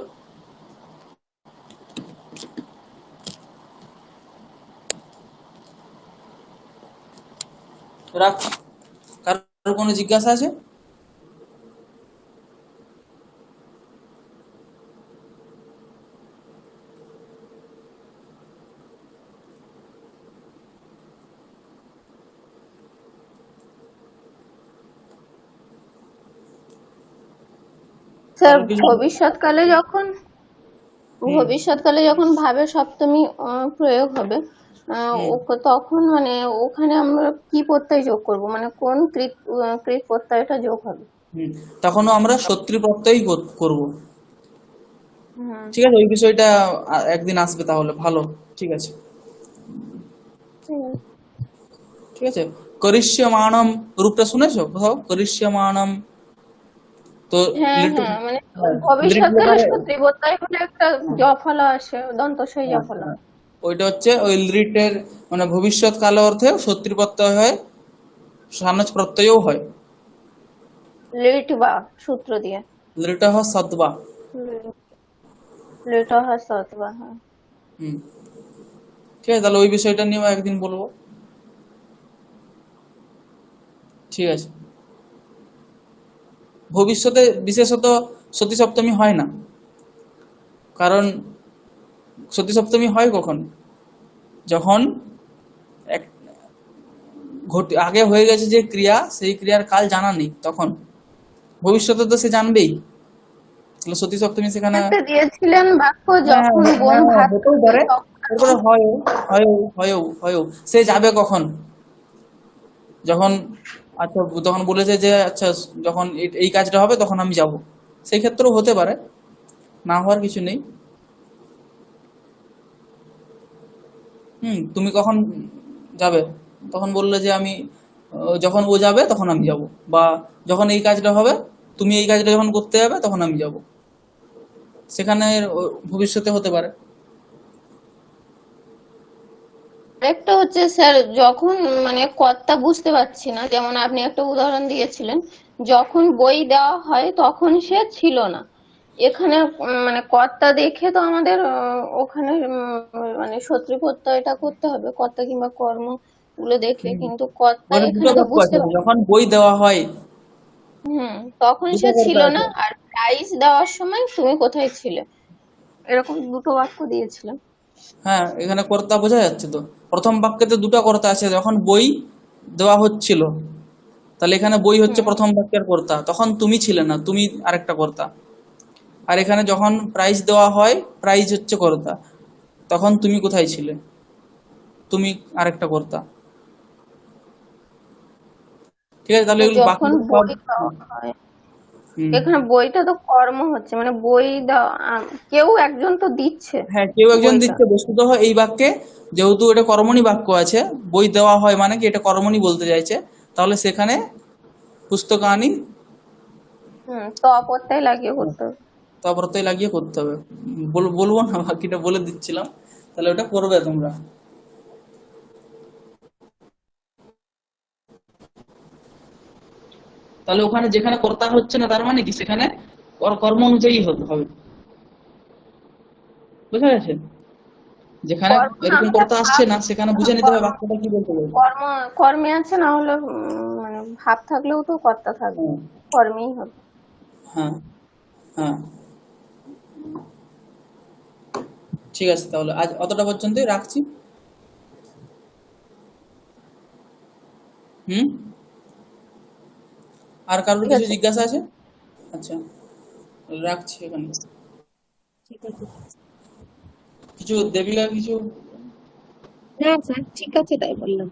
রাখছি। কারোর কোনো জিজ্ঞাসা আছে? স্যার কারোর কিছু? হুম ভবিষ্যৎকালে যখন ভাবে সপ্তমী প্রয়োগ হবে, হুম তখন মানে ওখানে আমরা কি প্রত্যয় যোগ করব, মানে কোন কৃত প্রত্যয়টা যোগ হবে? হুম তখনও আমরা শত্রু প্রত্যয়ই করব। হুম। ঠিক আছে, ওই বিষয়টা একদিন আসবে তাহলে, ভালো। ঠিক আছে, ঠিক আছে। ঠিক আছে। করিষ্যমাণম রূপটা শুনেছো কোথাও? করিষ্যমাণম তো হ্যাঁ লিটল, হ্যাঁ, মানে দৃঢ় ভবিষ্যৎকালে করে। সত্যি প্রত্যয় হলে একটা জফলা আসে, দন্তস্বই হ্যাঁ, জফলা। হ্যাঁ। ওইটা হচ্ছে ওই লিটের, মানে ভবিষ্যৎ কালে অর্থে শত্রু প্রত্যয় হয়, সানজ প্রত্যয়ও হয়। লিট বা সূত্র দিয়ে। লিট সদ্বা। লিট সৎবা, হ্যাঁ। হুম ঠিক আছে, তাহলে ওই বিষয়টা নিয়েও একদিন বলবো। ঠিক আছে, ভবিষ্যতে বিশেষত সতী সপ্তমী হয় না, কারণ সতী সপ্তমী হয় কখন? যখন এক আগে হয়ে গেছে যে ক্রিয়া, সেই ক্রিয়ার কাল জানা নেই, তখন। ভবিষ্যতে তো সে জানবেই, তাহলে সতী সপ্তমী সেখানে। একটা দিয়েছিলেন বাক্য, হ্যাঁ, যখন হ্যাঁ, বোন হ্যাঁ, ভাত হতেও খাবে পারে। তখন। তারপরে হয়ও, হয়ও, হয়ও, হয়ও সে যাবে কখন? যখন, আচ্ছা তখন বলেছে যে আচ্ছা যখন এই কাজটা হবে তখন আমি যাব, সেই ক্ষেত্রেও হতে পারে, না হওয়ার কিছু নেই। তুমি কখন যাবে? তখন বললে যে আমি যখন ও যাবে তখন আমি যাব, বা যখন এই কাজটা হবে, তুমি এই কাজটা যখন করতে যাবে তখন আমি যাব, সেখানে ভবিষ্যতে হতে পারে। আরেকটা হচ্ছে স্যার, যখন মানে কর্তা বুঝতে পারছি না, যেমন আপনি একটা উদাহরণ দিয়েছিলেন, যখন বই দেওয়া হয় তখন সে ছিল না। এখানে মানে কর্তা দেখে তো আমাদের ওখানে মানে শত্রু প্রত্যয়টা করতে হবে, কর্তা কিংবা কর্ম গুলো দেখে, হুম, কিন্তু কর্তা ওখানে দুটো এখানে তো বাক্য বুঝতে আছে, পারছি। যখন বই দেওয়া হয় তখন দুটো সে কর্তা ছিল না, আছে। আর প্রাইজ দেওয়ার সময় তুমি কোথায় ছিলে, এরকম দুটো বাক্য দিয়েছিলেন। হ্যাঁ, এখানে কর্তা বোঝা যাচ্ছে তো। প্রথম বাক্যেতে দুটো কর্তা আছে, যখন বই দেওয়া হচ্ছিল, তাহলে এখানে বই হচ্ছে হুম। প্রথম বাক্যের কর্তা, তখন তুমি ছিলে না, তুমি আরেকটা কর্তা। আর এখানে যখন প্রাইজ দেওয়া হয়, প্রাইজ হচ্ছে কর্তা, তখন তুমি কোথায় ছিলে, তুমি আরেকটা কর্তা। ঠিক আছে, তাহলে তো এগুলো বাকি যখন সব। বই দেওয়া হয়, হুম। এখানে বইটা তো কর্ম হচ্ছে, মানে বই দেওয়া কেউ একজন তো দিচ্ছে হ্যাঁ, কেউ একজন বইটা। দিচ্ছে বস্তুতঃ এই বাক্যে, যেহেতু এটা কর্মণি বাক্য আছে, বই দেওয়া হয় মানে কি এটা কর্মণি বলতে চাইছে, তাহলে সেখানে পুস্তকানি তো অপরটাই লাগিয়ে করতে হবে। প্রত্যয় লাগিয়ে করতে হবে। বলবো না, বাকিটা বলে দিচ্ছিলাম, তাহলে ওটা করবে তোমরা। তাহলে ওখানে যেখানে কর্তা হচ্ছে না তার মানে কি সেখানে কর্ম অনুযায়ী হবে, বুঝা গেছে? যেখানে কর্ম না এরকম হলে কর্তা আসছে ভাব, না সেখানে বুঝে নিতে হবে বাক্যটা কি বলতে বলবে। কর্মে আছে, না হলে মানে ভাব থাকলেও তো কর্তা থাকবে, হ্যাঁ, কর্মেই হবে। হ্যাঁ, হ্যাঁ, ঠিক আছে, তাহলে আজ অতটা পর্যন্তই রাখছি। হুম, আর কারোর ঠিক কিছু আছে। জিজ্ঞাসা আছে? আচ্ছা, রাখছি এখানে। ঠিক আছে কিছু দেবিকা কিছু? না স্যার, ঠিক আছে তাই বললাম।